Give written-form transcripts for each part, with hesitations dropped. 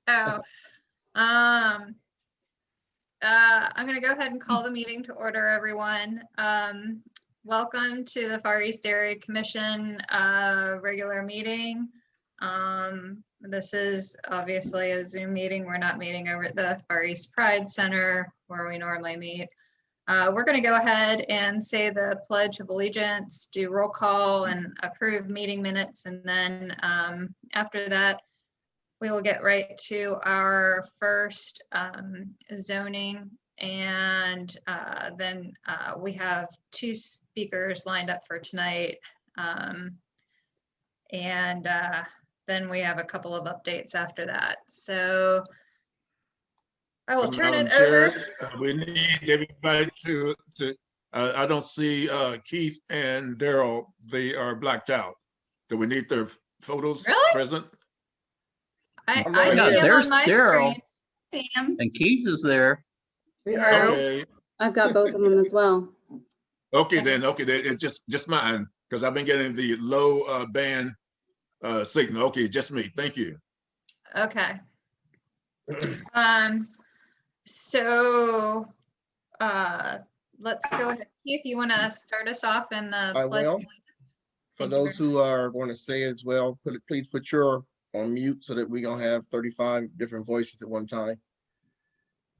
So, I'm going to go ahead and call the meeting to order, everyone. Welcome to the Far East Area Commission regular meeting. This is obviously a Zoom meeting. We're not meeting over at the Far East Pride Center where we normally meet. We're going to go ahead and say the Pledge of Allegiance, do roll call and approve meeting minutes. And then after that, we will get right to our first zoning, and then we have two speakers lined up for tonight. And then we have a couple of updates after that. So I will turn it over. We need everybody to I don't see Keith and Daryl. They are blacked out. Do we need their photos present? I see them on my screen. And Keith is there. Okay. I've got both of them as well. Okay, then. Okay, then it's just mine because I've been getting the low band signal. Okay, just me. Thank you. Okay. So let's go ahead. Keith, you want to start us off in the I pledge? will. For those who are going to say as well, please put your on mute so that we're going to have 35 different voices at one time.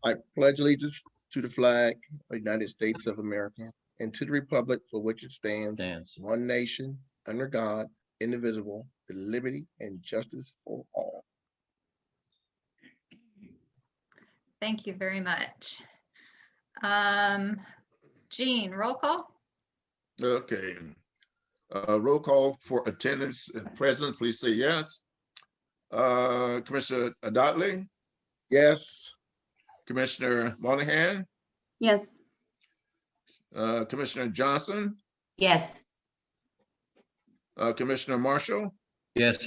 I pledge allegiance to the flag of the United States of America and to the republic for which it stands, one nation, under God, indivisible, with liberty and justice for all. Thank you very much. Jean, roll call. Okay. Roll call for attendance and present. Please say yes. Commissioner Dotley? Yes. Commissioner Moynihan? Yes. Commissioner Johnson? Yes. Commissioner Marshall? Yes.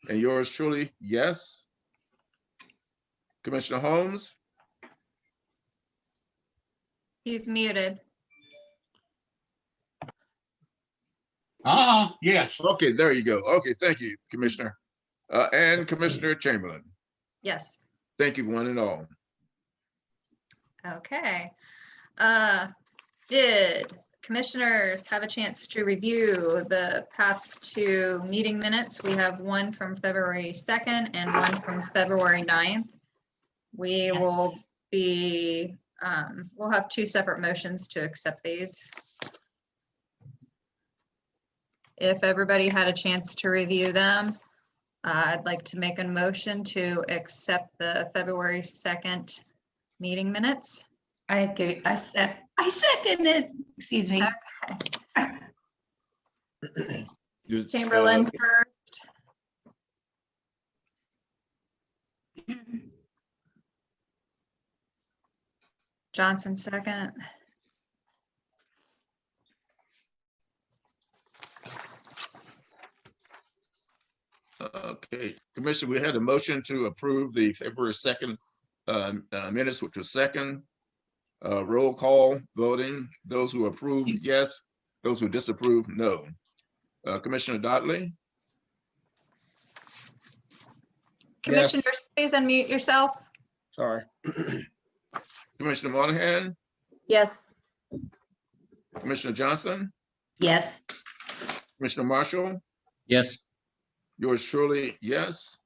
And yours truly, yes. Commissioner Holmes? He's muted. Yes. Okay, there you go. Okay, thank you, Commissioner. And Commissioner Chamberlain. Yes. Thank you, one and all. Okay. Did commissioners have a chance to review the past two meeting minutes? We have one from February 2nd and one from February 9th. We will be, we'll have two separate motions to accept these. If everybody had a chance to review them, I'd like to make a motion to accept the February 2nd meeting minutes. I agree. I second it. Excuse me. Chamberlain first. Johnson second. Okay, Commissioner, we had a motion to approve the February 2nd minutes, which was second. Roll call voting. Those who approve, yes. Those who disapprove, no. Commissioner Dotley? Commissioners, Yes. please unmute yourself. Sorry. Commissioner Moynihan? Yes. Commissioner Johnson? Yes. Commissioner Marshall? Yes. Yours truly, yes.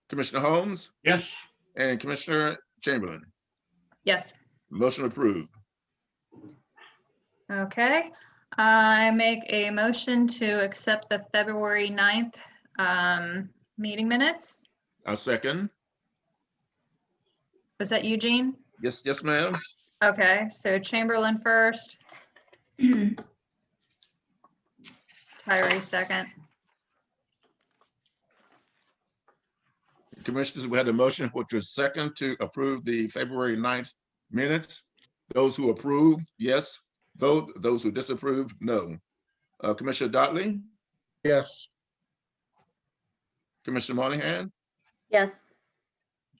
Commissioner Holmes? Yes. And Commissioner Chamberlain? Yes. Motion approved. Okay. I make a motion to accept the February 9th meeting minutes. I'll second. Was that Eugene? Yes, yes, ma'am. Okay, so Chamberlain first. Tyree second. Commissioners, we had a motion which was second to approve the February 9th minutes. Those who approve, yes. Vote. Those who disapprove, no. Commissioner Dotley? Yes. Commissioner Moynihan? Yes.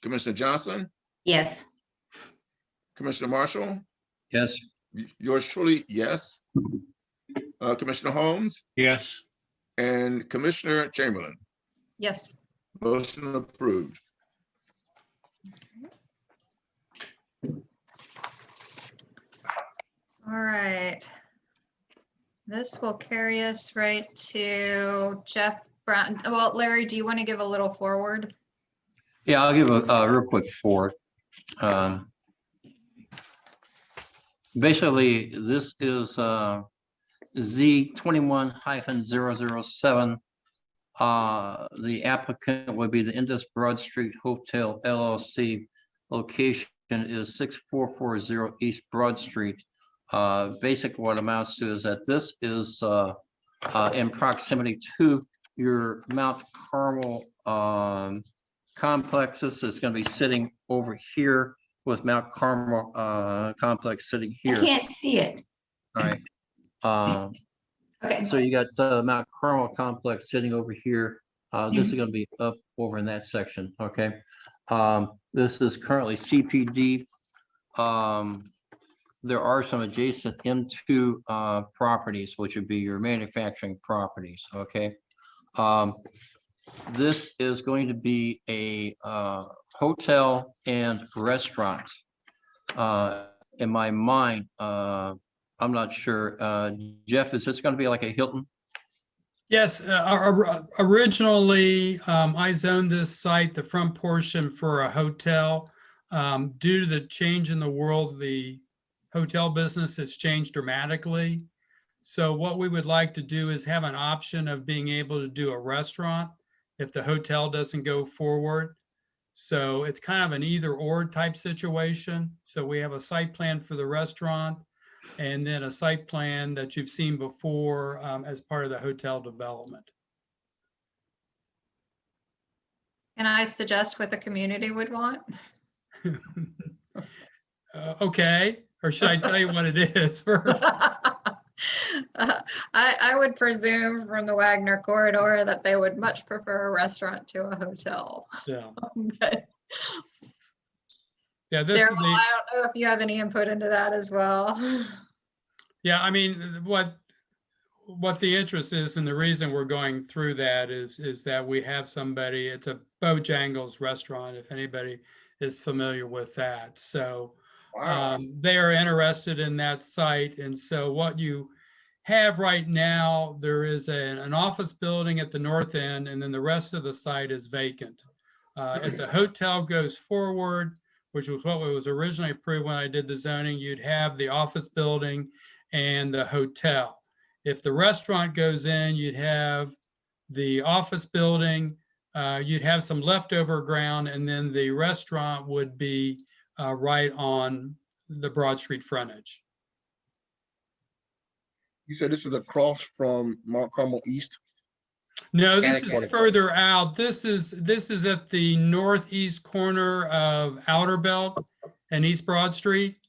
Commissioner Johnson? Yes. Commissioner Marshall? Yes. Yours truly, yes. Commissioner Holmes? Yes. And Commissioner Chamberlain? Yes. Motion approved. All right. This will carry us right to Jeff Brown. Well, Larry, do you want to give a little forward? Yeah, I'll give a real quick forward. Basically, this is Z21-007. The applicant would be the Indus Broad Street Hotel LLC. Location is 6440 East Broad Street. Basic what amounts to is that this is in proximity to your Mount Carmel complexes. It's going to be sitting over here with Mount Carmel complex sitting I here. can't see it. All right. Okay. So you got Mount Carmel complex sitting over here. This is going to be up over in that section. Okay. This is currently CPD. There are some adjacent M2 properties, which would be your manufacturing properties. Okay. This is going to be a hotel and restaurant. In my mind, I'm not sure. Jeff, is this going to be like a Hilton? Yes, originally, I zoned this site, the front portion, for a hotel. Due to the change in the world, the hotel business has changed dramatically. So what we would like to do is have an option of being able to do a restaurant if the hotel doesn't go forward. So it's kind of an either or type situation. So we have a site plan for the restaurant and then a site plan that you've seen before as part of the hotel development. Can I suggest what the community would want? Okay, or should I tell you what it is? I would presume from the Wagner corridor that they would much prefer a restaurant to a hotel. Yeah, But yeah. This is Daryl, the, I don't know if you have any input into that as well. yeah. I mean, what the interest is, and the reason we're going through that is that we have somebody. It's a Bojangles restaurant, if anybody is familiar with that. So. Wow. They are interested in that site. And so what you have right now, there is an office building at the north end, and then the rest of the site is vacant. If the hotel goes forward, which was what was originally approved when I did the zoning, you'd have the office building and the hotel. If the restaurant goes in, you'd have the office building, you'd have some leftover ground, and then the restaurant would be right on the Broad Street frontage. You said this is across from Mount Carmel East? No, this is Mechanic- further out. This is at the northeast corner of Outer Belt and East Broad Street.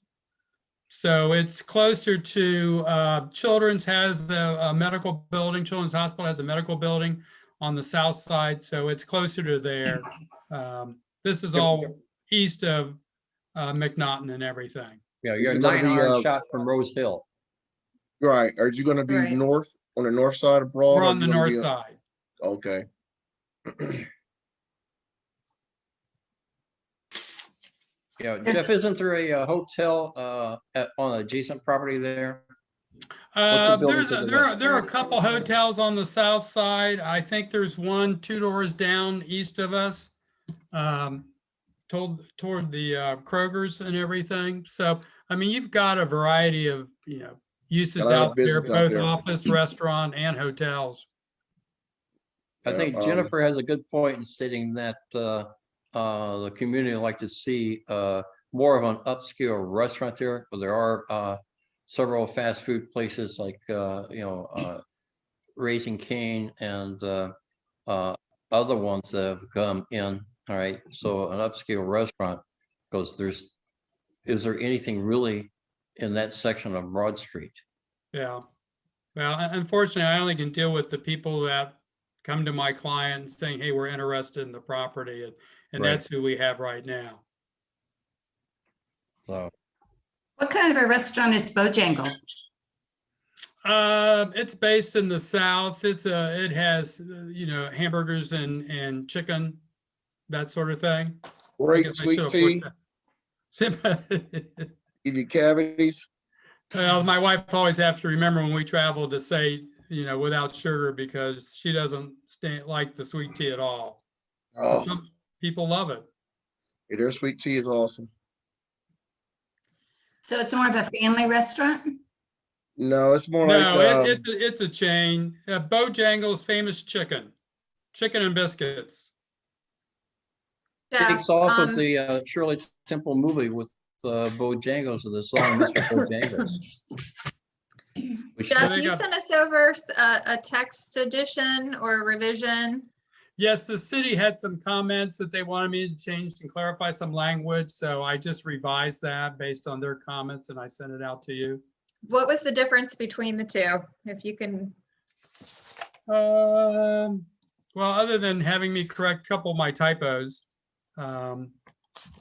So it's closer to Children's has a medical building. Children's Hospital has a medical building on the south side. So it's closer to there. This is all east of McNaughton and everything. Yeah, Is you're it gonna 9 be, iron shot from Rose Hill. Right, are you gonna be Right. north, on the north side of Broad? We're or on the you gonna north be side. Okay. Yeah, Jeff, isn't there a hotel on adjacent property there? the building There's to the there west? are a couple hotels on the south side. I think there's one 2 doors down east of us, toward the Kroger's and everything. So, I mean, you've got a variety of, uses Got a lot of out there, business out both there. office, restaurant, and hotels. I think Yeah, Jennifer has a good point in stating that the community would like to see more of an upscale restaurant there. But there are several fast food places like Raising Cane and other ones that have come in. All right, so an upscale restaurant, because is there anything really in that section of Broad Street? Yeah. Well, unfortunately, I only can deal with the people that come to my client saying, hey, we're interested in the property. And Right. that's who we have right now. So What kind of a restaurant is Bojangles? It's based in the South. It has, hamburgers and chicken, that sort of thing. I Great guess I sweet should've tea, put that. give you cavities. My wife always has to remember when we travel to say, without sugar, because she doesn't like the sweet tea at all. Oh, Some people love it. their sweet tea is awesome. So it's more of a family restaurant? No, it's more No, like, it's a chain. Bojangles' famous chicken and biscuits. Jeff, Takes off of the Shirley Temple movie with Bojangles of the song Mr. Bojangles. Jeff, they you got- sent us over a text edition or revision. Yes, the city had some comments that they wanted me to change and clarify some language, so I just revised that based on their comments and I sent it out to you. What was the difference between the two? If you can, Well, other than having me correct a couple of my typos,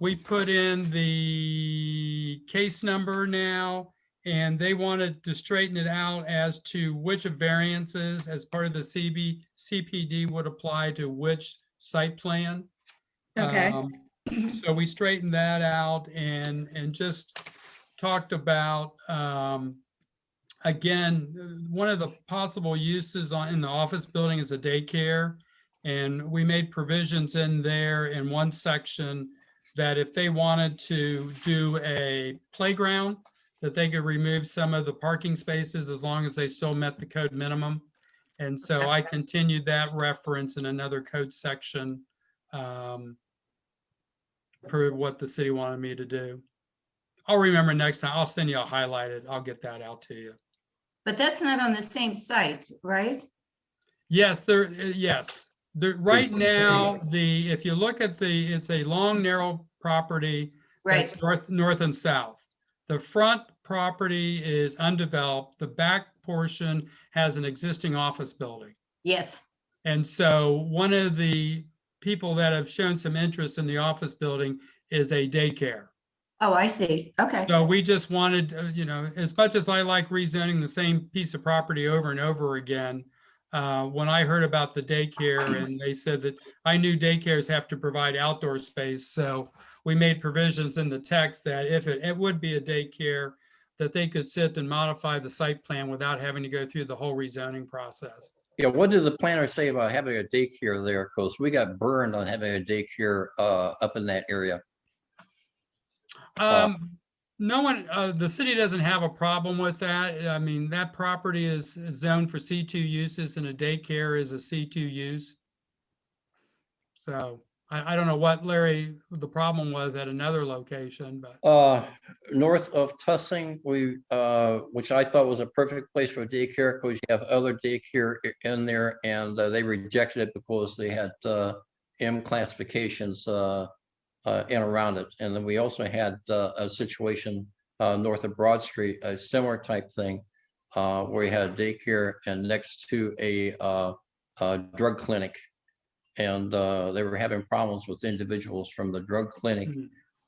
we put in the case number now, and they wanted to straighten it out as to which variances as part of the CPD would apply to which site plan. okay. So we straightened that out and just talked about, again, one of the possible uses in the office building is a daycare. And we made provisions in there in one section that if they wanted to do a playground, that they could remove some of the parking spaces as long as they still met the code minimum. And so I continued that reference in another code section for what the city wanted me to do. I'll remember next time. I'll send you a highlighted. I'll get that out to you. But that's not on the same site, right? Yes, right now, if you look at it's a long, narrow property. Right. That's north and south. The front property is undeveloped. The back portion has an existing office building. Yes. And so one of the people that have shown some interest in the office building is a daycare. Oh, I see. Okay. So we just wanted, as much as I like rezoning the same piece of property over and over again, when I heard about the daycare and they said that I knew daycares have to provide outdoor space. So we made provisions in the text that if it would be a daycare, that they could sit and modify the site plan without having to go through the whole rezoning process. Yeah, what did the planner say about having a daycare there? Because we got burned on having a daycare up in that area. No one, the city doesn't have a problem with that. I mean, that property is zoned for C2 uses and a daycare is a C2 use. So I don't know what, Larry, the problem was at another location, but. North of Tussing, which I thought was a perfect place for daycare because you have other daycare in there, and they rejected it because they had M classifications in around it. And then we also had a situation north of Broad Street, a similar type thing, where you had a daycare and next to a drug clinic. And they were having problems with individuals from the drug clinic.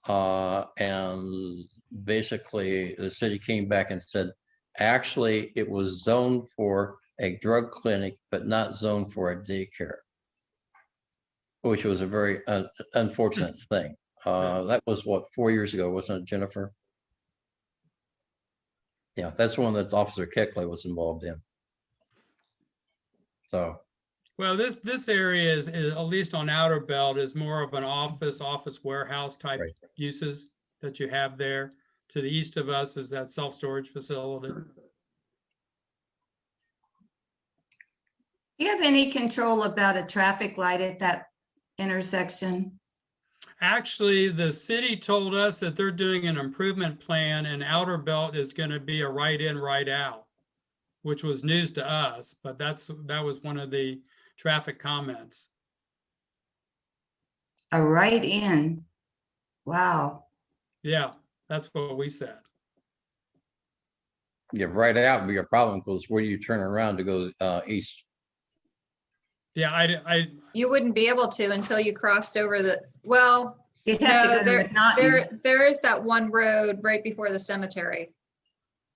And basically the city came back and said, actually, it was zoned for a drug clinic, but not zoned for a daycare, which was a very unfortunate thing. That was what, 4 years ago, wasn't it, Jennifer? Yeah, that's one that Officer Keckley was involved in. So. Well, this area is at least on Outer Belt is more of an office warehouse type uses that you have there. To the east of us is that self-storage facility. Do you have any control about a traffic light at that intersection? Actually, the city told us that they're doing an improvement plan and Outer Belt is going to be a right in, right out, which was news to us, but that was one of the traffic comments. A right in. Wow. Yeah, that's what we said. Yeah, right out would be a problem because where do you turn around to go east? Yeah, You wouldn't be able to until you crossed over well, You'd have to no, go to McNaughton. there is that one road right before the cemetery.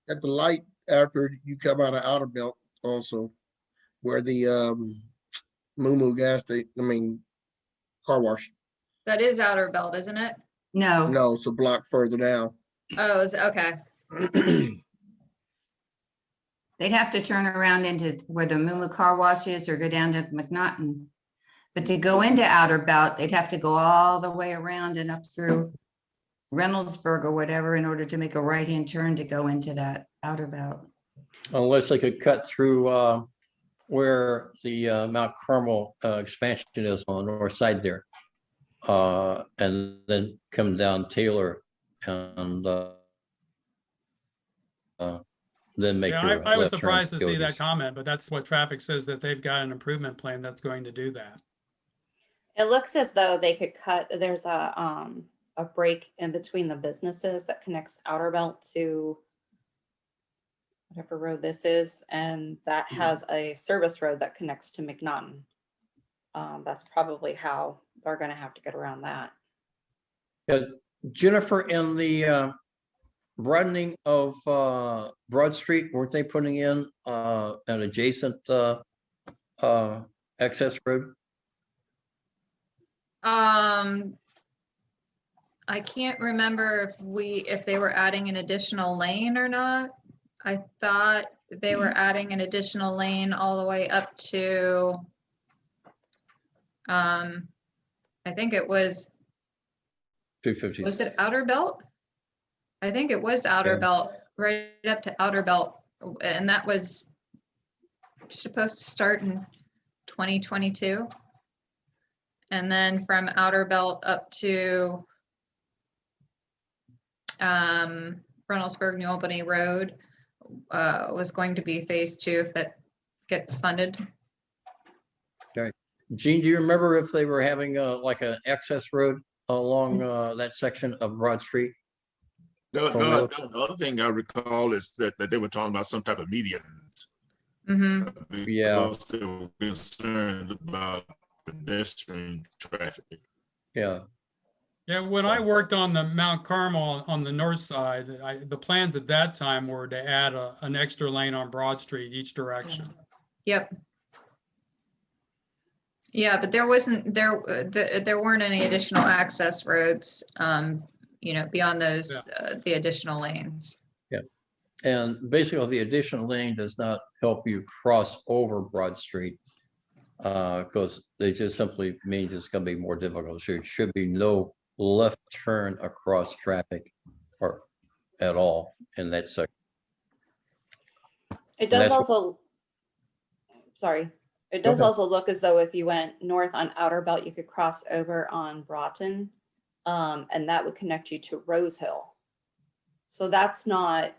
at the light after you come out of Outer Belt also, where the Moo gas station, car wash. That is Outer Belt, isn't it? No. No, it's a block further down. Oh, okay. They'd have to turn around into where the Moo Car Wash is or go down to McNaughton. But to go into Outer Belt, they'd have to go all the way around and up through Reynoldsburg or whatever in order to make a right-hand turn to go into that Outer Belt. Unless they could cut through where the Mount Carmel expansion is on the north side there. And then come down Taylor and then make Yeah, your I was left turn surprised to see go that east. comment, but that's what traffic says, that they've got an improvement plan that's going to do that. It looks as though they could cut, there's a break in between the businesses that connects Outer Belt to whatever road this is, and that has a service road that connects to McNaughton. That's probably how they're gonna have to get around that. Jennifer, in the broadening of Broad Street, weren't they putting in an adjacent access road? I can't remember if they were adding an additional lane or not. I thought they were adding an additional lane all the way up to, I think it was 250. it Outer Belt? I think it was Outer Yeah. Belt, right up to Outer Belt. And that was supposed to start in 2022. And then from Outer Belt up to Reynoldsburg, New Albany Road was going to be phase 2 if that gets funded. Gene, do you remember if they were having like an access road along that section of Broad Street? No, the other thing I recall is that they were talking about some type of median. Mm-hmm. Yeah. Because they were concerned about pedestrian traffic. Yeah. Yeah, when I worked on the Mount Carmel on the north side, the plans at that time were to add an extra lane on Broad Street each direction. Yep. Yeah, but there weren't any additional access roads, beyond those, the additional lanes. And basically the additional lane does not help you cross over Broad Street because they just simply means it's going to be more difficult. So it should be no left turn across traffic or at all in that section. It does that's what- also, sorry, it does ahead. also look as though if you went north on Outer Belt, you could cross over on Broughton, and that would connect you to Rose Hill. So that's not,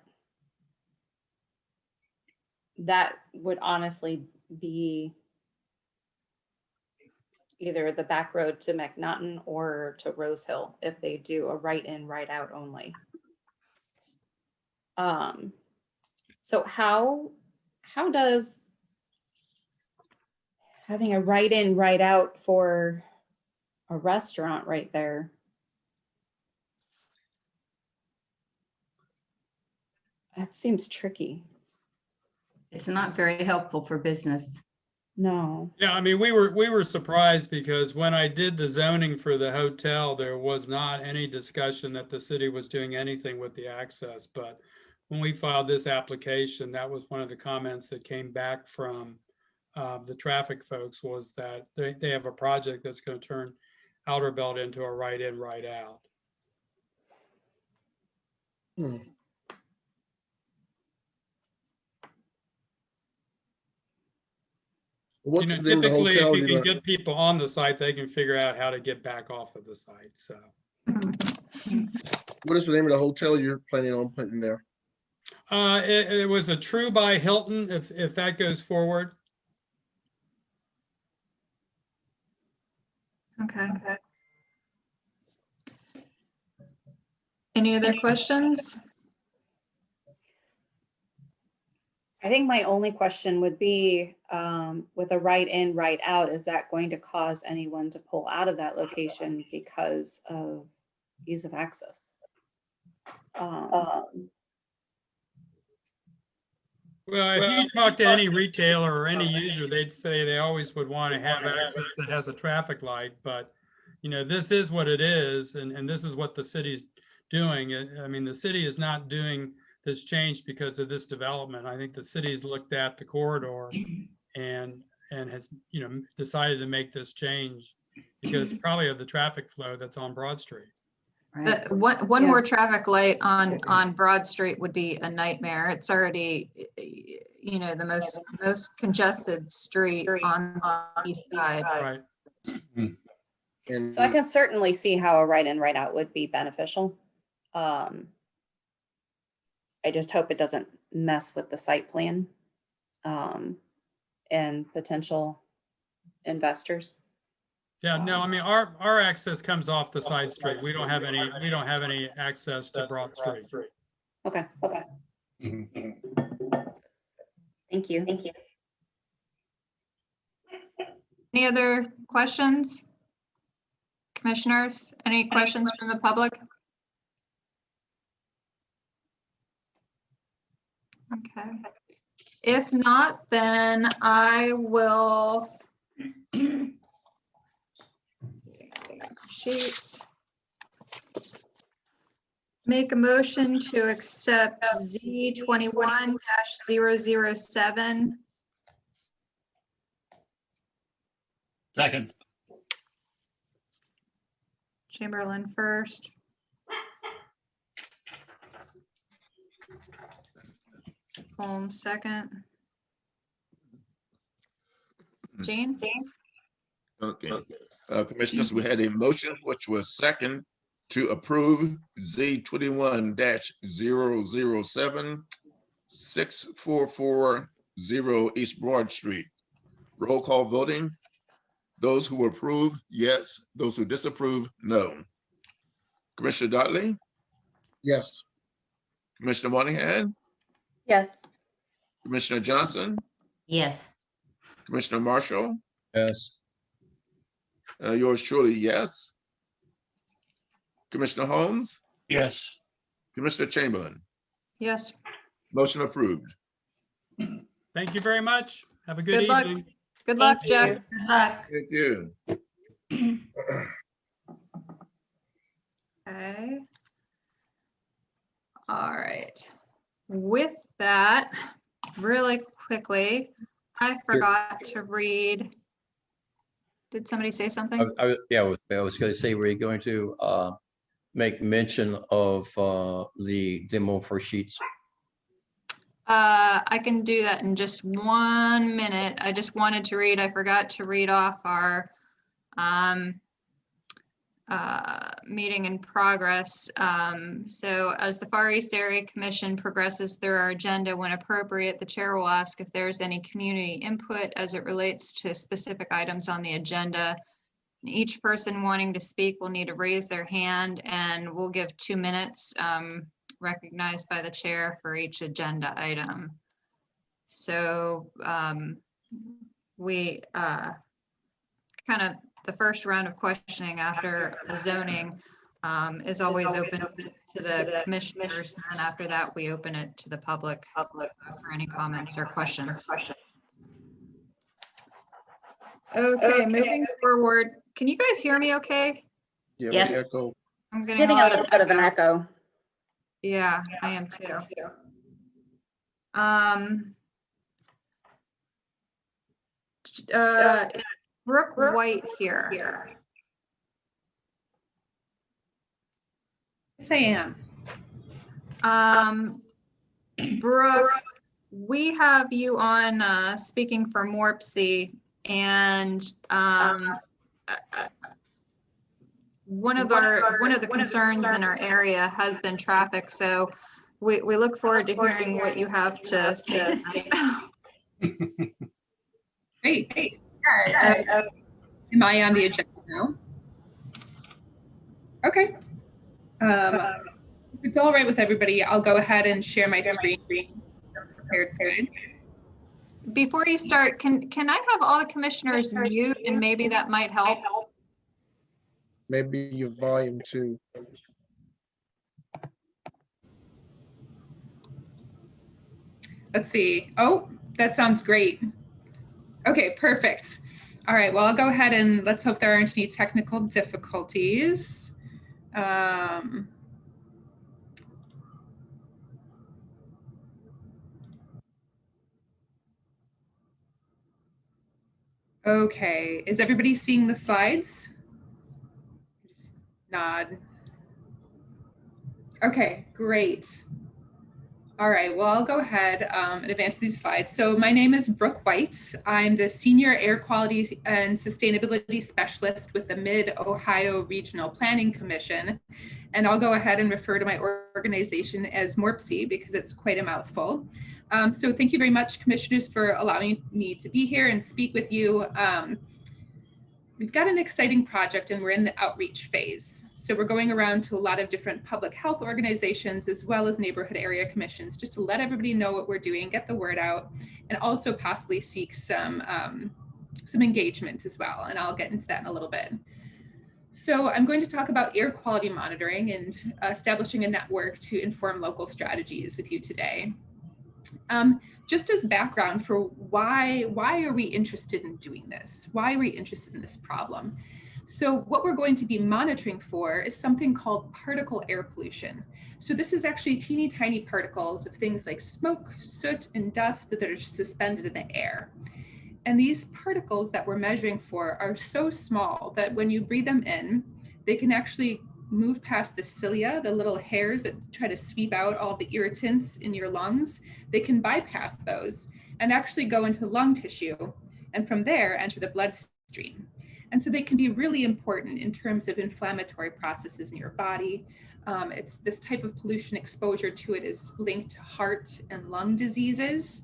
that would honestly be either the back road to McNaughton or to Rose Hill if they do a right in, right out only. So how does having a right in, right out for a restaurant right there? That seems tricky. It's not very helpful for business. No. Yeah, I mean, we were surprised because when I did the zoning for the hotel, there was not any discussion that the city was doing anything with the access. But when we filed this application, that was one of the comments that came back from the traffic folks, was that they have a project that's going to turn Outer Belt into a right in, right out. What's the name of the Typically, hotel? if you you're can gonna- get people on the site, they can figure out how to get back off of the site. So What is the name of the hotel you're planning on putting there? it was a True by Hilton, if that goes forward. Okay. Any other questions? I think my only question would be, with a right in, right out, is that going to cause anyone to pull out of that location because of ease of access? Well, if you talk to any retailer or any user, they'd say they always would want to have access that has a traffic light, but this is what it is, and this is what the city's doing. I mean, the city is not doing this changed because of this development. I think the city's looked at the corridor and has, decided to make this change because probably of the traffic flow that's on Broad Street. Right. One more Yes. traffic light on Broad Street would be a nightmare. It's already, the most congested street on the east side. Right. And So I can certainly see how a right in, right out would be beneficial. I just hope it doesn't mess with the site plan and potential investors. Yeah, no, I mean, our access comes off the side street. We don't have any access to Broad Street. Okay. Thank you. Any other questions? Commissioners, any questions from the public? Okay. If not, then I will sheets. Make a motion to accept Z21-007. Second. Chamberlain first. Holmes second. Jean? Okay. Commissioners, we had a motion which was second to approve Z21-007 6440 East Broad Street. Roll call voting. Those who approve, yes. Those who disapprove, no. Commissioner Dudley, yes, Commissioner Moynihan, Yes. Commissioner Johnson, Yes. Commissioner Marshall, Yes. yours truly, yes. Commissioner Holmes, Yes. Commissioner Chamberlain, Yes. motion approved. Thank you very much. Have a good Good luck. evening. Good luck, Thank Jeff. you. Good luck. Thank you. Okay. All right. With that, really quickly, I forgot to read. Did somebody say something? Yeah, I was going to say, we're going to make mention of the demo for sheets. I can do that in just 1 minute. I just wanted to read, I forgot to read off our meeting in progress. So as the Far East Area Commission progresses through our agenda, when appropriate, the chair will ask if there's any community input as it relates to specific items on the agenda. Each person wanting to speak will need to raise their hand, and we'll give 2 minutes recognized by the chair for each agenda item. So we kind of, the first round of questioning after the zoning is always open to the commissioners, and then after that, we open it to the public for any comments or questions. Okay, moving forward. Can you guys hear me okay? yeah, we Yes. echo. I'm getting Getting a a lot little of bit of an echo. echo. Yeah, I am too. Is Brook White here? Yes, I am. Brooke, we have you on speaking for MORPC, and one of the concerns in our area has been traffic, so we look forward to hearing what you have to say. Great. Am I on the agenda now? Okay. If it's all right with everybody, I'll go ahead and share my screen. Prepared slide. Before you start, can I have all the commissioners mute, and maybe that might help? Maybe your volume too. Let's see. Oh, that sounds great. Okay, perfect. All right, well, I'll go ahead and let's hope there aren't any technical difficulties. Okay, is everybody seeing the slides? Just nod. Okay, great. All right, well, I'll go ahead and advance these slides. So my name is Brooke White. I'm the Senior Air Quality and Sustainability Specialist with the Mid-Ohio Regional Planning Commission. And I'll go ahead and refer to my organization as MORPC because it's quite a mouthful. So thank you very much, commissioners, for allowing me to be here and speak with you. We've got an exciting project and we're in the outreach phase. So we're going around to a lot of different public health organizations as well as neighborhood area commissions, just to let everybody know what we're doing, get the word out, and also possibly seek some engagement as well. And I'll get into that in a little bit. So I'm going to talk about air quality monitoring and establishing a network to inform local strategies with you today. Just as background for why are we interested in doing this? Why are we interested in this problem? So what we're going to be monitoring for is something called particle air pollution. So this is actually teeny tiny particles of things like smoke, soot, and dust that are suspended in the air. And these particles that we're measuring for are so small that when you breathe them in, they can actually move past the cilia, the little hairs that try to sweep out all the irritants in your lungs. They can bypass those and actually go into lung tissue, and from there enter the bloodstream. And so they can be really important in terms of inflammatory processes in your body. It's this type of pollution exposure to it is linked to heart and lung diseases.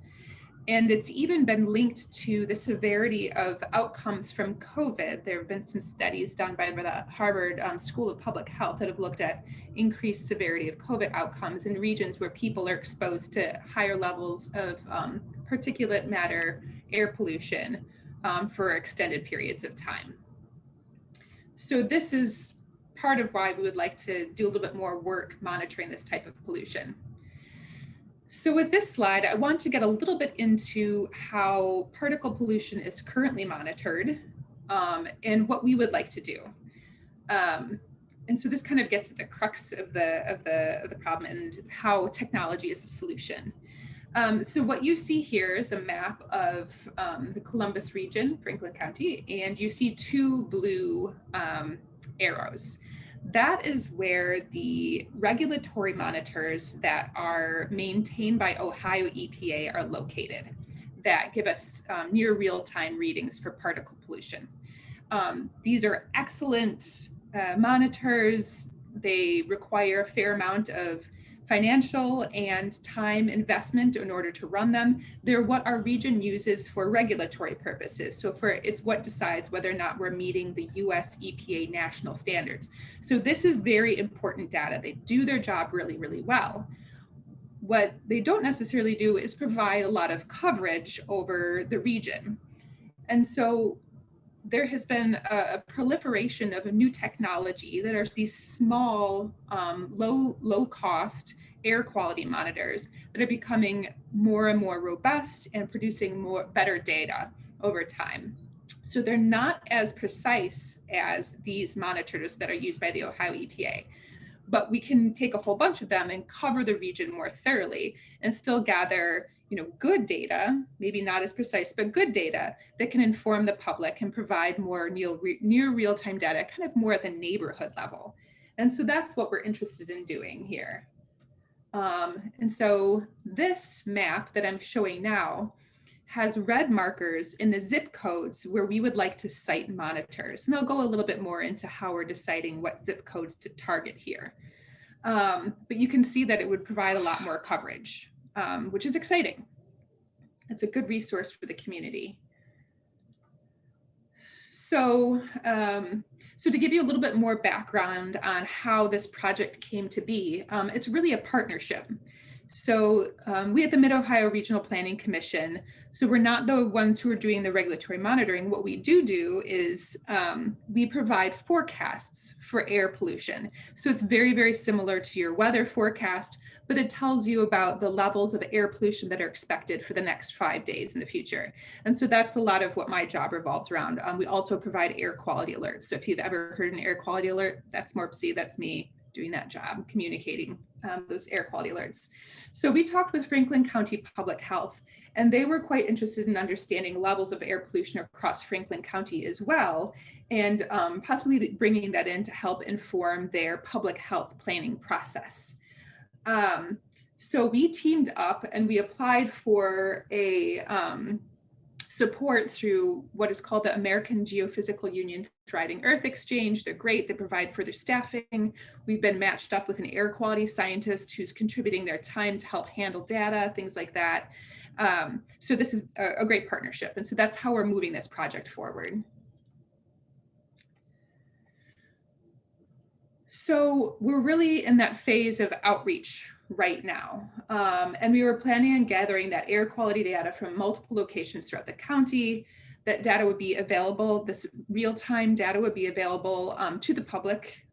And it's even been linked to the severity of outcomes from COVID. There have been some studies done by the Harvard School of Public Health that have looked at increased severity of COVID outcomes in regions where people are exposed to higher levels of particulate matter air pollution for extended periods of time. So this is part of why we would like to do a little bit more work monitoring this type of pollution. So with this slide, I want to get a little bit into how particle pollution is currently monitored and what we would like to do. And so this kind of gets at the crux of the problem and how technology is a solution. So what you see here is a map of the Columbus region, Franklin County, and you see two blue arrows. That is where the regulatory monitors that are maintained by Ohio EPA are located that give us near real-time readings for particle pollution. These are excellent monitors. They require a fair amount of financial and time investment in order to run them. They're what our region uses for regulatory purposes. So it's what decides whether or not we're meeting the US EPA national standards. So this is very important data. They do their job really, really well. What they don't necessarily do is provide a lot of coverage over the region. And so there has been a proliferation of a new technology that are these small, low cost air quality monitors that are becoming more and more robust and producing better data over time. So they're not as precise as these monitors that are used by the Ohio EPA, but we can take a whole bunch of them and cover the region more thoroughly and still gather good data, maybe not as precise, but good data that can inform the public and provide more near real-time data, kind of more at the neighborhood level. And so that's what we're interested in doing here. And so this map that I'm showing now has red markers in the zip codes where we would like to site monitors. And I'll go a little bit more into how we're deciding what zip codes to target here. But you can see that it would provide a lot more coverage, which is exciting. It's a good resource for the community. So, so to give you a little bit more background on how this project came to be, it's really a partnership. So we at the Mid-Ohio Regional Planning Commission, so we're not the ones who are doing the regulatory monitoring. What we do is we provide forecasts for air pollution. So it's very, very similar to your weather forecast, but it tells you about the levels of air pollution that are expected for the next 5 days in the future. And so that's a lot of what my job revolves around. We also provide air quality alerts. So if you've ever heard an air quality alert, that's MORPC, that's me doing that job, communicating those air quality alerts. So we talked with Franklin County Public Health, and they were quite interested in understanding levels of air pollution across Franklin County as well, and possibly bringing that in to help inform their public health planning process. So we teamed up and we applied for a support through what is called the American Geophysical Union Thriving Earth Exchange. They're great. They provide further staffing. We've been matched up with an air quality scientist who's contributing their time to help handle data, things like that. So this is a great partnership. And so that's how we're moving this project forward. So we're really in that phase of outreach right now. And we were planning on gathering that air quality data from multiple locations throughout the county. That data would be available, this real-time data would be available to the public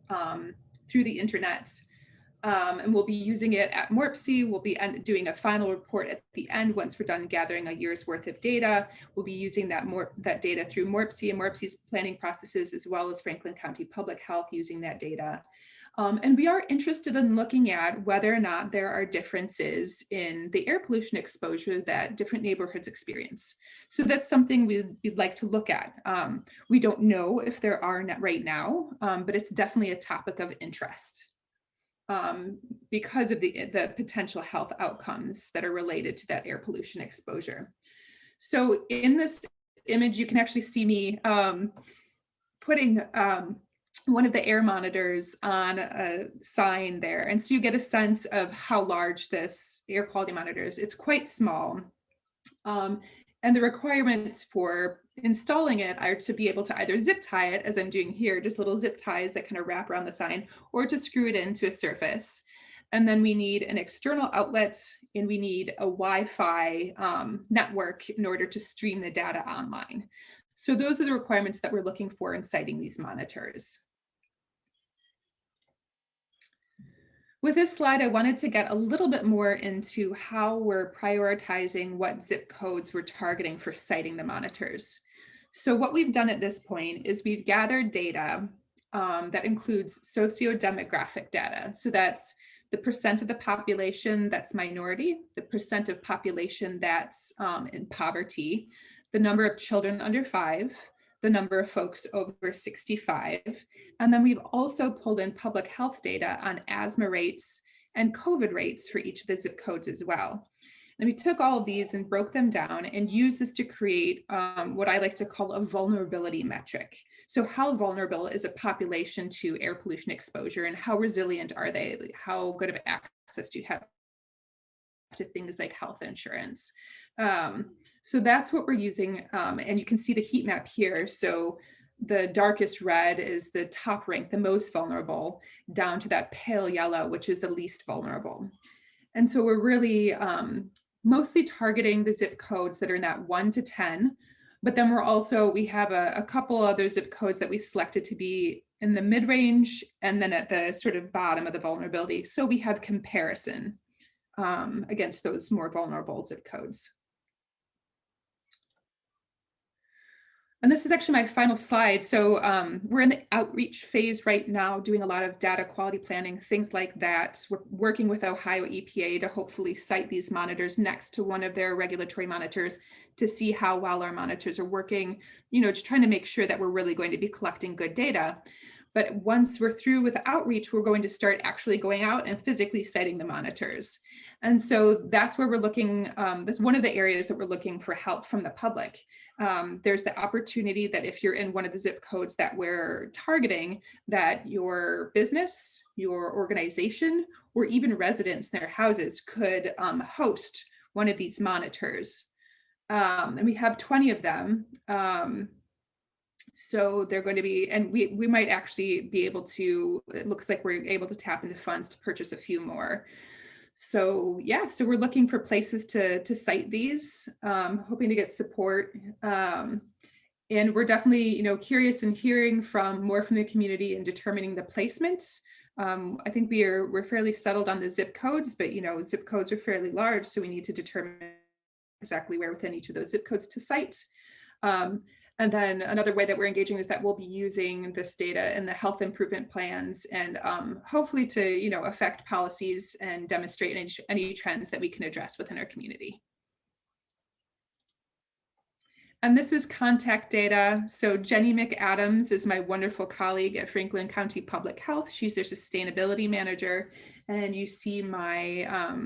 through the internet. And we'll be using it at MORPC. We'll be doing a final report at the end once we're done gathering a year's worth of data. We'll be using that data through MORPC and MORPC's planning processes, as well as Franklin County Public Health using that data. And we are interested in looking at whether or not there are differences in the air pollution exposure that different neighborhoods experience. So that's something we'd like to look at. We don't know if there are right now, but it's definitely a topic of interest because of the potential health outcomes that are related to that air pollution exposure. So in this image, you can actually see me putting one of the air monitors on a sign there. And so you get a sense of how large this air quality monitor is. It's quite small. And the requirements for installing it are to be able to either zip tie it, as I'm doing here, just little zip ties that kind of wrap around the sign, or to screw it into a surface. And then we need an external outlet, and we need a Wi-Fi network in order to stream the data online. So those are the requirements that we're looking for in siting these monitors. With this slide, I wanted to get a little bit more into how we're prioritizing what zip codes we're targeting for siting the monitors. So what we've done at this point is we've gathered data that includes socio-demographic data. So that's the percent of the population that's minority, the percent of population that's in poverty, the number of children under 5, the number of folks over 65. And then we've also pulled in public health data on asthma rates and COVID rates for each of the zip codes as well. And we took all of these and broke them down and used this to create what I like to call a vulnerability metric. So how vulnerable is a population to air pollution exposure, and how resilient are they? How good of access do you have to things like health insurance? So that's what we're using. And you can see the heat map here. So the darkest red is the top rank, the most vulnerable, down to that pale yellow, which is the least vulnerable. And so we're really mostly targeting the zip codes that are in that 1 to 10. But then we have a couple other zip codes that we've selected to be in the mid-range and then at the sort of bottom of the vulnerability. So we have comparison against those more vulnerable zip codes. And this is actually my final slide. So we're in the outreach phase right now, doing a lot of data quality planning, things like that. We're working with Ohio EPA to hopefully site these monitors next to one of their regulatory monitors to see how well our monitors are working, just trying to make sure that we're really going to be collecting good data. But once we're through with the outreach, we're going to start actually going out and physically siting the monitors. And so that's where we're looking, that's one of the areas that we're looking for help from the public. There's the opportunity that if you're in one of the zip codes that we're targeting, that your business, your organization, or even residents in their houses could host one of these monitors. And we have 20 of them. So they're going to be, and we might actually be able to, it looks like we're able to tap into funds to purchase a few more. So yeah, so we're looking for places to site these, hoping to get support. And we're definitely, curious and hearing more from the community and determining the placement. I think we're fairly settled on the zip codes, but zip codes are fairly large, so we need to determine exactly where within each of those zip codes to site. And then another way that we're engaging is that we'll be using this data in the health improvement plans and hopefully to, you know, affect policies and demonstrate any trends that we can address within our community. And this is contact data. So Jenny McAdams is my wonderful colleague at Franklin County Public Health. She's their sustainability manager. And you see my,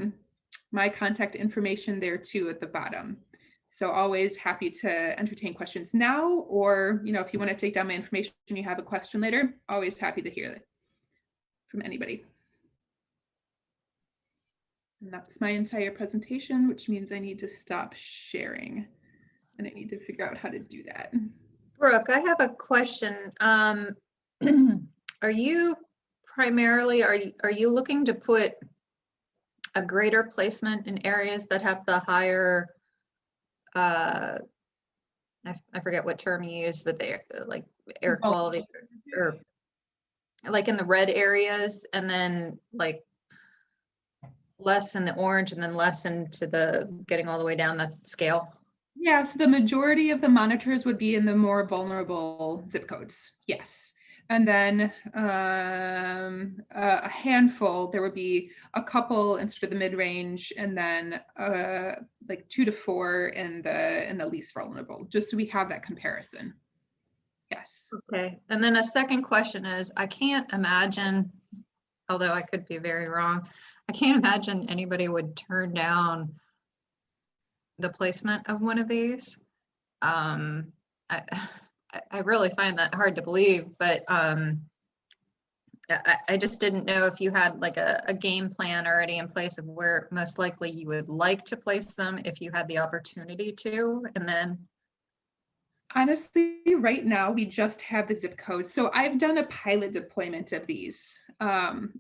my contact information there too at the bottom. So always happy to entertain questions now, or, you know, if you want to take down my information and you have a question later, always happy to hear it from anybody. And that's my entire presentation, which means I need to stop sharing. And I need to figure out how to do that. Brooke, I have a question. Are you primarily, are you looking to put a greater placement in areas that have the higher, I forget what term you use, but they're like air quality, or like in the red areas, and then like less in the orange, and then less into the getting all the way down the scale? Yeah, so the majority of the monitors would be in the more vulnerable zip codes, yes. And then a handful, there would be a couple in sort of the mid-range, and then like 2 to 4 in the least vulnerable, just so we have that comparison. Yes. Okay, and then a second question is, I can't imagine, although I could be very wrong, I can't imagine anybody would turn down the placement of one of these. I really find that hard to believe, but I just didn't know if you had like a game plan already in place of where most likely you would like to place them if you had the opportunity to, and then. Honestly, right now we just have the zip code. So I've done a pilot deployment of these.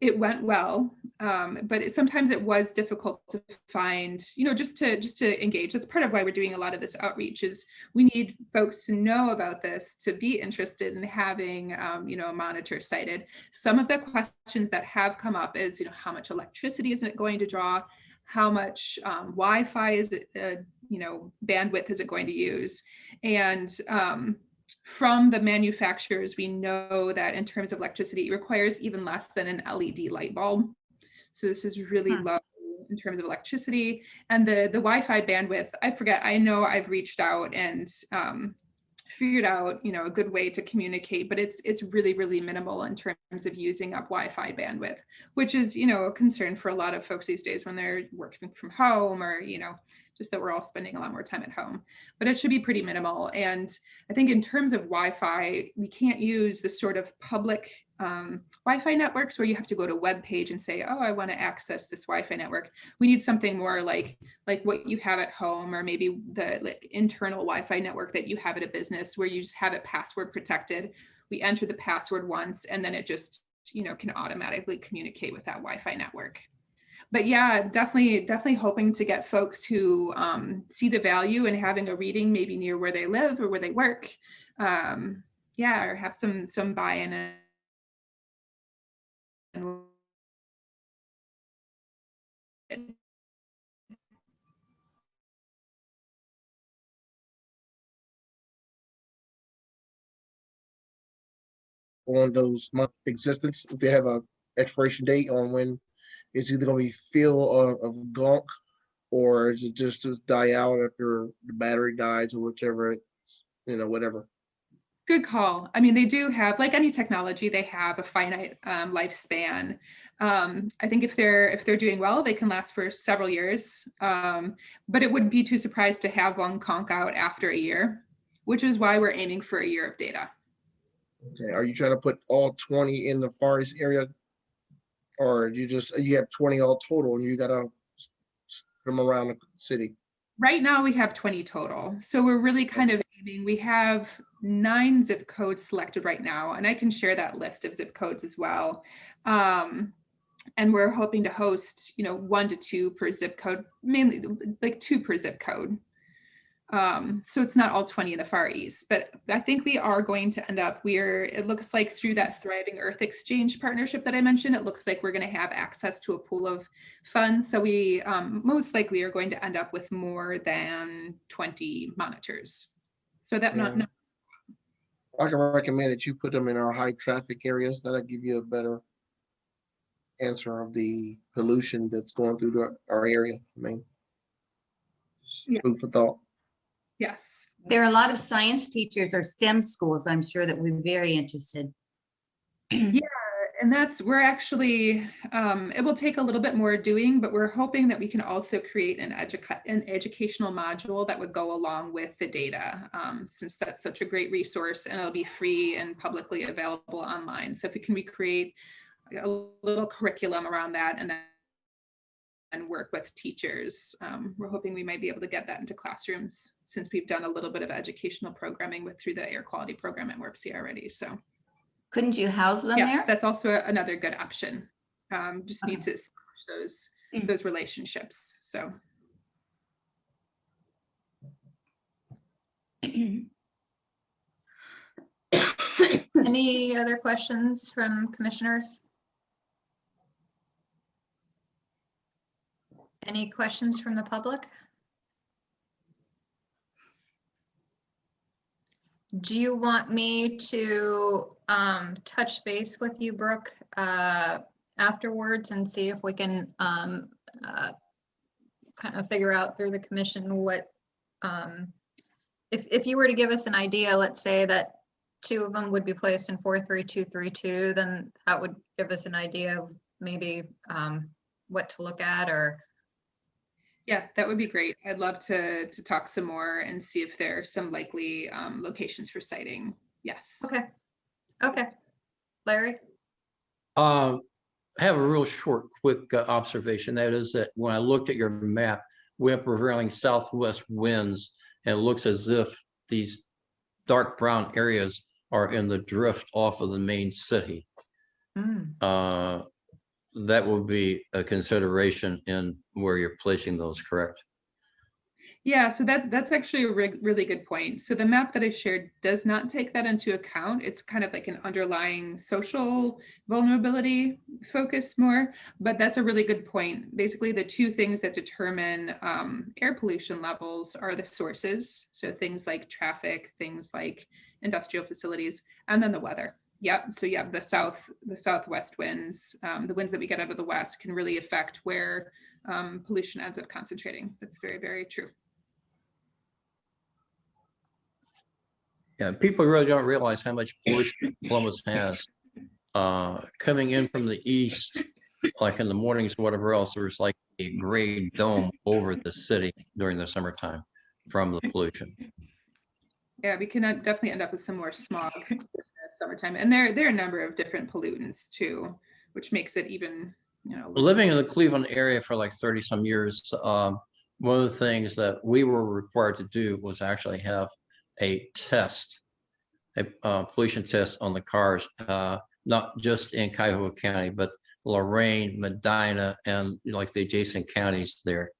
It went well, but sometimes it was difficult to find, you know, just to engage. That's part of why we're doing a lot of this outreach, is we need folks to know about this, to be interested in having, you know, a monitor sited. Some of the questions that have come up is, you know, how much electricity is it going to draw? How much Wi-Fi is it, you know, bandwidth is it going to use? And from the manufacturers, we know that in terms of electricity, it requires even less than an LED light bulb. So this is really low in terms of electricity. And the Wi-Fi bandwidth, I forget, I know I've reached out and figured out, you know, a good way to communicate, but it's really, really minimal in terms of using up Wi-Fi bandwidth, which is, you know, a concern for a lot of folks these days when they're working from home, or, you know, just that we're all spending a lot more time at home, but it should be pretty minimal. And I think in terms of Wi-Fi, we can't use the sort of public Wi-Fi networks where you have to go to a web page and say, oh, I want to access this Wi-Fi network. We need something more like what you have at home, or maybe the internal Wi-Fi network that you have at a business, where you just have it password protected. We enter the password once, and then it just, you know, can automatically communicate with that Wi-Fi network. But yeah, definitely hoping to get folks who see the value in having a reading maybe near where they live or where they work. Yeah, or have some buy-in. On those month existence, if they have a expiration date on when it's either going to be full of gunk, or is it just to die out after the battery dies, or whichever, you know, whatever. Good call. I mean, they do have, like any technology, they have a finite lifespan. I think if they're doing well, they can last for several years, but it wouldn't be too surprised to have one conk out after a year, which is why we're aiming for a year of data. Okay, are you trying to put all 20 in the forest area, or you have 20 all total and you gotta put them around the city? Right now we have 20 total. So we're really kind of aiming, we have 9 zip codes selected right now, and I can share that list of zip codes as well. And we're hoping to host, you know, 1 to 2 per zip code, mainly like 2 per zip code. So it's not all 20 in the Far East, but I think we are going to end up, it looks like through that Thriving Earth Exchange partnership that I mentioned, it looks like we're going to have access to a pool of funds. So we most likely are going to end up with more than 20 monitors. So that not I can recommend that you put them in our high traffic areas. That'll give you a better answer of the pollution that's going through our area. I mean, Yes. food for thought. Yes. There are a lot of science teachers or STEM schools, I'm sure, that would be very interested. Yeah, and we're actually, it will take a little bit more doing, but we're hoping that we can also create an educational module that would go along with the data, since that's such a great resource and it'll be free and publicly available online. So if we can recreate a little curriculum around that and work with teachers, we're hoping we might be able to get that into classrooms, since we've done a little bit of educational programming through the air quality program at MORPC already. So Couldn't you house them yes, there? that's also another good option. Just need to establish those relationships. So Any other questions from commissioners? Any questions from the public? Do you want me to touch base with you, Brooke, afterwards and see if we can kind of figure out through the commission what, if you were to give us an idea, let's say that 2 of them would be placed in 43232, then that would give us an idea of maybe what to look at, or yeah, that would be great. I'd love to talk some more and see if there are some likely locations for siting. Yes. Okay. Larry? I have a real short, quick observation. That is that when I looked at your map, we have prevailing southwest winds, and it looks as if these dark brown areas are in the drift off of the main city. That will be a consideration in where you're placing those, correct? Yeah, so that's actually a really good point. So the map that I shared does not take that into account. It's kind of like an underlying social vulnerability focus more, but that's a really good point. Basically, the 2 things that determine air pollution levels are the sources. So things like traffic, things like industrial facilities, and then the weather. Yep. So yeah, the southwest winds, the winds that we get out of the west can really affect where pollution ends up concentrating. That's very, very true. Yeah, people really don't realize how much pollution Columbus has. Coming in from the east, like in the mornings, whatever else, there's like a gray dome over the city during the summertime from the pollution. Yeah, we can definitely end up with some more smog in the summertime. And there are a number of different pollutants too, which makes it even, Living in the Cleveland area for like 30 some years, one of the things that we were required to do was actually have a test, a pollution test on the cars, not just in Cuyahoga County, but Lorain, Medina, and like the adjacent counties there,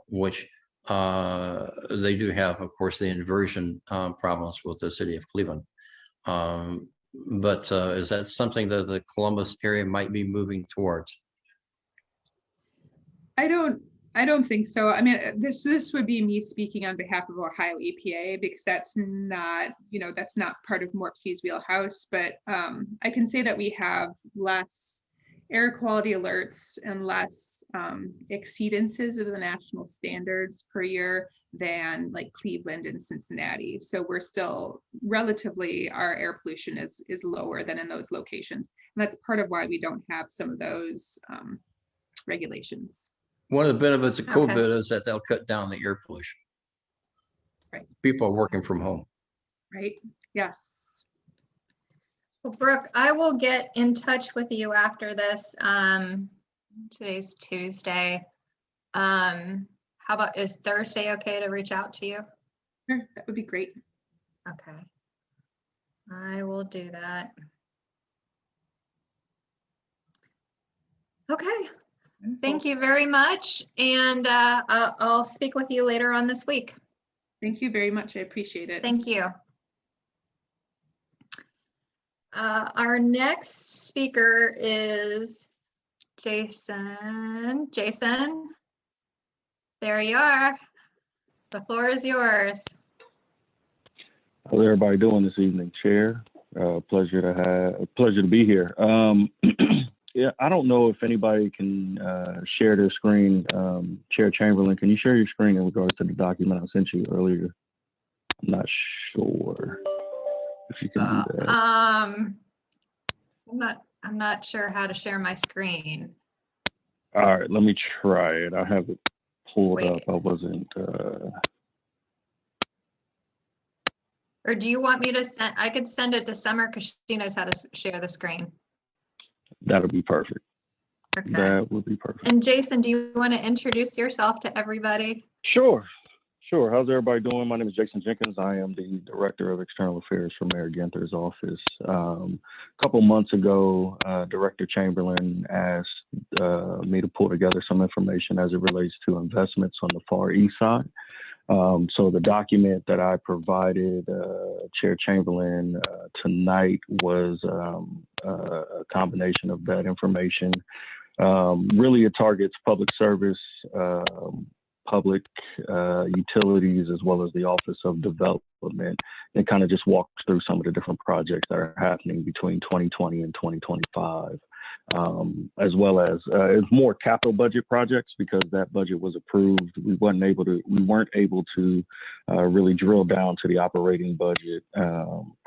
which they do have, of course, the inversion problems with the city of Cleveland. But is that something that the Columbus area might be moving towards? I don't think so. I mean, this would be me speaking on behalf of Ohio EPA, because that's not part of MORPC's wheelhouse. But I can say that we have less air quality alerts and less exceedances of the national standards per year than like Cleveland and Cincinnati. So we're still relatively, our air pollution is lower than in those locations. And that's part of why we don't have some of those regulations. One of the benefits of COVID Okay. is that they'll cut down the air pollution. Right. People are working from home. Right. Yes. Well, Brooke, I will get in touch with you after this. Today's Tuesday. How about, is Thursday okay to reach out to you? Sure, that would be great. Okay. I will do that. Okay. Thank you very much. And I'll speak with you later on this week. Thank you very much. I appreciate it. Thank you. Our next speaker is Jason. Jason, there you are. The floor is yours. How's everybody doing this evening, Chair? Pleasure to be here. Yeah, I don't know if anybody can share their screen. Chair Chamberlain, can you share your screen in regards to the document I sent you earlier? I'm not sure if you can do that. I'm not sure how to share my screen. All right, let me try it. I have it pulled up. Wait. I wasn't. Or do you want me to send? I could send it to Summer because she knows how to share the screen. That'll be perfect. Okay. That would be perfect. And Jason, do you want to introduce yourself to everybody? Sure. How's everybody doing? My name is Jason Jenkins. I am the Director of External Affairs for Mayor Ginther's office. A couple months ago, Director Chamberlain asked me to pull together some information as it relates to investments on the Far East side. So the document that I provided Chair Chamberlain tonight was a combination of that information. Really, it targets public service, public utilities, as well as the Office of Development, and kind of just walks through some of the different projects that are happening between 2020 and 2025. As well as it's more capital budget projects because that budget was approved. We weren't able to really drill down to the operating budget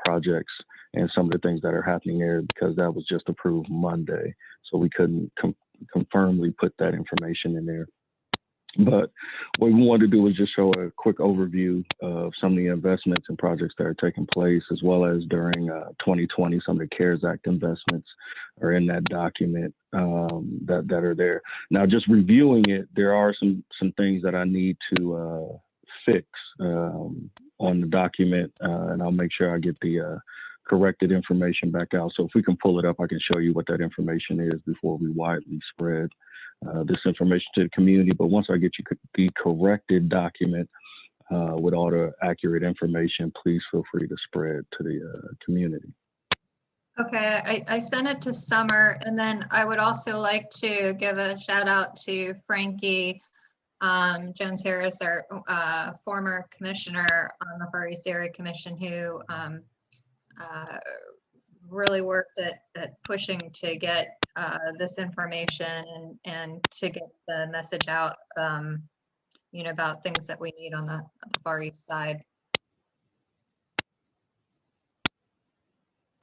projects and some of the things that are happening there because that was just approved Monday. So we couldn't confirmly put that information in there. But what we wanted to do was just show a quick overview of some of the investments and projects that are taking place, as well as during 2020, some of the CARES Act investments are in that document that are there. Now, just reviewing it, there are some things that I need to fix on the document, and I'll make sure I get the corrected information back out. So if we can pull it up, I can show you what that information is before we widely spread this information to the community. But once I get you the corrected document with all the accurate information, please feel free to spread to the community. Okay, I sent it to Summer, and then I would also like to give a shout out to Frankie Jones-Harris, our former commissioner on the Far East Area Commission, who really worked at pushing to get this information and to get the message out, about things that we need on the Far East side.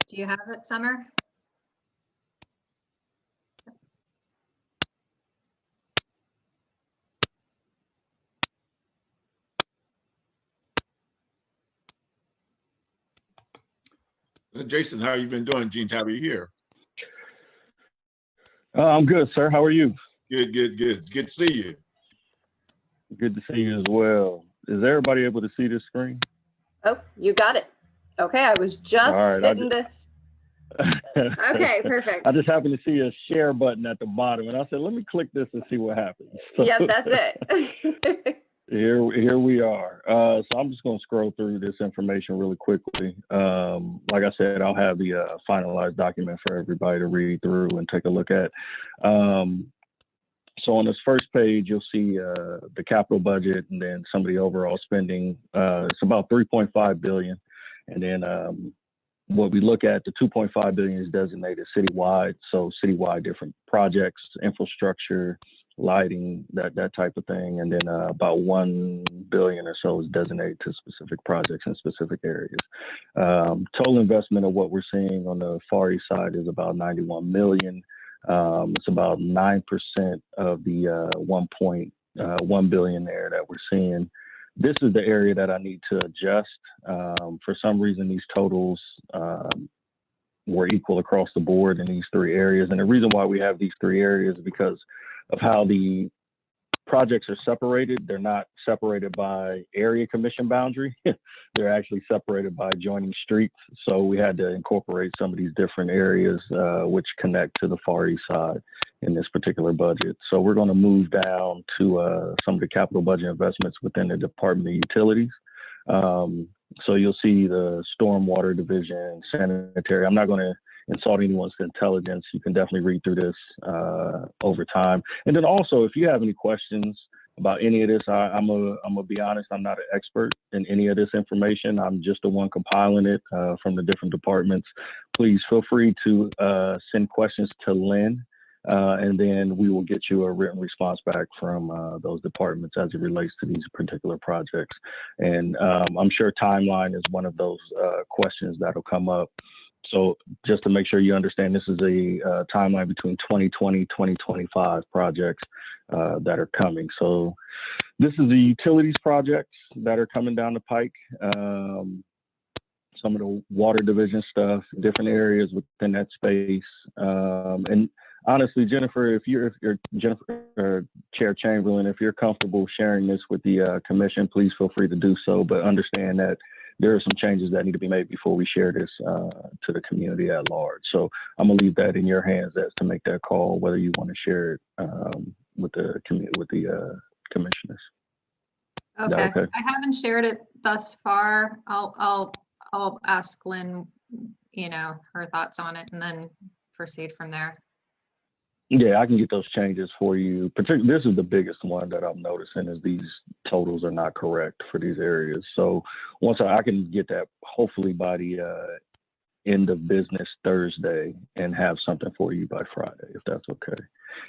Do you have it, Summer? Jason, how you been doing? Gene, how are you here? I'm good, sir. How are you? Good. Good to see you. Good to see you as well. Is everybody able to see this screen? Oh, you got it. Okay, I was just hitting the. Okay, perfect. I just happened to see a share button at the bottom, and I said, let me click this and see what happens. Yeah, that's it. Here we are. So I'm just going to scroll through this information really quickly. Like I said, I'll have the finalized document for everybody to read through and take a look at. So on this first page, you'll see the capital budget and then some of the overall spending. It's about $3.5 billion. And then what we look at, the $2.5 billion is designated citywide. So citywide different projects, infrastructure, lighting, that type of thing. And then about $1 billion or so is designated to specific projects in specific areas. Total investment of what we're seeing on the Far East side is about $91 million. It's about 9% of the $1.1 billion there that we're seeing. This is the area that I need to adjust. For some reason, these totals were equal across the board in these three areas. And the reason why we have these three areas is because of how the projects are separated. They're not separated by area commission boundary. They're actually separated by adjoining streets. So we had to incorporate some of these different areas which connect to the Far East side in this particular budget. So we're going to move down to some of the capital budget investments within the Department of Utilities. So you'll see the stormwater division, sanitary. I'm not going to insult anyone's intelligence. You can definitely read through this over time. And then also, if you have any questions, about any of this. I'm gonna be honest, I'm not an expert in any of this information. I'm just the one compiling it from the different departments. Please feel free to send questions to Lynne, and then we will get you a written response back from those departments as it relates to these particular projects. And I'm sure timeline is one of those questions that'll come up. So just to make sure you understand, this is a timeline between 2020, 2025 projects that are coming. So this is the utilities projects that are coming down the pike. Some of the water division stuff, different areas within that space. And honestly, Jennifer, if you're Jennifer, Chair Chamberlain, if you're comfortable sharing this with the commission, please feel free to do so, but understand that there are some changes that need to be made before we share this to the community at large. So I'm gonna leave that in your hands as to make that call, whether you want to share it with the commissioners. Okay. Okay? I haven't shared it thus far. I'll ask Lynn, her thoughts on it and then proceed from there. Yeah, I can get those changes for you. Particularly, this is the biggest one that I'm noticing is these totals are not correct for these areas. So once I can get that, hopefully by the end of business Thursday, and have something for you by Friday, if that's okay.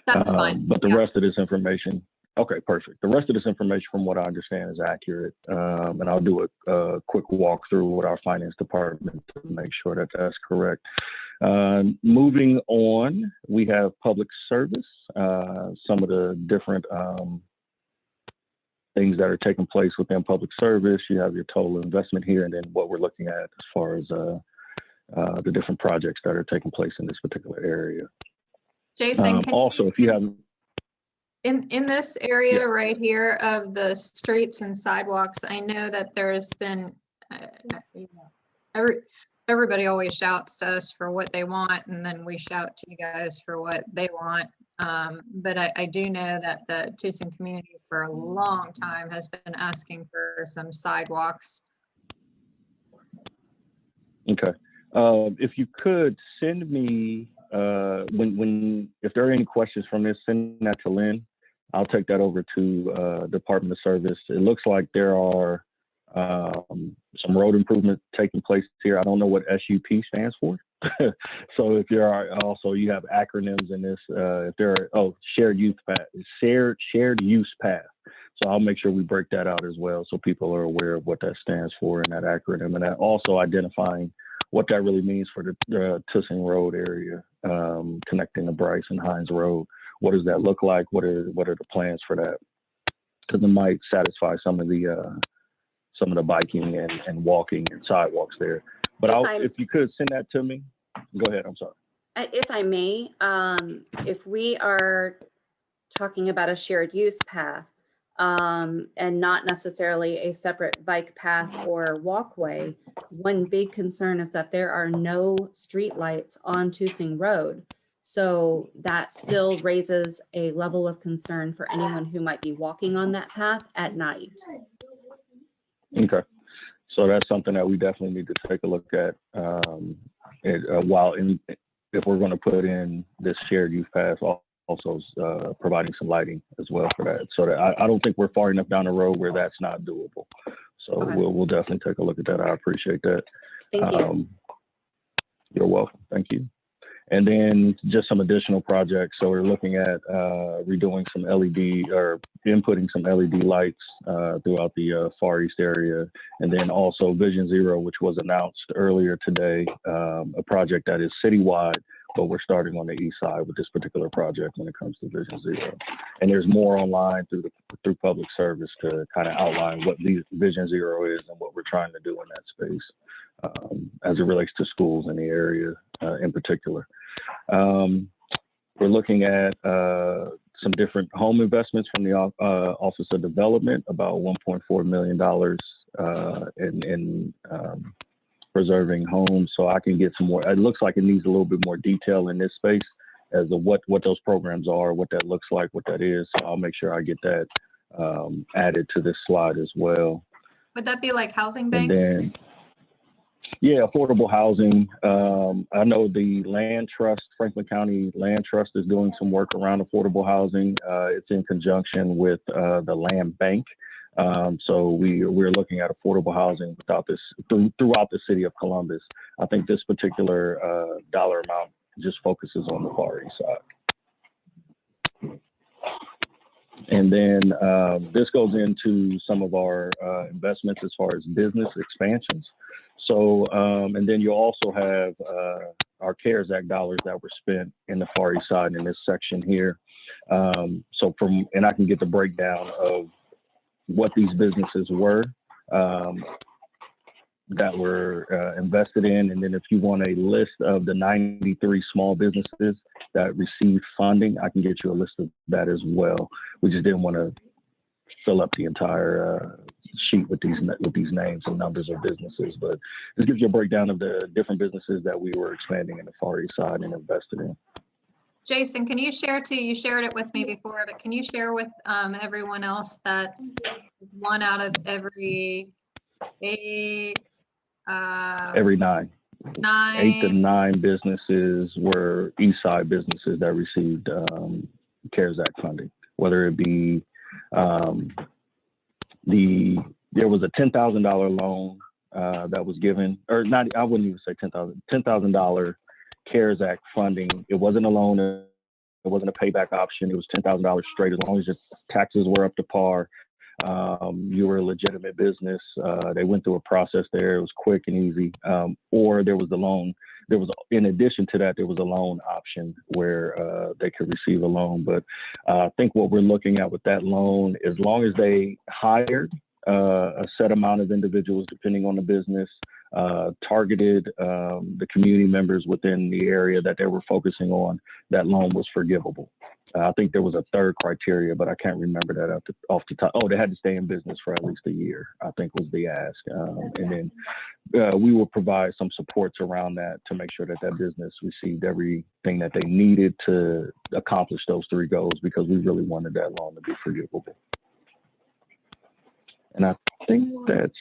That's fine. But the rest of this information, okay, perfect. The rest of this information, from what I understand, is accurate. And I'll do a quick walkthrough with our finance department to make sure that that's correct. Moving on, we have public service, some of the different things that are taking place within public service. You have your total investment here, and then what we're looking at as far as the different projects that are taking place in this particular area. Jason, also, if you have in this area right here of the streets and sidewalks, I know that there's been everybody always shouts to us for what they want, and then we shout to you guys for what they want. But I do know that the Tucson community for a long time has been asking for some sidewalks. Okay. If you could send me, if there are any questions from this, send that to Lynne. I'll take that over to Department of Service. It looks like there are some road improvement taking place here. I don't know what SUP stands for. So if you have acronyms in this, if there are, shared use path. So I'll make sure we break that out as well, so people are aware of what that stands for in that acronym, and that also identifying what that really means for the Tucson Road area, connecting the Bryce and Hines Road. What does that look like? What are the plans for that? Because it might satisfy some of the biking and walking and sidewalks there. But if you could send that to me. Go ahead, I'm sorry. If I may, if we are talking about a shared use path and not necessarily a separate bike path or walkway, one big concern is that there are no streetlights on Tucson Road. So that still raises a level of concern for anyone who might be walking on that path at night. Okay, so that's something that we definitely need to take a look at. If we're going to put in this shared use path, also providing some lighting as well for that. So that I don't think we're far enough down the road where that's not doable. So Okay. we'll definitely take a look at that. I appreciate that. Thank you. You're welcome. Thank you. And then just some additional projects. So we're looking at redoing some LED or inputting some LED lights throughout the Far East area. And then also Vision Zero, which was announced earlier today, a project that is citywide, but we're starting on the east side with this particular project when it comes to Vision Zero. And there's more online through public service to kind of outline what Vision Zero is and what we're trying to do in that space as it relates to schools in the area in particular. We're looking at some different home investments from the Office of Development, about $1.4 million in preserving homes. So I can get some more. It looks like it needs a little bit more detail in this space as to what those programs are, what that looks like, what that is. So I'll make sure I get that added to this slide as well. Would that be like housing banks? And then, Yeah, affordable housing. I know the Land Trust, Franklin County Land Trust is doing some work around affordable housing. It's in conjunction with the Land Bank. So we're looking at affordable housing throughout the city of Columbus. I think this particular dollar amount just focuses on the Far East side. And then this goes into some of our investments as far as business expansions. So, and then you also have our CARES Act dollars that were spent in the Far East side in this section here. So and I can get the breakdown of what these businesses were that were invested in. And then if you want a list of the 93 small businesses that received funding, I can get you a list of that as well. We just didn't want to fill up the entire sheet with these names and numbers of businesses, but this gives you a breakdown of the different businesses that we were expanding in the Far East side and invested in. Jason, can you share too? You shared it with me before, but can you share with everyone else that 1 out of every 8, every 9. 9, 8 to 9 businesses were East Side businesses that received CARES Act funding, whether it be there was a $10,000 loan that was given, or not, I wouldn't even say $10,000 CARES Act funding. It wasn't a loan, it wasn't a payback option. It was $10,000 straight, as long as your taxes were up to par. You were a legitimate business. They went through a process there. It was quick and easy. Or there was the loan. There was, in addition to that, there was a loan option where they could receive a loan. But I think what we're looking at with that loan, as long as they hired a set amount of individuals, depending on the business, targeted the community members within the area that they were focusing on, that loan was forgivable. I think there was a third criteria, but I can't remember that off the top. Oh, they had to stay in business for at least a year, I think was the ask. And then we will provide some supports around that to make sure that that business received everything that they needed to accomplish those 3 goals, because we really wanted that loan to be forgivable. And I think that's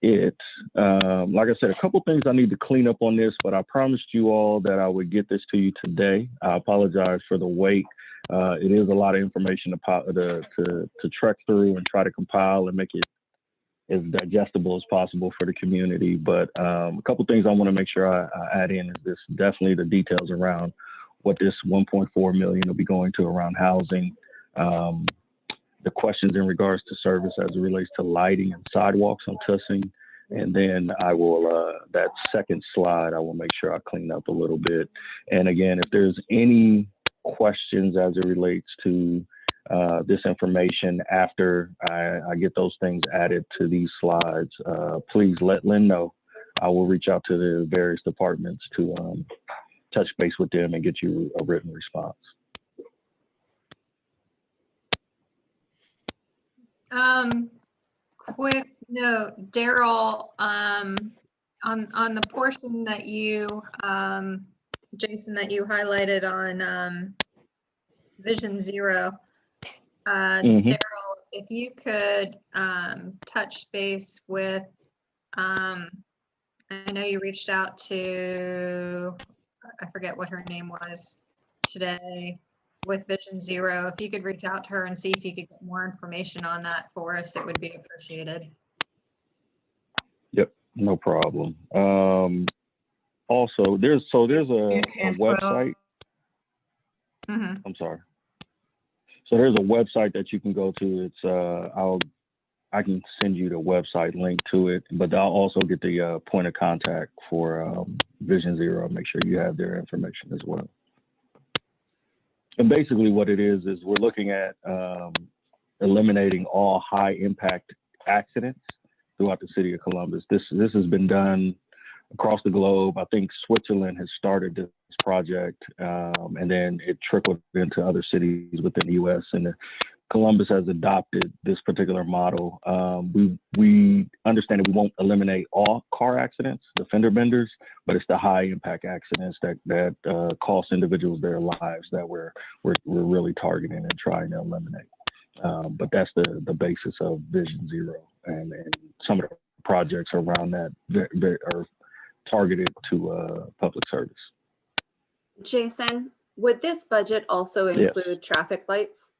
it. Like I said, a couple things I need to clean up on this, but I promised you all that I would get this to you today. I apologize for the wait. It is a lot of information to trek through and try to compile and make it as digestible as possible for the community. But a couple things I want to make sure I add in is this, definitely the details around what this 1.4 million will be going to around housing. The questions in regards to service as it relates to lighting and sidewalks on Tussing. And then I will, that second slide, I will make sure I clean up a little bit. And again, if there's any questions as it relates to this information after I get those things added to these slides, please let Lynne know. I will reach out to the various departments to touch base with them and get you a written response. Quick note, Daryl, on the portion that you, Jason, that you highlighted on Vision Zero, Daryl, if you could touch base with, I know you reached out to, I forget what her name was today, with Vision Zero. If you could reach out to her and see if you could get more information on that for us, it would be appreciated. Yep, no problem. Also, there's a website. I'm sorry. So there's a website that you can go to. It's I can send you the website link to it, but I'll also get the point of contact for Vision Zero. Make sure you have their information as well. And basically what it is we're looking at eliminating all high impact accidents throughout the city of Columbus. This has been done across the globe. I think Switzerland has started this project, and then it trickled into other cities within the US, and Columbus has adopted this particular model. We understand that we won't eliminate all car accidents, the fender benders, but it's the high impact accidents that cost individuals their lives that we're really targeting and trying to eliminate. But that's the basis of Vision Zero, and some of the projects around that are targeted to public service. Jason, would this budget also Yes. include traffic lights?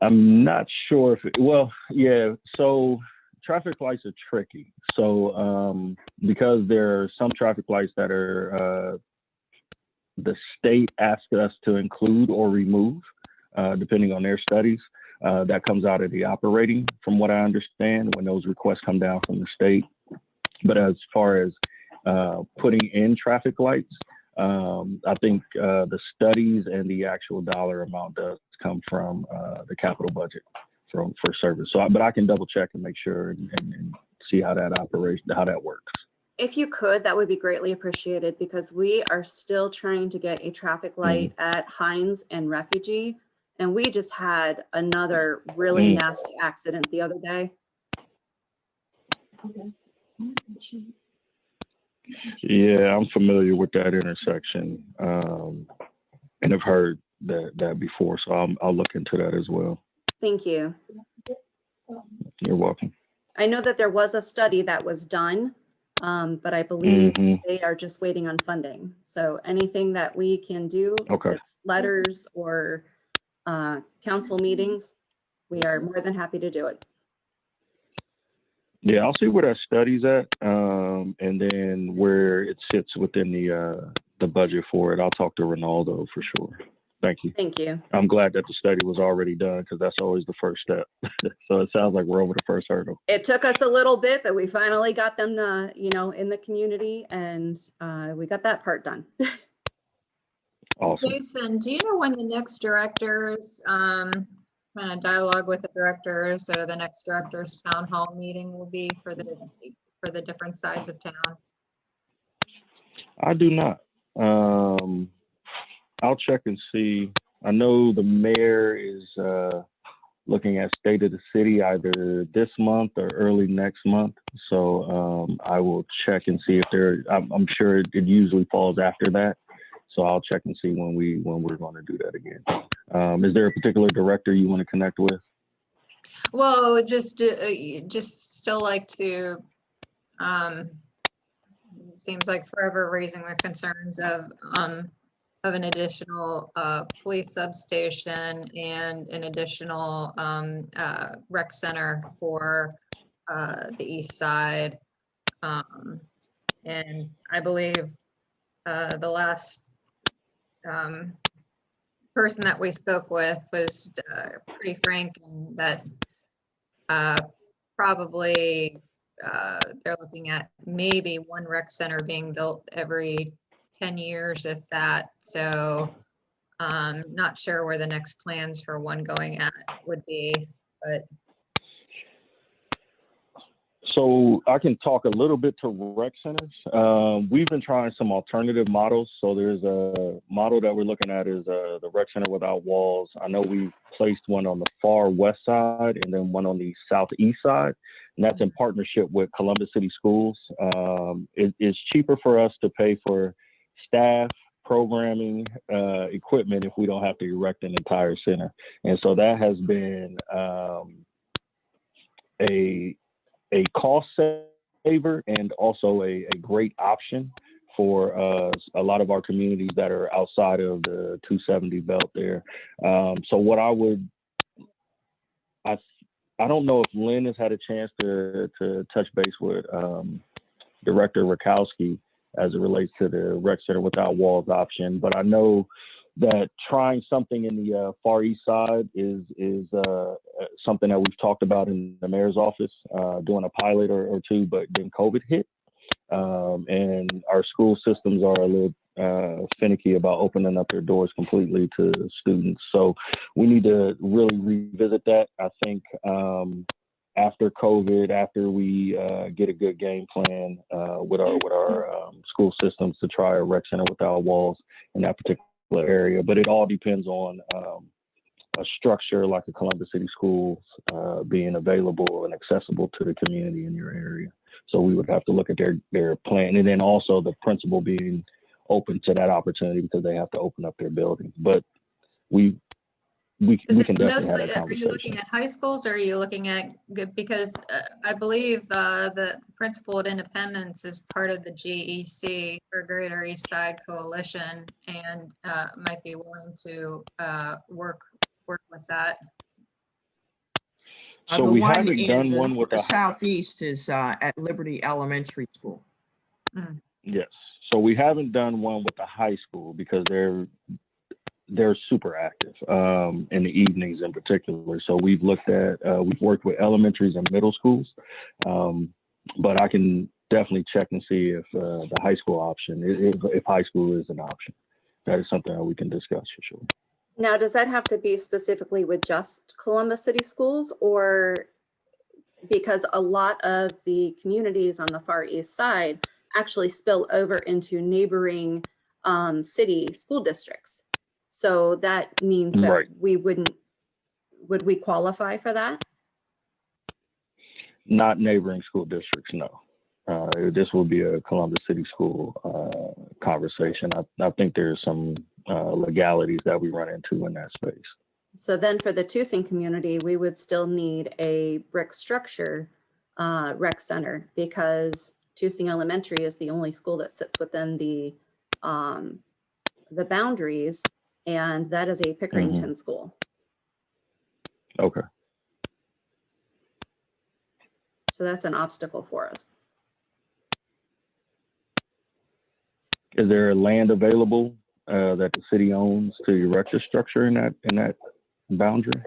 I'm not sure if well, yeah. So traffic lights are tricky. So because there are some traffic lights that are the state asks us to include or remove, depending on their studies. That comes out of the operating, from what I understand, when those requests come down from the state. But as far as putting in traffic lights, I think the studies and the actual dollar amount does come from the capital budget for service. So, but I can double check and make sure and see how that works. If you could, that would be greatly appreciated, because we are still trying to get a traffic light at Hines and Refugee. And we just had another really nasty accident the other day. Yeah, I'm familiar with that intersection, and I've heard that before. So I'll look into that as well. Thank you. You're welcome. I know that there was a study that was done, but I believe they are just waiting on funding. So anything that we can do, Okay. it's letters or council meetings, we are more than happy to do it. Yeah, I'll see where that study's at, and then where it sits within the budget for it. I'll talk to Ronaldo for sure. Thank you. Thank you. I'm glad that the study was already done, because that's always the first step. So it sounds like we're over the first hurdle. It took us a little bit, but we finally got them to, in the community, and we got that part done. Awesome. Jason, do you know when the next directors, kind of dialogue with the directors, or the next directors town hall meeting will be for the different sides of town? I do not. I'll check and see. I know the mayor is looking at State of the City either this month or early next month. So I will check and see if I'm sure it usually falls after that. So I'll check and see when we're going to do that again. Is there a particular director you want to connect with? Well, just still like to, seems like forever raising the concerns of an additional police substation and an additional rec center for the east side. And I believe the last person that we spoke with was pretty frank, and that probably they're looking at maybe one rec center being built every 10 years, if that. So not sure where the next plans for one going at would be, but. So I can talk a little bit to rec centers. We've been trying some alternative models. So there's a model that we're looking at is the rec center without walls. I know we placed one on the far west side and then one on the southeast side, and that's in partnership with Columbus City Schools. It's cheaper for us to pay for staff, programming, equipment if we don't have to erect an entire center. And so that has been a cost saver and also a great option for a lot of our communities that are outside of the 270 belt there. So what I don't know if Lynne has had a chance to touch base with Director Rakowski as it relates to the rec center without walls option, but I know that trying something in the Far East side is something that we've talked about in the mayor's office, doing a pilot or two, but then COVID hit. And our school systems are a little finicky about opening up their doors completely to students. So we need to really revisit that. I think after COVID, after we get a good game plan with our school systems to try a rec center without walls in that particular area, but it all depends on a structure like a Columbus City Schools being available and accessible to the community in your area. So we would have to look at their plan, and then also the principal being open to that opportunity because they have to open up their building. But we we Is can it definitely have mostly, that are you looking conversation. at high schools or are you looking at, because I believe the principal at Independence is part of the GEC or Greater East Side Coalition and might be willing to work with that. So The we one haven't in done one with the a southeast is at Liberty Elementary School. yes. So we haven't done one with the high school because they're super active in the evenings in particular. So we've looked at we've worked with elementaries and middle schools, but I can definitely check and see if the high school option, if high school is an option. That is something that we can discuss for sure. Now, does that have to be specifically with just Columbus City Schools, or because a lot of the communities on the far east side actually spill over into neighboring city school districts? So that means that Right. would we qualify for that? Not neighboring school districts, no. This will be a Columbus City School conversation. I think there's some legalities that we run into in that space. So then for the Tusing community, we would still need a brick structure rec center, because Tusing Elementary is the only school that sits within the boundaries, and that is a Pickerington school. Okay. So that's an obstacle for us. Is there land available that the city owns to erect a structure in that boundary?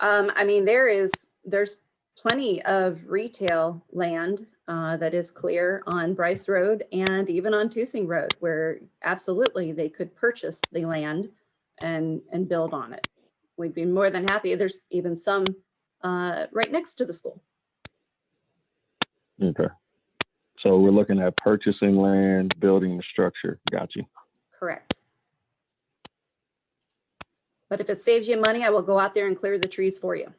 I mean, there's plenty of retail land that is clear on Bryce Road and even on Tusing Road, where absolutely they could purchase the land and build on it. We'd be more than happy. There's even some right next to the school. Okay. So we're looking at purchasing land, building the structure. Got you. Correct. But if it saves you money, I will go out there and clear the trees for you.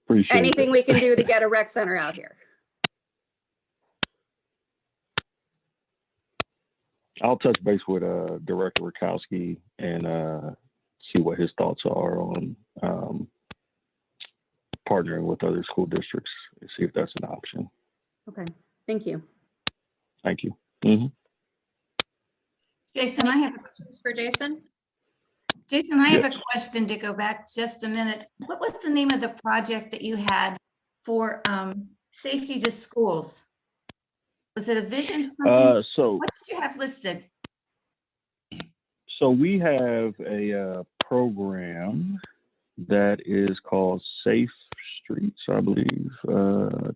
Appreciate Anything that. we can do to get a rec center out here. I'll touch base with Director Rakowski and see what his thoughts are on partnering with other school districts and see if that's an option. Okay, thank you. Thank you. Mm-hmm. Jason, I have Questions for Jason? a question to go back just a minute. What was the name of the project that you had for safety to schools? Was it a vision something? So What did you have listed? So we have a program that is called Safe Streets, I believe. Let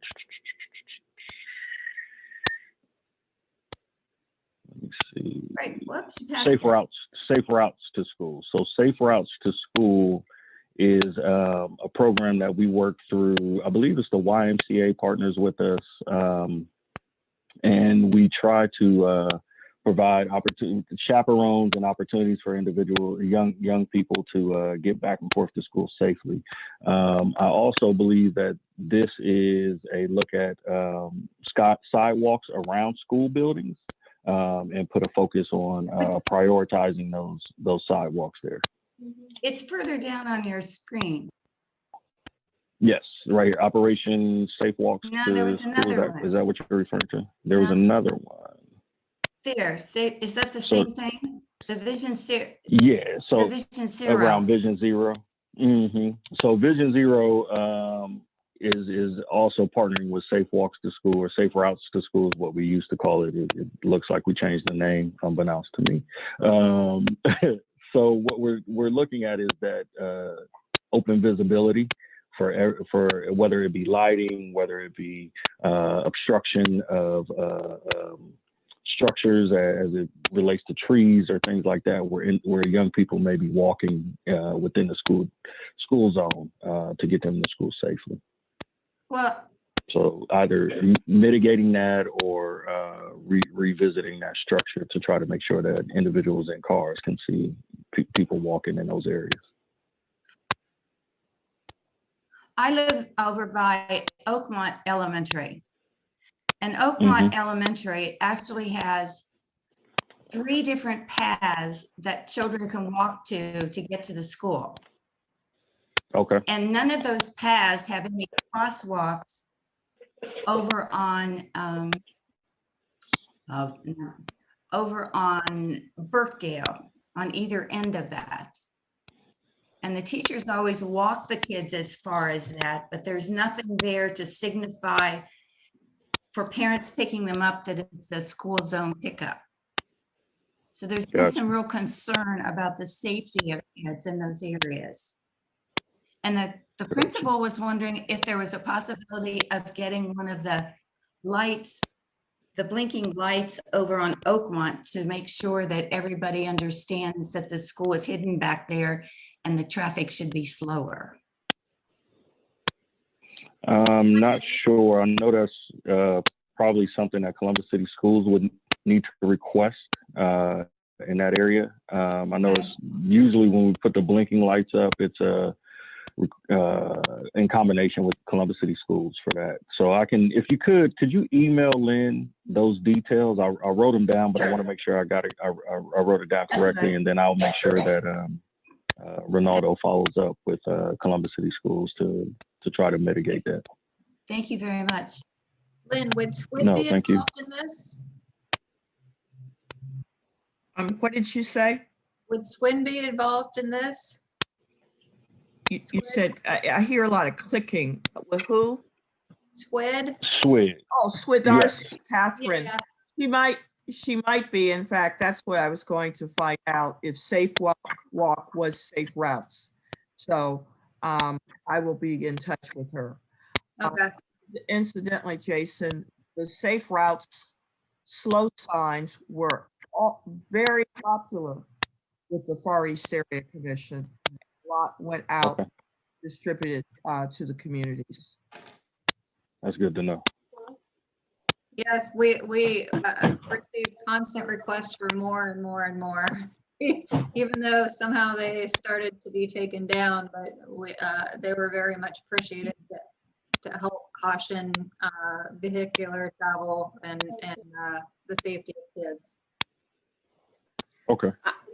me see. Right, whoops. you passed Safe it. routes to school. So Safe Routes to School is a program that we work through. I believe it's the YMCA partners with us, and we try to provide chaperones and opportunities for young people to get back and forth to school safely. I also believe that this is a look at sidewalks around school buildings and put a focus on prioritizing those sidewalks there. It's further down on your screen. Yes, right here, Operation Safe Walks. No, to there was School. another one. Is that what you're referring to? There was No. another one. There, is that the So- same thing? The Vision Zero? Yeah, so The Vision Zero. around Vision Zero. So Vision Zero is also partnering with Safe Walks to School, or Safe Routes to School is what we used to call it. It looks like we changed the name, unbeknownst to me. So what we're looking at is that open visibility for whether it be lighting, whether it be obstruction of structures as it relates to trees or things like that, where young people may be walking within the school zone to get them to school safely. Well, So either mitigating that or revisiting that structure to try to make sure that individuals in cars can see people walking in those areas. I live over by Oakmont Elementary. And Oakmont Elementary actually has 3 different paths that children can walk to get to the school. Okay. And none of those paths have any crosswalks over on Burkdale on either end of that. And the teachers always walk the kids as far as that, but there's nothing there to signify for parents picking them up that it's a school zone pickup. So there's been Gotcha. some real concern about the safety of kids in those areas. And the principal was wondering if there was a possibility of getting one of the lights, the blinking lights over on Oakmont to make sure that everybody understands that the school is hidden back there and the traffic should be slower. I'm not sure. I know that's probably something that Columbus City Schools would need to request in that area. I know it's usually when we put the blinking lights up, it's in combination with Columbus City Schools for that. So I can, if you could you email Lynn those details? I wrote them down, but I want to make sure I got it. I wrote it down correctly, right. And then I'll make sure that Ronaldo follows up with Columbus City Schools to try to mitigate that. Thank you very much. Lynn, would SWID No, be thank you. involved in this? What did you say? Would SWID be involved in this? You Swid. said, I hear a lot of clicking. With who? SWID? Swig. Oh, Swidarski, Catherine. Yeah. She might be. In fact, that's what I was going to find out, if Safe Walk was Safe Routes. So I will be in touch with her. Okay. Incidentally, Jason, the Safe Routes slow signs were all very popular with the Far East Area Commission. A lot went out, Okay. distributed to the communities. That's good to know. Yes, we received constant requests for more and more and more, even though somehow they started to be taken down, but they were very much appreciated to help caution vehicular travel and the safety of kids. Okay.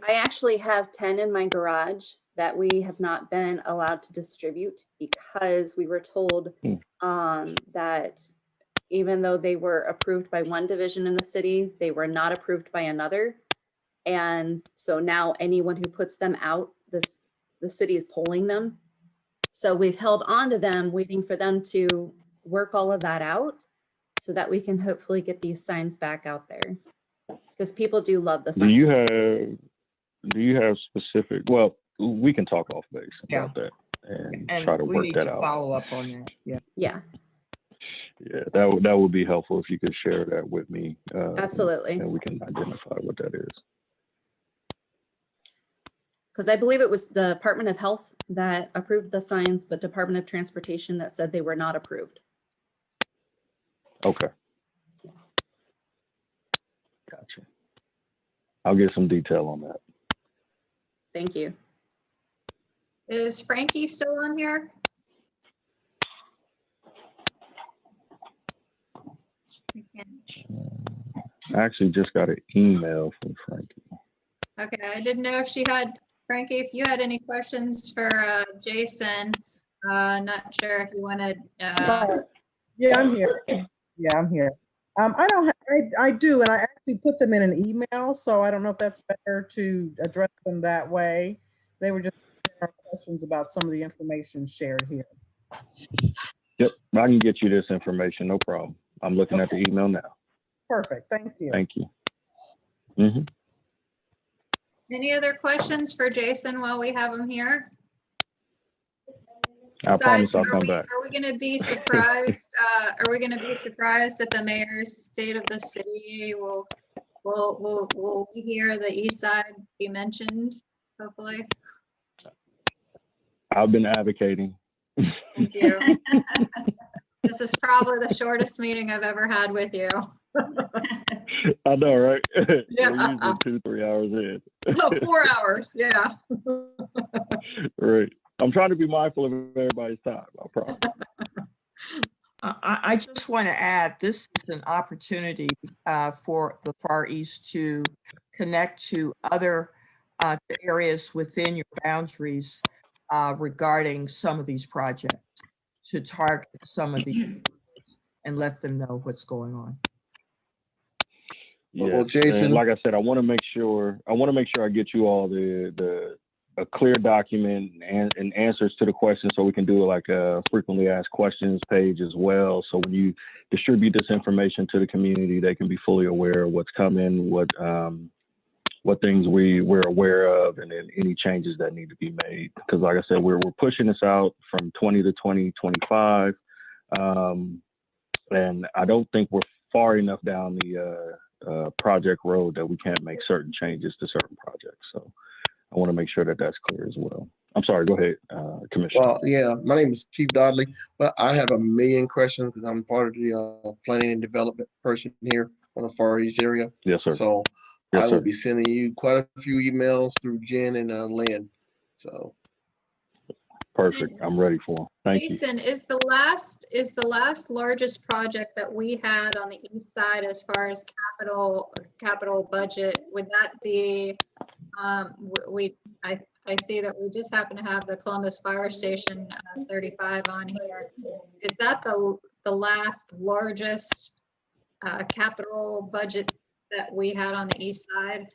I actually have 10 in my garage that we have not been allowed to distribute because we were told that even though they were approved by one division in the city, they were not approved by another. And so now anyone who puts them out, the city is pulling them. So we've held on to them, waiting for them to work all of that out so that we can hopefully get these signs back out there. Because people do love the signs. Do you have specific, well, we can talk off base about that and try to we work need that to out. follow up on that. Yeah, Yeah, that would be helpful if you could share that with me. absolutely. And we can identify what that is. Because I believe it was the Department of Health that approved the signs, but Department of Transportation that said they were not approved. Okay. Gotcha. I'll get some detail on that. Thank you. Is Frankie still on here? I actually just got an email from Frankie. Okay, I didn't know if she had, Frankie, if you had any questions for Jason. Not sure if you wanted. Yeah, I'm here. Yeah, I'm here. I do, and I actually put them in an email, so I don't know if that's better to address them that way. They were just questions about some of the information shared here. Yep, I can get you this information, no problem. I'm looking at the email now. Perfect, thank you. Thank you. Mm-hmm. Any other questions for Jason while we have him here? I promise Besides, I'll come back. Are we going to be surprised? Are we going to be surprised at the mayor's state of the city? Will we hear the east side be mentioned? Hopefully. I've been advocating. Thank you. This is probably the shortest meeting I've ever had with you. I know, right? Yeah. We're usually 2-3 hours in. Oh, 4 hours, yeah. Right. I'm trying to be mindful of everybody's time, I promise. I just want to add, this is an opportunity for the Far East to connect to other areas within your boundaries regarding some of these projects, to target some of these and let them know what's going on. Yeah, Well, Jason, and like I said, I want to make sure I get you all a clear document and answers to the questions, so we can do like a frequently asked questions page as well. So when you distribute this information to the community, they can be fully aware of what's coming, what things we're aware of, and then any changes that need to be made. Because like I said, we're pushing this out from 20 to 2025, and I don't think we're far enough down the project road that we can't make certain changes to certain projects. So I want to make sure that that's clear as well. I'm sorry, go ahead, Commissioner. well, yeah, my name is Keith Dodley, but I have a million questions because I'm part of the planning and development person here on the Far East area. Yes, sir. So Yes, I will sir. be sending you quite a few emails through Jen and Lynn. So Perfect. I'm ready for them. Thank you. Jason, is the last largest project that we had on the east side as far as capital budget, would that be, I see that we just happen to have the Columbus Fire Station 35 on here. Is that the last largest capital budget that we had on the east side?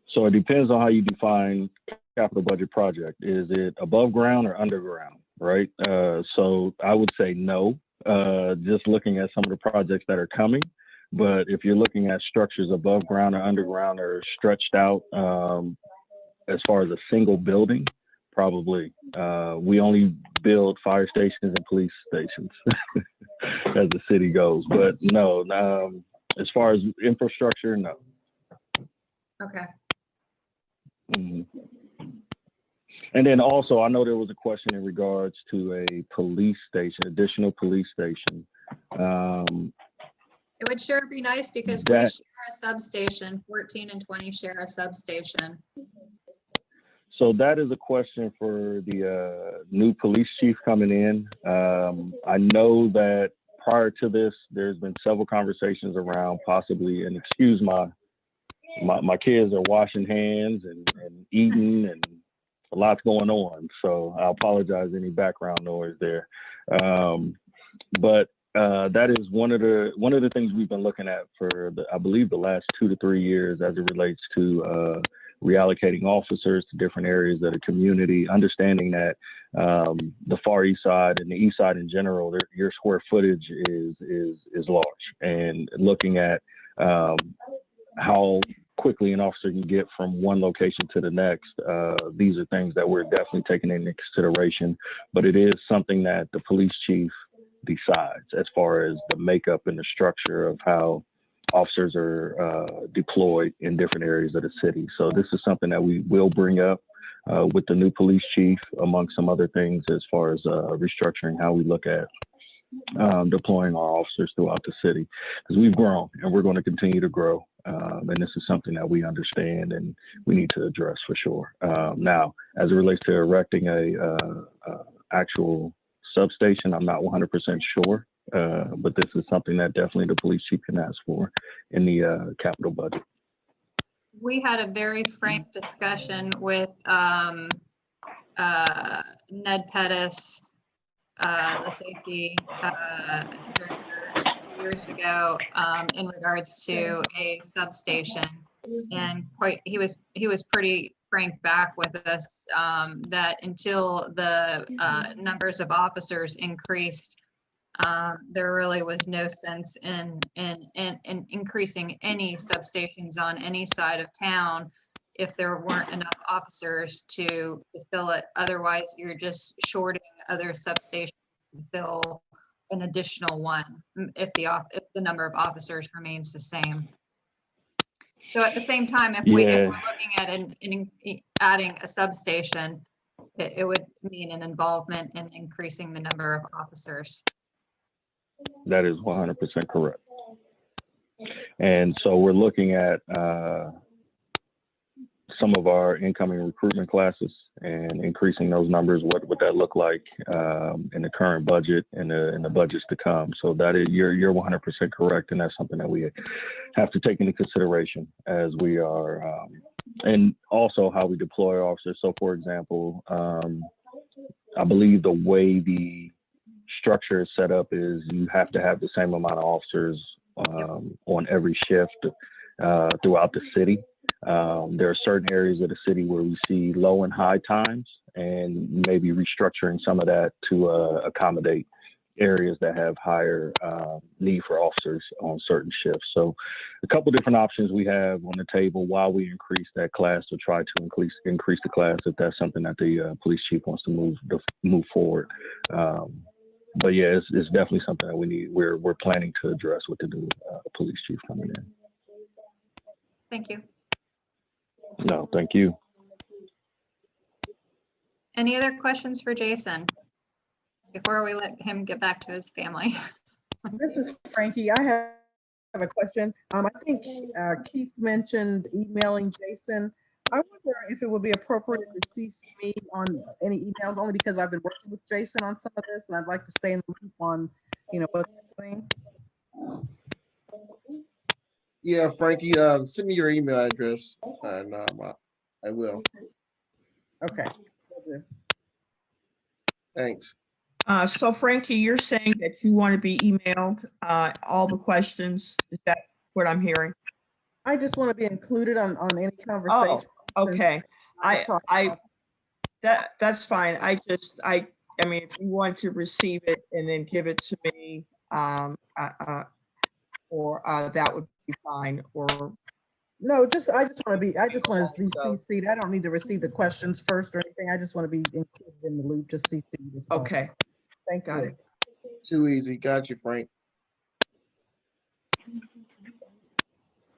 So it depends on how you define capital budget project. Is it above ground or underground, right? So I would say no, just looking at some of the projects that are coming. But if you're looking at structures above ground or underground or stretched out as far as a single building, probably. We only build fire stations and police stations as the city goes. But no, as far as infrastructure, no. Okay. Mhm. And then also, I know there was a question in regards to a police station, additional police station. It would sure be nice because we share a substation, 14 and 20 share a substation. So that is a question for the new police chief coming in. I know that prior to this, there's been several conversations around possibly, and excuse my kids are washing hands and eating, and a lot's going on. So I apologize any background noise there. But that is one of the things we've been looking at for I believe the last 2 to 3 years as it relates to reallocating officers to different areas of the community, understanding that the Far East Side and the East Side in general, your square footage is large, and looking at how quickly an officer can get from one location to the next. These are things that we're definitely taking into consideration, but it is something that the police chief decides as far as the makeup and the structure of how officers are deployed in different areas of the city. So this is something that we will bring up with the new police chief, among some other things, as far as restructuring how we look at deploying our officers throughout the city, because we've grown and we're going to continue to grow. And this is something that we understand and we need to address for sure. Now, as it relates to erecting a actual substation, I'm not 100% sure, but this is something that definitely the police chief can ask for in the capital budget. We had a very frank discussion with Ned Pettis, the safety director, years ago, in regards to a substation, and he was pretty frank back with us that until the numbers of officers increased, there really was no sense in increasing any substations on any side of town if there weren't enough officers to fill it. Otherwise, you're just shorting other substations to fill an additional one if the number of officers remains the same. So at the same time, if we're looking at adding a substation, it would mean an involvement in increasing the number of officers. That is 100% correct. And so we're looking at some of our incoming recruitment classes and increasing those numbers. What would that look like in the current budget and in the budgets to come? So that is, you're 100% correct, and that's something that we have to take into consideration as we are, and also how we deploy officers. So, for example, I believe the way the structure is set up is you have to have the same amount of officers on every shift throughout the city. There are certain areas of the city where we see low and high times, and maybe restructuring some of that to accommodate areas that have higher need for officers on certain shifts. So a couple different options we have on the table while we increase that class, to try to increase the class if that's something that the police chief wants to move forward. But yeah, it's definitely something that we're planning to address with the new police chief coming in. Thank you. No, thank you. Any other questions for Jason before we let him get back to his family? This is Frankie. I have a question. I think Keith mentioned emailing Jason. I wonder if it would be appropriate to CC me on any emails, only because I've been working with Jason on some of this, and I'd like to stay in the loop on, what they're doing. Yeah, Frankie, send me your email address and I will. Okay. Will do. Thanks. So Frankie, you're saying that you want to be emailed all the questions. Is that what I'm hearing? I just want to be included on any conversation. Oh, okay. That's fine. I mean, if you want to receive it and then give it to me, or that would be fine. Or no, I just want to be CC'd. I don't need to receive the questions first or anything. I just want to be included in the loop, just CC'd as well. Okay. Thank Got you. it. Too easy. Got you, Frank.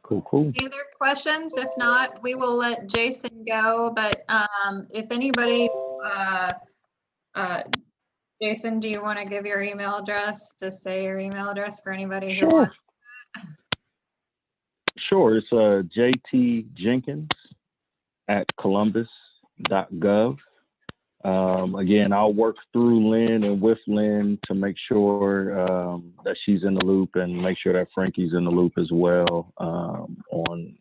Cool. Any other questions? If not, we will let Jason go. But if anybody, Jason, do you want to give your email address? Just say your email address for anybody who wants. Sure. It's JT Jenkins at Columbus.gov. Again, I'll work through Lynne and with Lynne to make sure that she's in the loop, and make sure that Frankie's in the loop as well on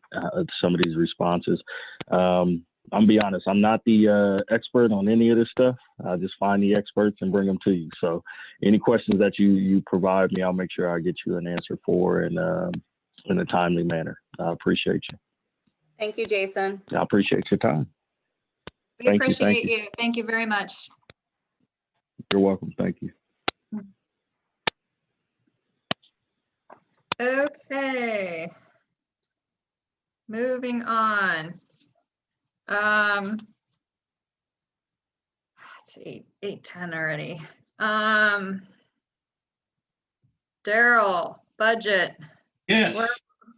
some of these responses. I'm be honest, I'm not the expert on any of this stuff. I just find the experts and bring them to you. So any questions that you provide me, I'll make sure I get you an answer for in a timely manner. I appreciate you. Thank you, Jason. I appreciate your time. We Thank you, appreciate you. Thank you very much. You're welcome. Thank you. Okay. Moving on. It's 8:10 already. Daryl, budget. Yes.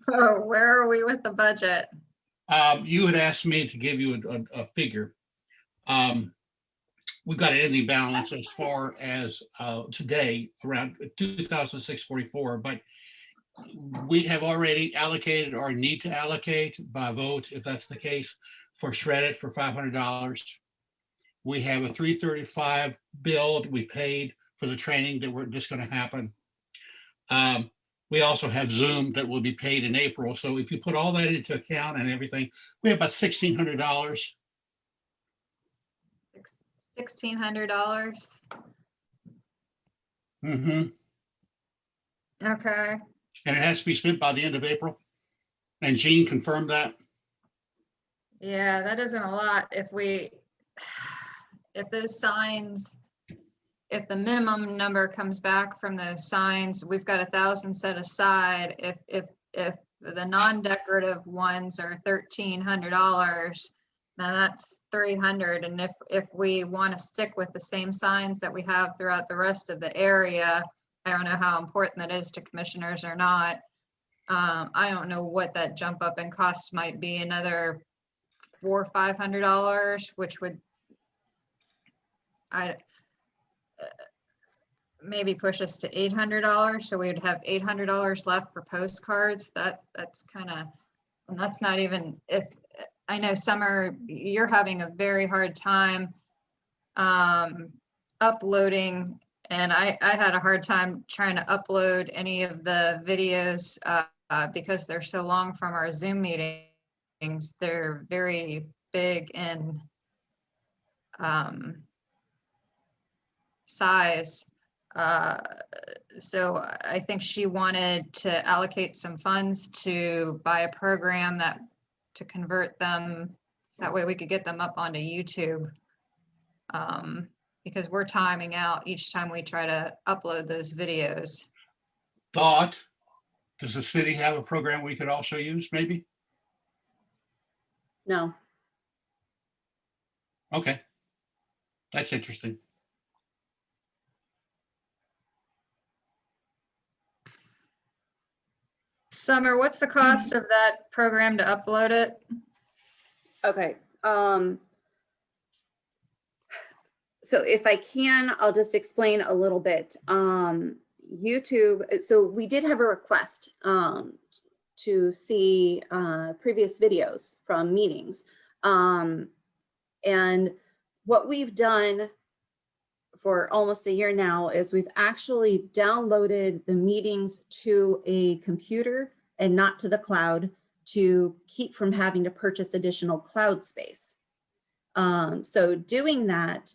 Where are we with the budget? You had asked me to give you a figure. We've got an ending balance as far as today around 2,644, but we have already allocated or need to allocate by vote, if that's the case, for shredded for $500. We have a 335 bill that we paid for the training that we're just going to happen. We also have Zoom that will be paid in April. So if you put all that into account and everything, we have about $1,600. $1,600. Mm-hmm. Okay. And it has to be spent by the end of April. And Jean confirmed that. Yeah, that isn't a lot. If those signs, if the minimum number comes back from those signs, we've got 1,000 set aside. If the non-decorative ones are $1,300, now that's 300. And if we want to stick with the same signs that we have throughout the rest of the area, I don't know how important that is to commissioners or not. I don't know what that jump up in costs might be, another $400 or $500, which would maybe push us to $800. So we would have $800 left for postcards. That's kind of, and that's not even, I know Summer, you're having a very hard time uploading, and I had a hard time trying to upload any of the videos because they're so long from our Zoom meetings. They're very big in size. So I think she wanted to allocate some funds to buy a program to convert them, so that way we could get them up onto YouTube. Because we're timing out each time we try to upload those videos. Thought, does the city have a program we could also use, maybe? No. Okay. That's interesting. Summer, what's the cost of that program to upload it? Okay. So if I can, I'll just explain a little bit. YouTube, so we did have a request to see previous videos from meetings. And what we've done for almost a year now is we've actually downloaded the meetings to a computer and not to the cloud to keep from having to purchase additional cloud space. So doing that,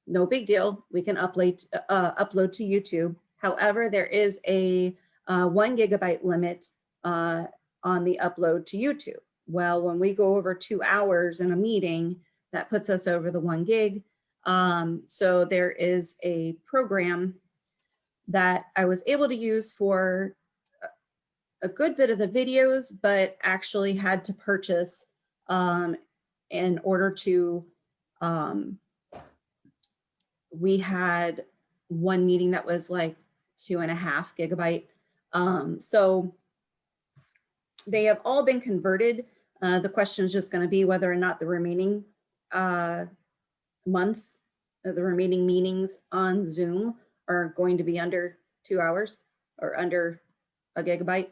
no big deal. We can upload to YouTube. However, there is a 1 gigabyte limit on the upload to YouTube. Well, when we go over 2 hours in a meeting, that puts us over the 1 gig. So there is a program that I was able to use for a good bit of the videos, but actually had to purchase in order to, we had one meeting that was like 2.5 gigabyte. So they have all been converted. The question is just going to be whether or not the remaining months, the remaining meetings on Zoom are going to be under 2 hours or under a gigabyte.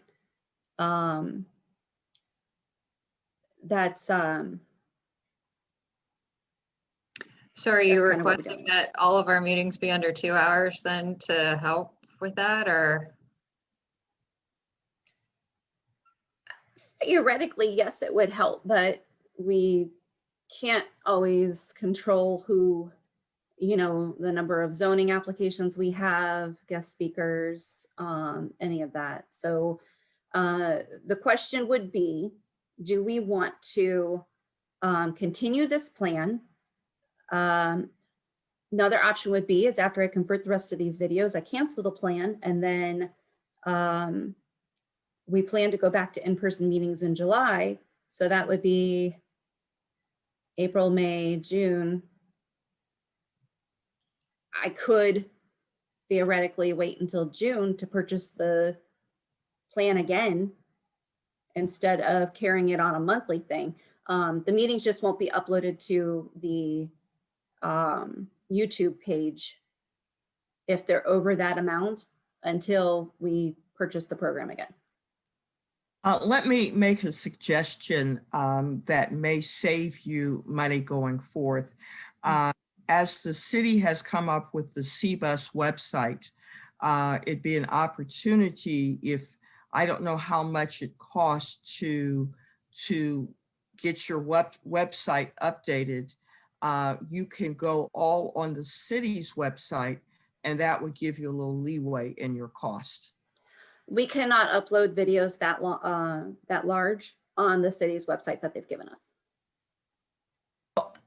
That's So are you That's kind of what we're requesting doing. that all of our meetings be under 2 hours then to help with that, or? Theoretically, yes, it would help, but we can't always control who, you know, the number of zoning applications we have, guest speakers, any of that. So the question would be, do we want to continue this plan? Another option would be is after I convert the rest of these videos, I cancel the plan, and then we plan to go back to in-person meetings in July. So that would be April, May, June. I could theoretically wait until June to purchase the plan again instead of carrying it on a monthly thing. The meetings just won't be uploaded to the YouTube page if they're over that amount until we purchase the program again. Let me make a suggestion that may save you money going forth. As the city has come up with the CBUS website, it'd be an opportunity if, I don't know how much it costs to get your website updated. You can go all on the city's website, and that would give you a little leeway in your cost. We cannot upload videos that large on the city's website that they've given us.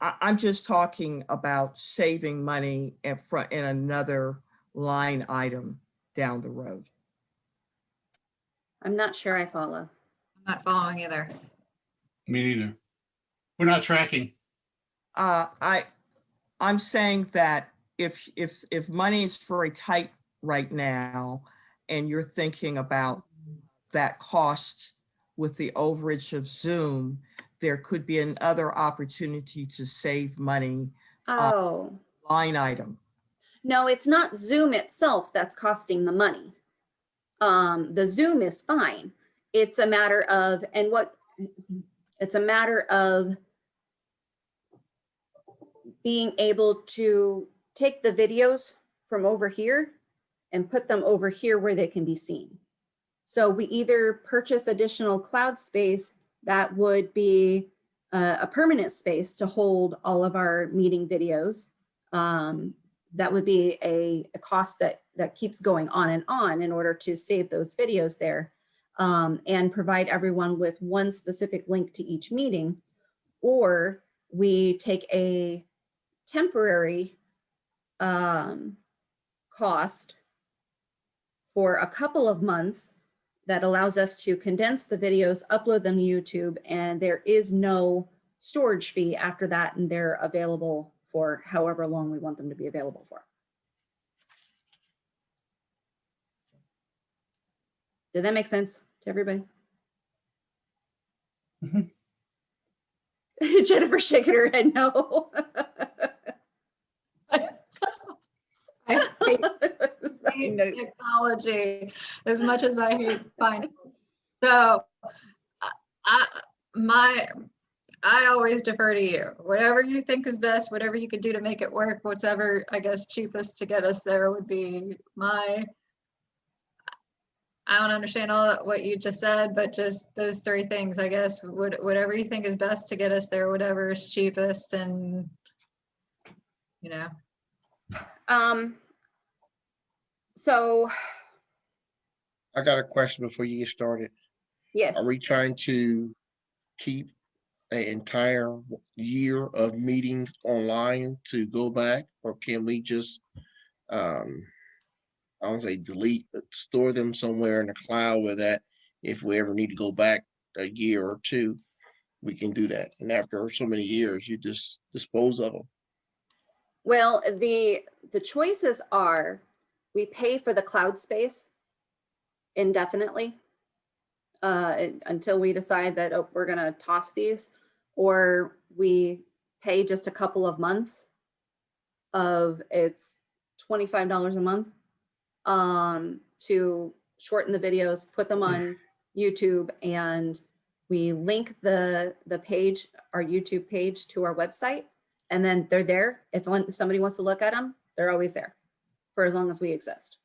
I'm just talking about saving money in another line item down the road. I'm not sure I follow. I'm not following either. Me neither. We're not tracking. I'm saying that if money is very tight right now, and you're thinking about that cost with the overage of Zoom, there could be another opportunity to save money. Oh. Line item. No, it's not Zoom itself that's costing the money. The Zoom is fine. It's a matter of, and what It's a matter of being able to take the videos from over here and put them over here where they can be seen. So we either purchase additional cloud space that would be a permanent space to hold all of our meeting videos. That would be a cost that keeps going on in order to save those videos there, and provide everyone with one specific link to each meeting. Or we take a temporary cost for a couple of months that allows us to condense the videos, upload them to YouTube, and there is no storage fee after that, and they're available for however long we want them to be available for. Did that make sense to everybody? Jennifer shaking her head no. I hate technology as much as I hate finance. So I always defer to you. Whatever you think is best, whatever you could do to make it work, whatever I guess cheapest to get us there would be my. I don't understand all what you just said, but just those three things, I guess. Whatever you think is best to get us there, whatever is cheapest, and you know. So I got a question before you get started. yes. Are we trying to keep an entire year of meetings online to go back, or can we just, I don't say delete, but store them somewhere in the cloud where that if we ever need to go back a year or two, we can do that. And after so many years, you just dispose of them. Well, the choices are we pay for the cloud space indefinitely until we decide that, oh, we're going to toss these, or we pay just a couple of months of it's $25 a month to shorten the videos, put them on YouTube, and we link the page, our YouTube page, to our website, and then they're there. If somebody wants to look at them, they're always there for as long as we exist.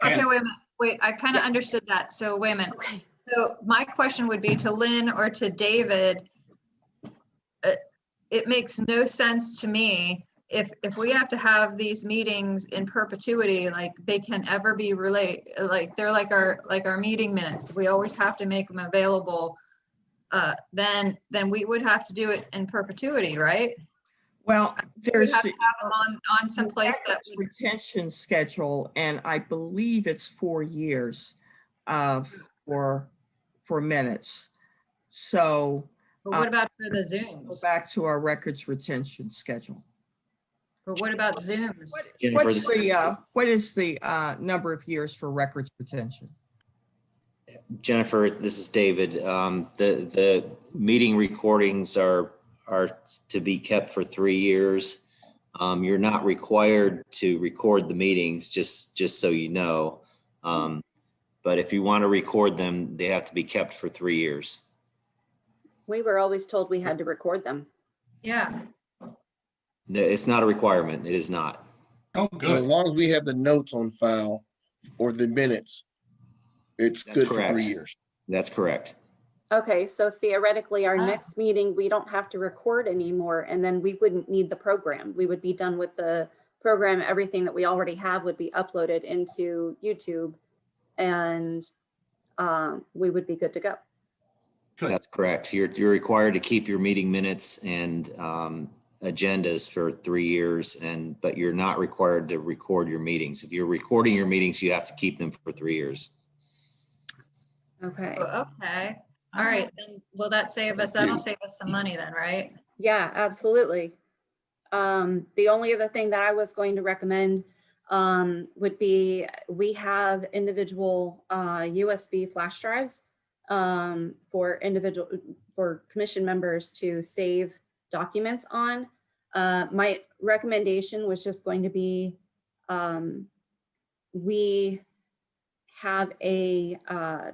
Okay, wait a minute. Wait, I kind of understood that. So wait a minute. Okay. So my question would be to Lynn or to David. It makes no sense to me if we have to have these meetings in perpetuity, like they can ever be like they're like our meeting minutes. We always have to make them available. Then we would have to do it in perpetuity, right? Well, We there's have to the have them on some place that records retention schedule, and I believe it's 4 years for minutes. So But what about for the go Zooms? back to our records retention schedule. But what about Zooms? What is the number of years for records retention? Jennifer, this is David. The meeting recordings are to be kept for 3 years. You're not required to record the meetings, just so you know. But if you want to record them, they have to be kept for 3 years. We were always told we had to record them. Yeah. No, it's not a requirement. It is not. Oh, So as good. long as we have the notes on file or the minutes, it's That's good for correct. 3 years. That's correct. Okay, so theoretically, our next meeting, we don't have to record anymore, and then we wouldn't need the program. We would be done with the program. Everything that we already have would be uploaded into YouTube, and we would be good to go. Good. That's correct. You're required to keep your meeting minutes and agendas for 3 years, but you're not required to record your meetings. If you're recording your meetings, you have to keep them for 3 years. Okay. Okay. All right. Then will that save us? That'll save us some money then, right? Yeah, absolutely. The only other thing that I was going to recommend would be we have individual USB flash drives for commission members to save documents on. My recommendation was just going to be we have a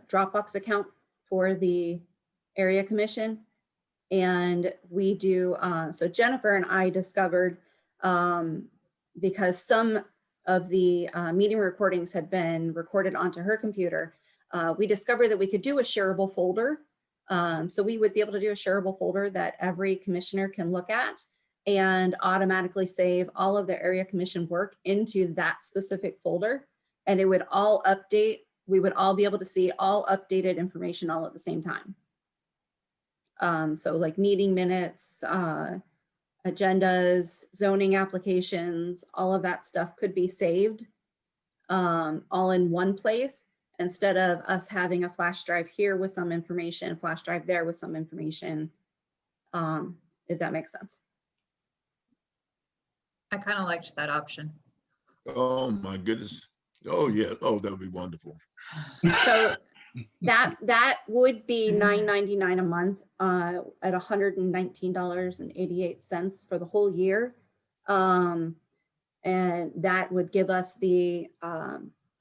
Dropbox account for the area commission, And we do, so Jennifer and I discovered, because some of the meeting recordings had been recorded onto her computer, we discovered that we could do a shareable folder. So we would be able to do a shareable folder that every commissioner can look at and automatically save all of their area commission work into that specific folder. And it would all update. We would all be able to see all updated information all at the same time. So like meeting minutes, agendas, zoning applications, all of that stuff could be saved all in one place instead of us having a flash drive here with some information, flash drive there with some information, if that makes sense. I kind of liked that option. Oh my goodness. Oh yeah. Oh, that would be wonderful. So that would be $9.99 a month at $119.88 for the whole year. And that would give us the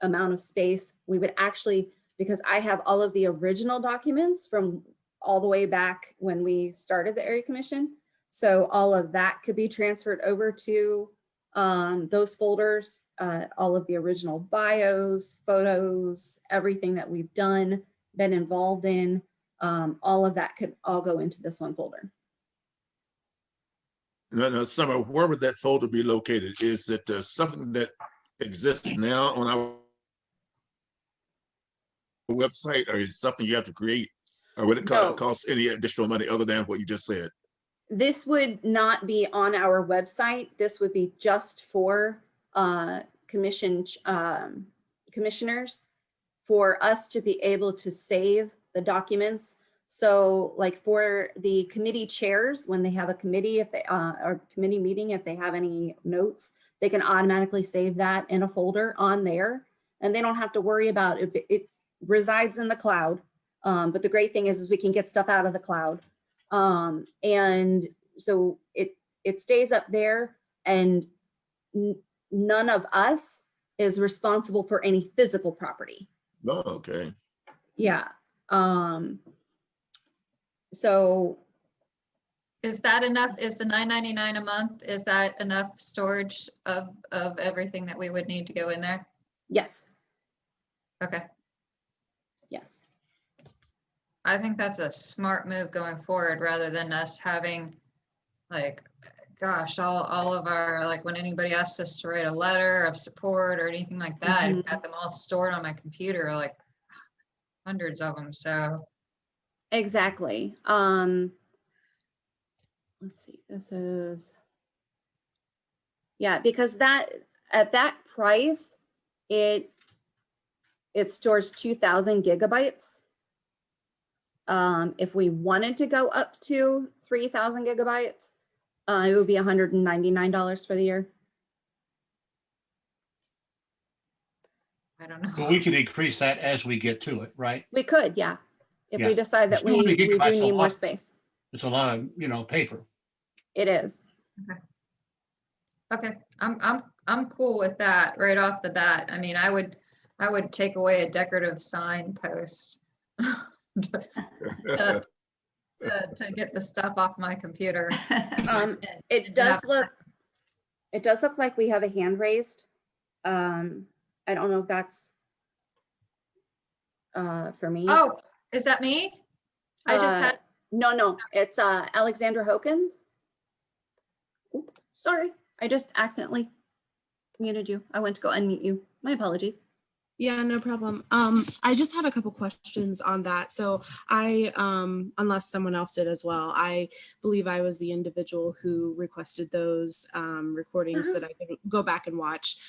amount of space. We would actually, because I have all of the original documents from all the way back when we started the area commission. So all of that could be transferred over to those folders, all of the original bios, photos, everything that we've done, been involved in, all of that could all go into this one folder. No, Summer, where would that folder be located? Is it something that exists now on our website, or is it something you have to create? Or would it cost any additional money other than what you just said? This would not be on our website. This would be just for commissioners, for us to be able to save the documents. So like for the committee chairs, when they have a committee, if they or committee meeting, if they have any notes, they can automatically save that in a folder on there, and they don't have to worry about if it resides in the cloud. But the great thing is we can get stuff out of the cloud. And so it stays up there, and none of us is responsible for any physical property. Oh, okay. Yeah. So is that enough? Is the $9.99 a month, is that enough storage of everything that we would need to go in there? Yes. Okay. Yes. I think that's a smart move going forward, rather than us having like, gosh, all of our, like when anybody asks us to write a letter of support or anything like that, I've got them all stored on my computer, like hundreds of them. So exactly. Let's see, this is, yeah, because that at that price, it stores 2,000 gigabytes. If we wanted to go up to 3,000 gigabytes, it would be $199 for the year. I don't know. But we can increase that as we get to it, right? We could, yeah. If Yeah. we decide that we do gigabytes a need more lot. space. It's a lot of, paper. It is. Okay, I'm cool with that right off the bat. I mean, I would take away a decorative sign post to get the stuff off my computer. It does look like we have a hand raised. I don't know if that's for me. Oh, is that me? I just had. No, it's Alexandra Hokins. Oops, sorry, I just accidentally muted you. I went to go unmute you. My apologies. Yeah, no problem. I just had a couple questions on that. So I, unless someone else did as well, I believe I was the individual who requested those recordings that I could go back and watch,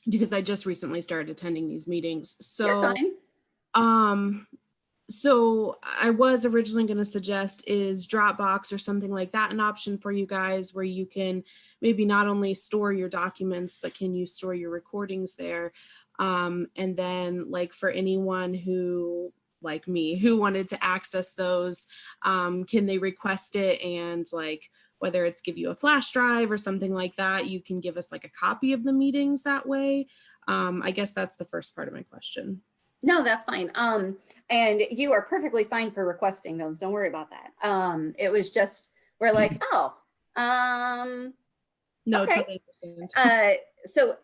because I just recently started attending these meetings. So, you're fine. So I was originally going to suggest, is Dropbox or something like that an option for you guys, where you can maybe not only store your documents, but can you store your recordings there? And then like for anyone who, like me, who wanted to access those, can they request it, and like whether it's give you a flash drive or something like that, you can give us like a copy of the meetings that way? I guess that's the first part of my question. No, that's fine. And you are perfectly fine for requesting those. Don't worry about that. It was just, we're like, oh, No, okay. totally understand. So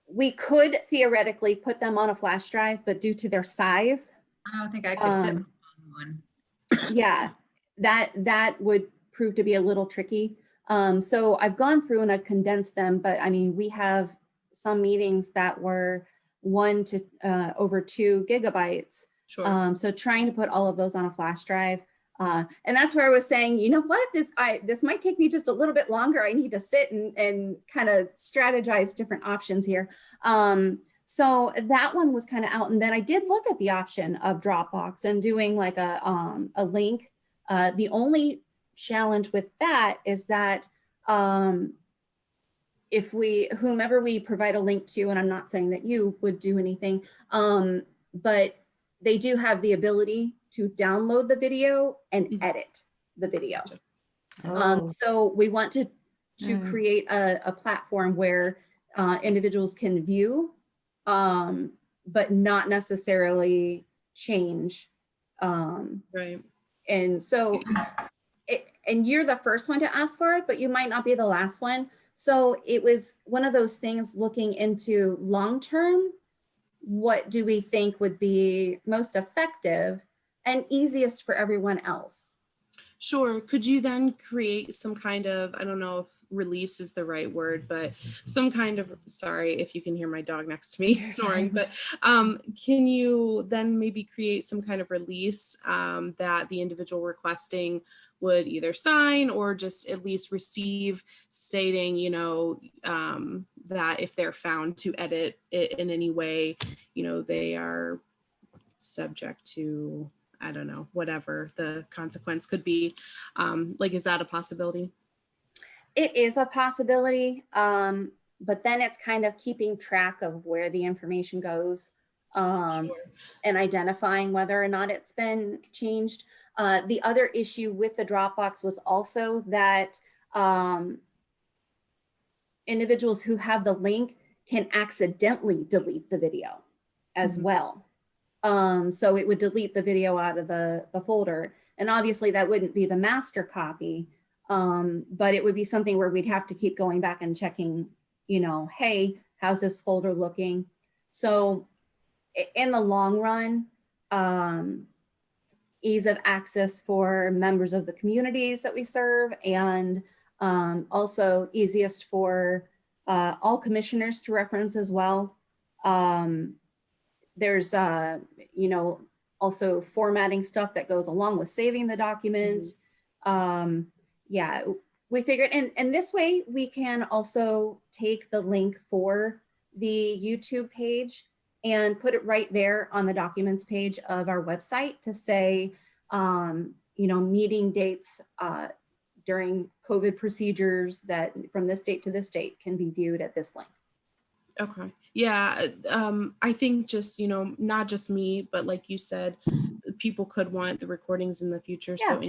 we could theoretically put them on a flash drive, but due to their size, I don't think I could fit on one. yeah, that would prove to be a little tricky. So I've gone through and I've condensed them, but I mean, we have some meetings that were 1 to over 2 gigabytes. Sure. So trying to put all of those on a flash drive. And that's where I was saying, you know what, this might take me just a little bit longer. I need to sit and kind of strategize different options here. So that one was kind of out. And then I did look at the option of Dropbox and doing like a link. The only challenge with that is that if whomever we provide a link to, and I'm not saying that you would do anything, but they do have the ability to download the video and edit the video. So we want to create a platform where individuals can view, but not necessarily change. Right. And so, and you're the first one to ask for it, but you might not be the last one. So it was one of those things looking into long-term, what do we think would be most effective and easiest for everyone else? Sure. Could you then create some kind of, I don't know if release is the right word, but some kind of, sorry if you can hear my dog next to me snoring, but can you then maybe create some kind of release that the individual requesting would either sign or just at least receive, stating, you know, that if they're found to edit it in any way, you know, they are subject to, I don't know, whatever the consequence could be. Like, is that a possibility? It is a possibility, but then it's kind of keeping track of where the information goes and identifying whether or not it's been changed. The other issue with the Dropbox was also that individuals who have the link can accidentally delete the video as well. So it would delete the video out of the folder. And obviously that wouldn't be the master copy, but it would be something where we'd have to keep going back and checking, you know, hey, how's this folder looking? So in the long run, ease of access for members of the communities that we serve, and also easiest for all commissioners to reference as well. There's, you know, also formatting stuff that goes along with saving the document. Yeah, we figured, and this way we can also take the link for the YouTube page and put it right there on the documents page of our website to say, you know, meeting dates during COVID procedures that from this date to this date can be viewed at this link. Okay. Yeah. I think just, you know, not just me, but like you said, people could want the recordings in the future. So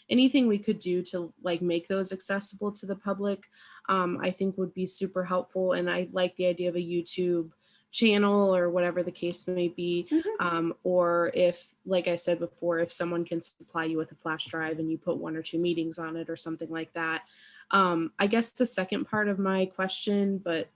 anything we could do to like make those accessible to the public, I think would be super helpful. And I like the idea of a YouTube channel or whatever the case may be. Or if, like I said before, if someone can supply you with a flash drive and you put 1 or 2 meetings on it or something like that. I guess the second part of my question, but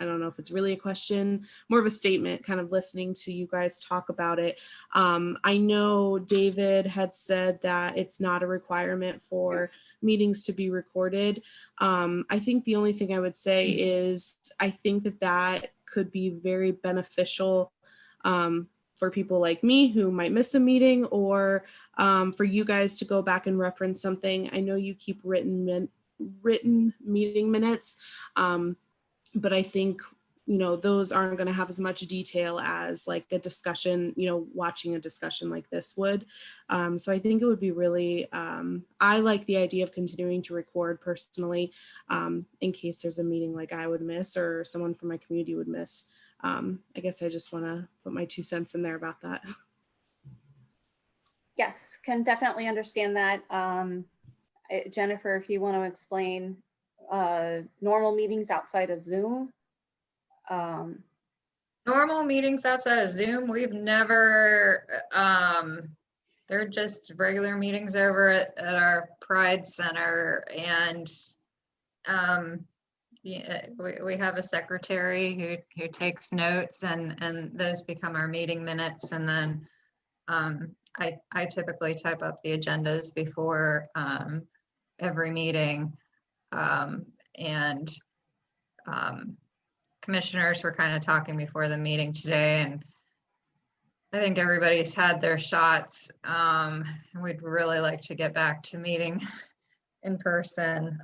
I don't know if it's really a question, more of a statement, kind of listening to you guys talk about it. I know David had said that it's not a requirement for meetings to be recorded. I think the only thing I would say is I think that could be very beneficial for people like me who might miss a meeting, or for you guys to go back and reference something. I know you keep written meeting minutes, but I think, you know, those aren't going to have as much detail as like a discussion, you know, watching a discussion like this would. So I think it would be really, I like the idea of continuing to record personally, in case there's a meeting like I would miss or someone from my community would miss. I guess I just want to put my 2 cents in there about that. Yes, can definitely understand that. Jennifer, if you want to explain normal meetings outside of Zoom. normal meetings outside of Zoom, we've never, they're just regular meetings over at our Pride Center, and yeah, we have a secretary who takes notes, and those become our meeting minutes, and then I typically type up the agendas before every meeting, and commissioners were kind of talking before the meeting today, and I think everybody's had their shots. And we'd really like to get back to meeting in person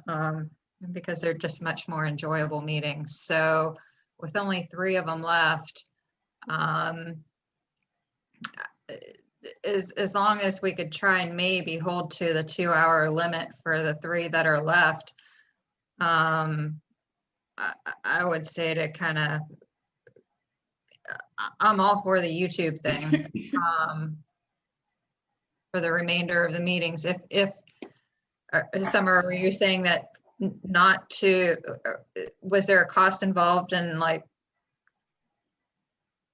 because they're just much more enjoyable meetings. So with only 3 of them left, as long as we could try and maybe hold to the 2-hour limit for the 3 that are left, I would say to kind of, I'm all for the YouTube thing for the remainder of the meetings. If Summer, were you saying that not to, was there a cost involved in like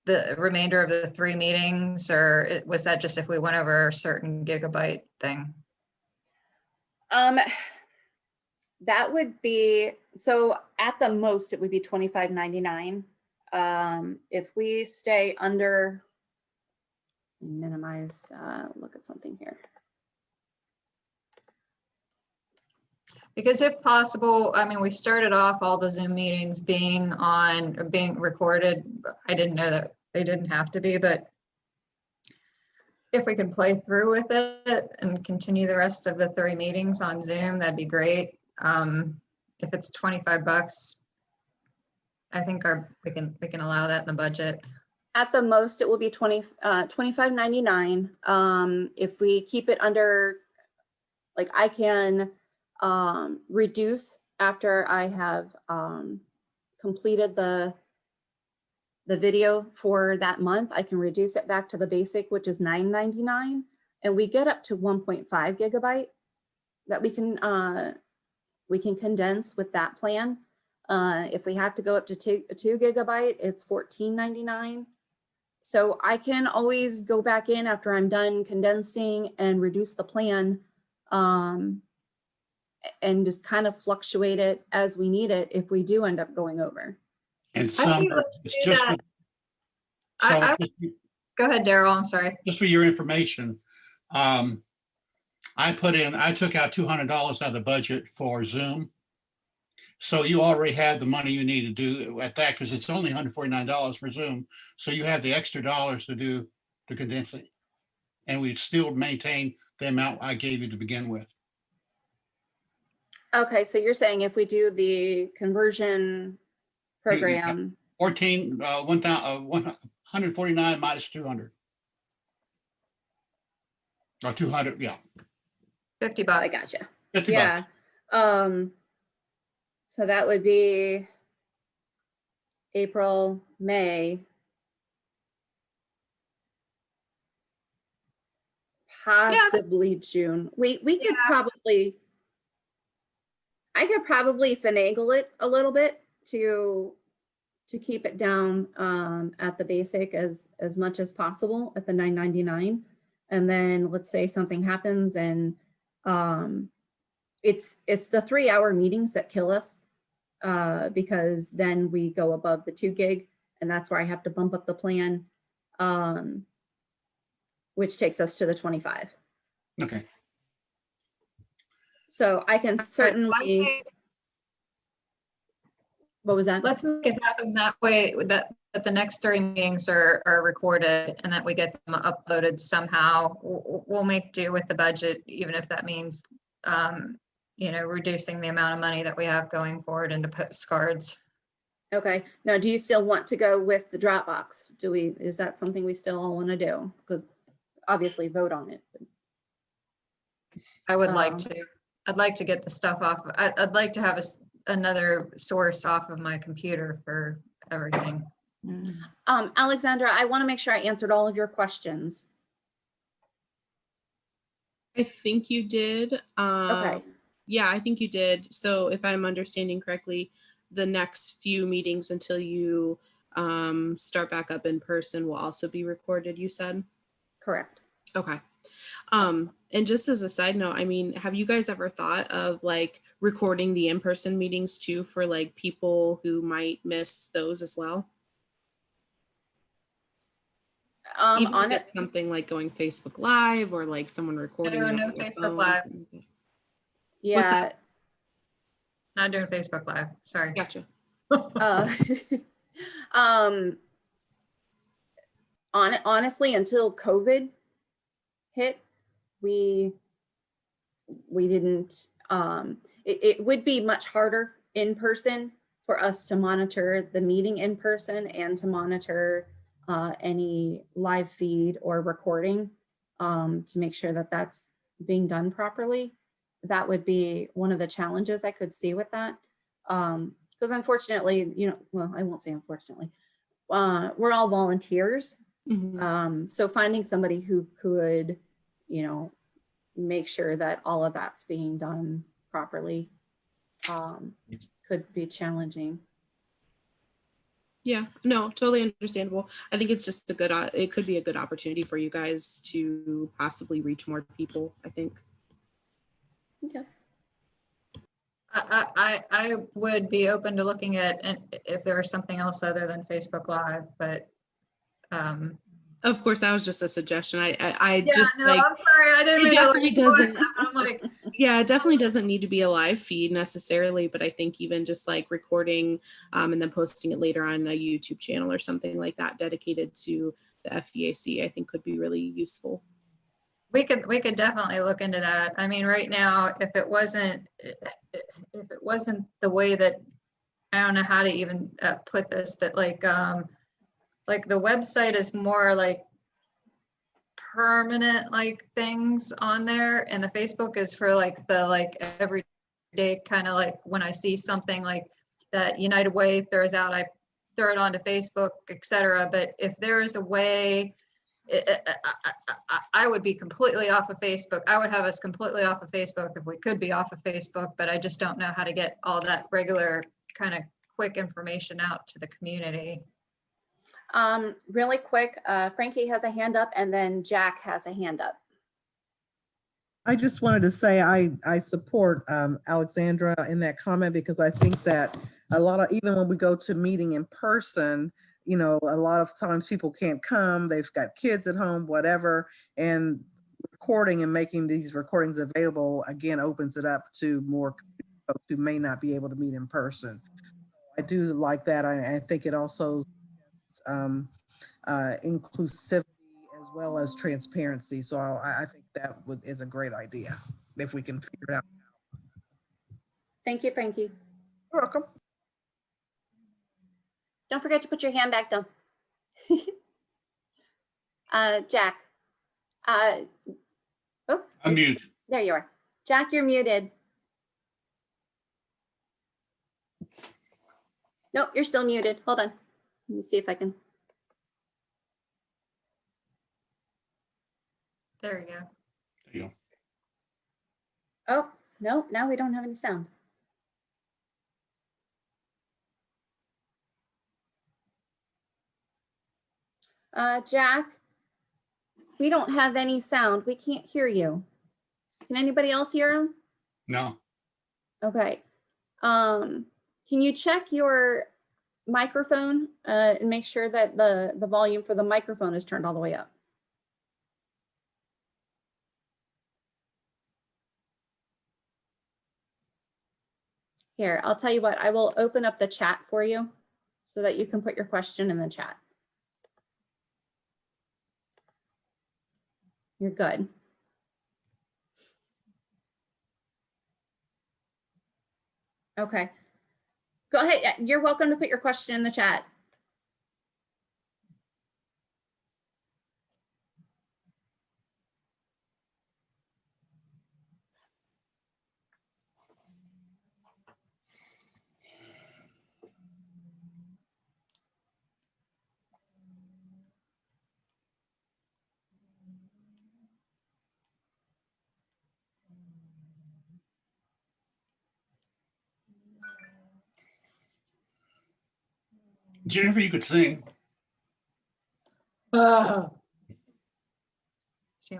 the remainder of the 3 meetings, or was that just if we went over a certain gigabyte thing? That would be, so at the most, it would be $25.99. If we stay under, minimize, look at something here. Because if possible, I mean, we started off all the Zoom meetings being recorded. I didn't know that they didn't have to be, but if we can play through with it and continue the rest of the 3 meetings on Zoom, that'd be great. If it's $25, I think we can allow that in the budget. At the most, it will be $25.99. If we keep it under, like I can reduce after I have completed the video for that month. I can reduce it back to the basic, which is $9.99, and we get up to 1.5 gigabyte that we can condense with that plan. If we have to go up to 2 gigabyte, it's $14.99. So I can always go back in after I'm done condensing and reduce the plan, and just kind of fluctuate it as we need it if we do end up going over. And I see, Summer, let's it's do just that. for- Go ahead, Daryl, I'm sorry. just for your information, I took out $200 out of the budget for Zoom. So you already have the money you need to do at that, because it's only $149 for Zoom. So you have the extra dollars to do the condensing. And we'd still maintain the amount I gave you to begin with. Okay, so you're saying if we do the conversion program, 149 minus 200. Or 200, yeah. $50. I gotcha. 50 Yeah. bucks. So that would be April, May, possibly June. We could probably, I could probably finagle it a little bit to keep it down at the basic as much as possible at the $9.99. And then let's say something happens and it's the 3-hour meetings that kill us, because then we go above the 2 gig, and that's where I have to bump up the plan, which takes us to the 25. Okay. So I can certainly. What was that? Let's make it happen that way, that the next 3 meetings are recorded and that we get them uploaded somehow. We'll make do with the budget, even if that means, reducing the amount of money that we have going forward into postcards. Okay. Now, do you still want to go with the Dropbox? Is that something we still all want to do? Because obviously vote on it. I would like to. I'd like to get the stuff off. I'd like to have another source off of my computer for everything. Alexandra, I want to make sure I answered all of your questions. I think you did. Okay. Yeah, I think you did. So if I'm understanding correctly, the next few meetings until you start back up in person will also be recorded, you said? Correct. Okay. And just as a side note, I mean, have you guys ever thought of like recording the in-person meetings too for like people who might miss those as well? Even On if it, it's something like going Facebook Live or like someone recording it No on their Facebook phone. Live. yeah. Not doing Facebook Live. Sorry. Gotcha. Honestly, until COVID hit, we didn't, it would be much harder in person for us to monitor the meeting in person and to monitor any live feed or recording to make sure that that's being done properly. That would be one of the challenges I could see with that. Because unfortunately, you know, well, I won't say unfortunately, we're all volunteers. So finding somebody who could, you know, make sure that all of that's being done properly could be challenging. Yeah, no, totally understandable. I think it's just a good, it could be a good opportunity for you guys to possibly reach more people, I think. Okay. I would be open to looking at if there was something else other than Facebook Live, but of course, that was just a suggestion. I yeah, just no, like, I'm sorry, I didn't it mean to definitely like, doesn't. I'm like, Yeah, it definitely doesn't need to be a live feed necessarily, but I think even just like recording and then posting it later on a YouTube channel or something like that dedicated to the FEAC, I think could be really useful. we could definitely look into that. I mean, right now, if it wasn't the way that, I don't know how to even put this, but like the website is more like permanent like things on there, and the Facebook is for like the everyday kind of like when I see something like that United Way throws out, I throw it onto Facebook, etc. But if there is a way, I would be completely off of Facebook. I would have us completely off of Facebook if we could be off of Facebook, but I just don't know how to get all that regular kind of quick information out to the community. Really quick, Frankie has a hand up and then Jack has a hand up. I just wanted to say I support Alexandra in that comment, because I think that a lot of, even when we go to meeting in person, you know, a lot of times people can't come, they've got kids at home, whatever, and recording and making these recordings available again opens it up to more folks who may not be able to meet in person. I do like that. I think it also inclusivity as well as transparency. So I think that is a great idea if we can figure it out. Thank you, Frankie. You're welcome. Don't forget to put your hand back down. Jack. Oh, I'm mute. There you are. Jack, you're muted. Nope, you're still muted. Hold on. Let me see if I can. There you go. There you go. Oh, no, now we don't have any sound. Jack, we don't have any sound. We can't hear you. Can anybody else hear him? No. Okay. Can you check your microphone and make sure that the volume for the microphone is turned all the way up? Here, I'll tell you what, I will open up the chat for you so that you can put your question in the chat. You're good. Okay. Go ahead. You're welcome to put your question in the chat. Jennifer, you could sing. Stream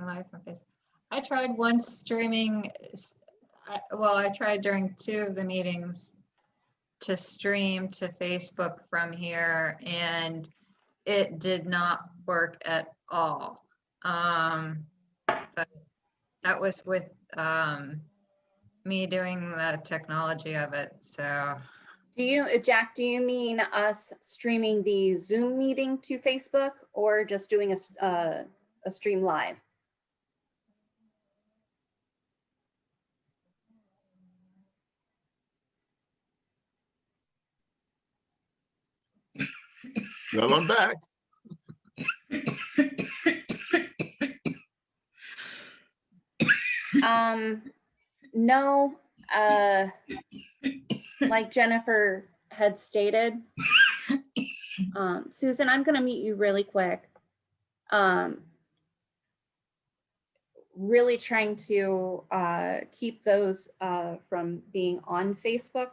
live from Facebook. I tried once streaming, I tried during 2 of the meetings to stream to Facebook from here, and it did not work at all. But that was with me doing the technology of it, so. Do you, Jack, do you mean us streaming the Zoom meeting to Facebook or just doing a stream live? Well, I'm back. No, like Jennifer had stated, Susan, I'm going to mute you really quick. Really trying to keep those from being on Facebook.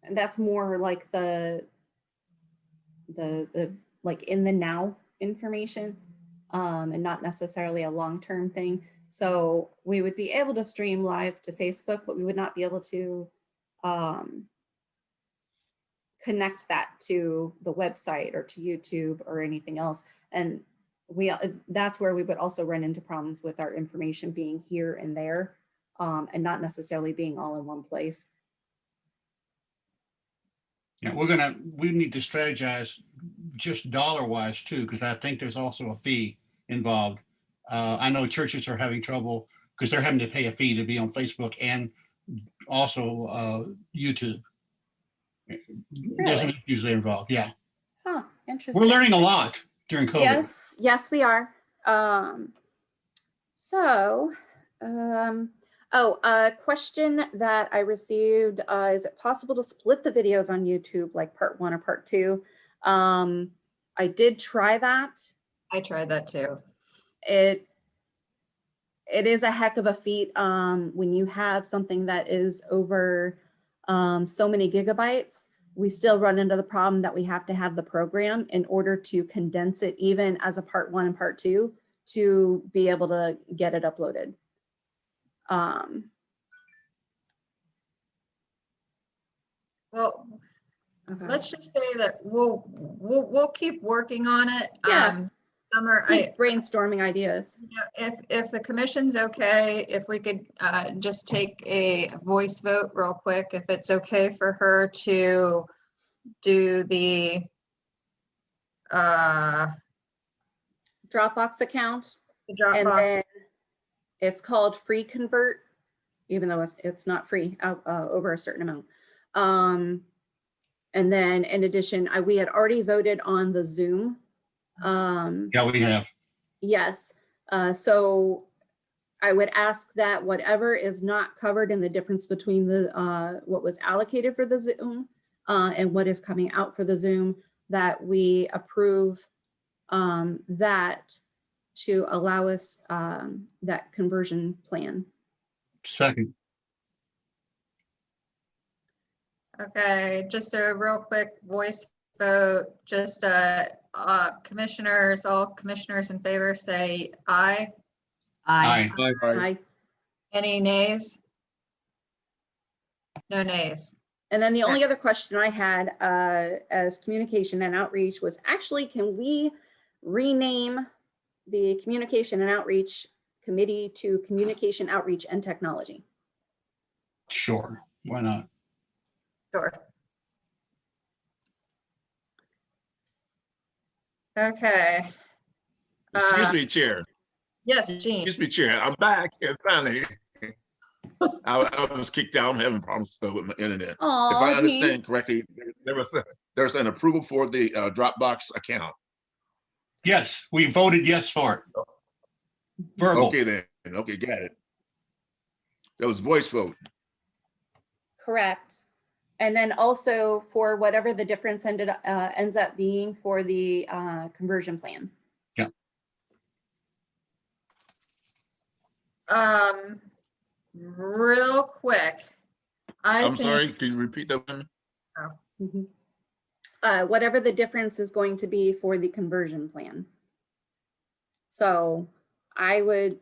And that's more like the like in the now information, and not necessarily a long-term thing. So we would be able to stream live to Facebook, but we would not be able to connect that to the website or to YouTube or anything else. And that's where we would also run into problems with our information being here and there, and not necessarily being all in one place. Yeah, we need to strategize just dollar-wise too, because I think there's also a fee involved. I know churches are having trouble because they're having to pay a fee to be on Facebook and also YouTube. There's some issues there involved, yeah. Huh, interesting. We're learning a lot during COVID. Yes, we are. A question that I received, is it possible to split the videos on YouTube, like part 1 or part 2? I did try that. I tried that too. It is a heck of a feat when you have something that is over so many gigabytes. We still run into the problem that we have to have the program in order to condense it, even as a part 1 and part 2, to be able to get it uploaded. Well, Okay. let's just say that we'll keep working on it. Yeah. Summer, Keep brainstorming ideas. if the commission's okay, if we could just take a voice vote real quick, if it's okay for her to do the Dropbox account. the Dropbox. And then it's called free convert, even though it's not free over a certain amount. And then in addition, we had already voted on the Zoom. Yeah, we have. Yes. So I would ask that whatever is not covered in the difference between the what was allocated for the Zoom and what is coming out for the Zoom, that we approve that to allow us that conversion plan. Second. Okay, just a real quick voice vote, just commissioners, all commissioners in favor say aye. Aye. Aye. Any nays? No nays. And then the only other question I had as communication and outreach was actually, can we rename the communication and outreach committee to communication, outreach, and technology? Sure, why not? Sure. Okay. Excuse me, Chair. Yes, Gene. Excuse me, Chair. I'm back and finally. I was kicked out. I'm having problems with my internet. Aw, if I Gene. understand correctly, there's an approval for the Dropbox account. Yes, we voted yes for it. Verbal. Okay then. Okay, got it. That was voice vote. Correct. And then also for whatever the difference ends up being for the conversion plan. Yeah. Real quick, I'm sorry, can you repeat that one? Whatever the difference is going to be for the conversion plan. So I would,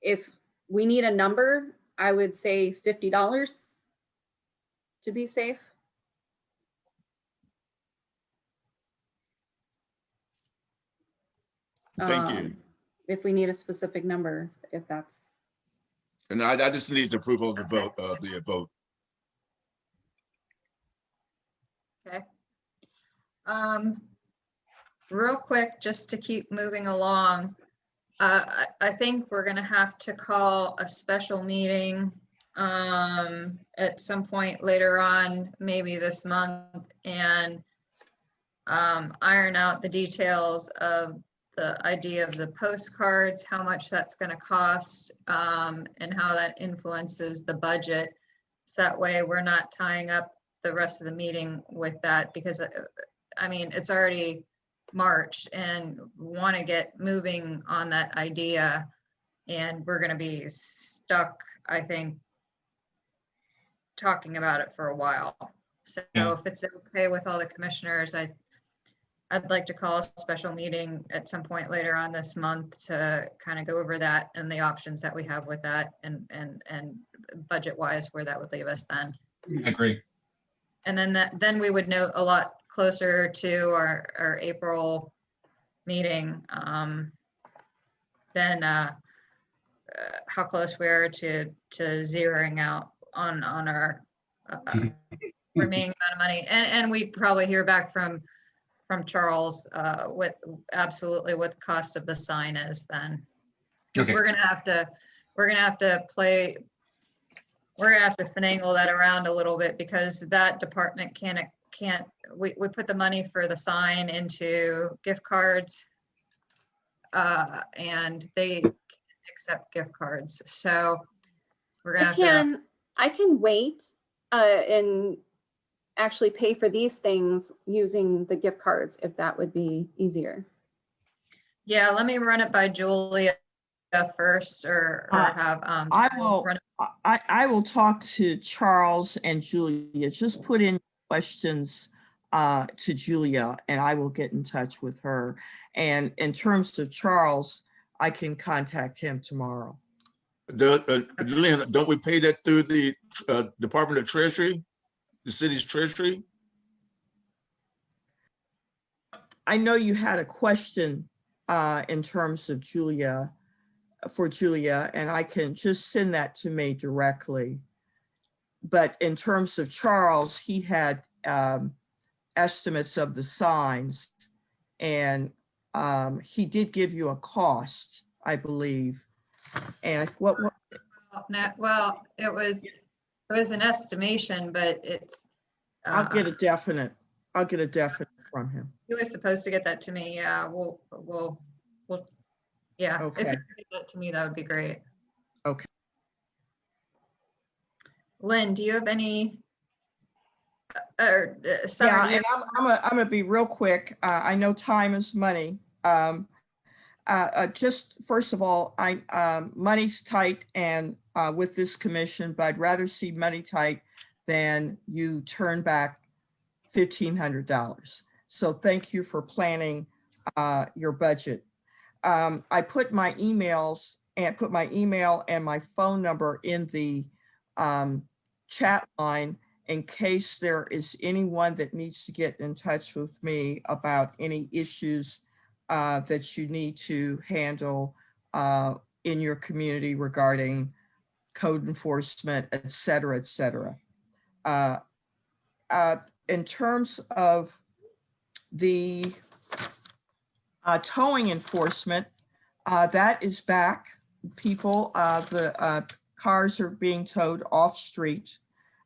if we need a number, I would say $50 to be safe. Thank you. If we need a specific number, if that's. And I just need the approval of the vote, Okay. Real quick, just to keep moving along, I think we're gonna have to call a special meeting at some point later on, maybe this month, and iron out the details of the idea of the postcards, how much that's gonna cost, and how that influences the budget. So that way we're not tying up the rest of the meeting with that, because I mean, it's already March and want to get moving on that idea, and we're going to be stuck, I think, talking about it for a while. So if it's okay with all the commissioners, I'd like to call a special meeting at some point later on this month to kind of go over that and the options that we have with that, and budget wise where that would leave us then. I agree. And then we would know a lot closer to our April meeting, then how close we are to zeroing out on our remaining amount of money. And we'd probably hear back from Charles with absolutely what the cost of the sign is then. Because we're gonna have to finagle that around a little bit, because that department we put the money for the sign into gift cards, and they can't accept gift cards. So we're gonna I can wait and actually pay for these things using the gift cards, if that would be easier. Yeah, let me run it by Julia first, or have I will talk to Charles and Julia. Just put in questions to Julia and I will get in touch with her. And in terms of Charles, I can contact him tomorrow. Lynn, don't we pay that through the Department of Treasury, the city's treasury? I know you had a question in terms of Julia, for Julia, and I can just send that to me directly. But in terms of Charles, he had estimates of the signs, and he did give you a cost, I believe. And what? Well, it was an estimation, but it's. I'll get a definite from him. He was supposed to get that to me. Yeah, we'll. Yeah, okay. If you could get that to me, that would be great. Okay. Lynn, do you have any? Yeah, and I'm gonna be real quick. I know time is money. Just first of all, money's tight, and with this commission, but I'd rather see money tight than you turn back $1,500. So thank you for planning your budget. I put my emails and put my email and my phone number in the chat line in case there is anyone that needs to get in touch with me about any issues that you need to handle in your community regarding code enforcement, et cetera, et cetera. In terms of the towing enforcement, that is back. People, the cars are being towed off street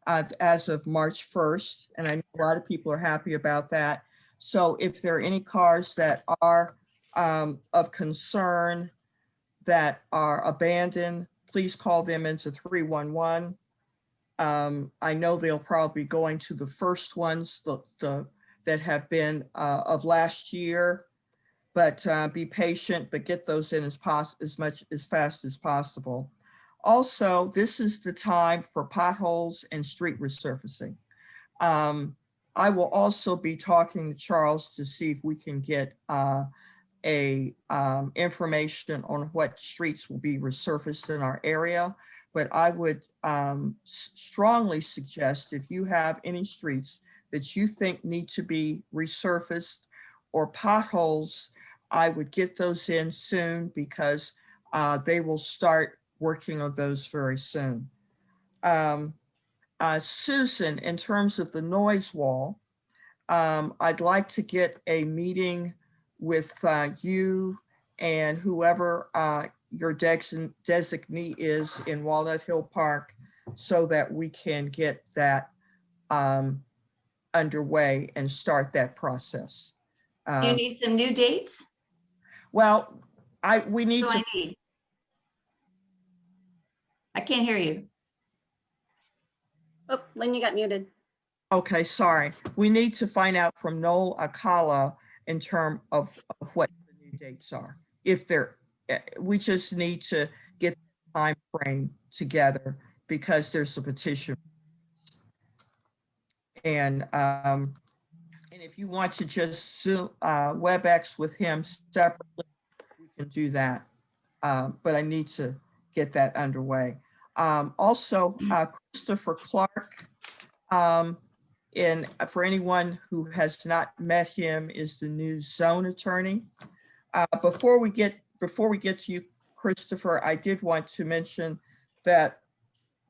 as of March 1st. And I know a lot of people are happy about that. So if there are any cars that are of concern that are abandoned, please call them into 311. I know they'll probably be going to the first ones that have been of last year, but be patient, but get those in as fast as possible. Also, this is the time for potholes and street resurfacing. I will also be talking to Charles to see if we can get information on what streets will be resurfaced in our area. But I would strongly suggest if you have any streets that you think need to be resurfaced or potholes, I would get those in soon because they will start working on those very soon. Susan, in terms of the noise wall, I'd like to get a meeting with you and whoever your designee is in Walnut Hill Park so that we can get that underway and start that process. Do you need some new dates? Well, we need What do to. I need? I can't hear you. Oh, Lynn, you got muted. Okay, sorry. We need to find out from Noel Akala in terms of what the new dates are. If they're, we just need to get the time frame together because there's a petition. And if you want to just Zoom, WebEx with him separately, we can do that. But I need to get that underway. Also, Christopher Clark, and for anyone who has not met him, is the new zone attorney. Before we get to you, Christopher, I did want to mention that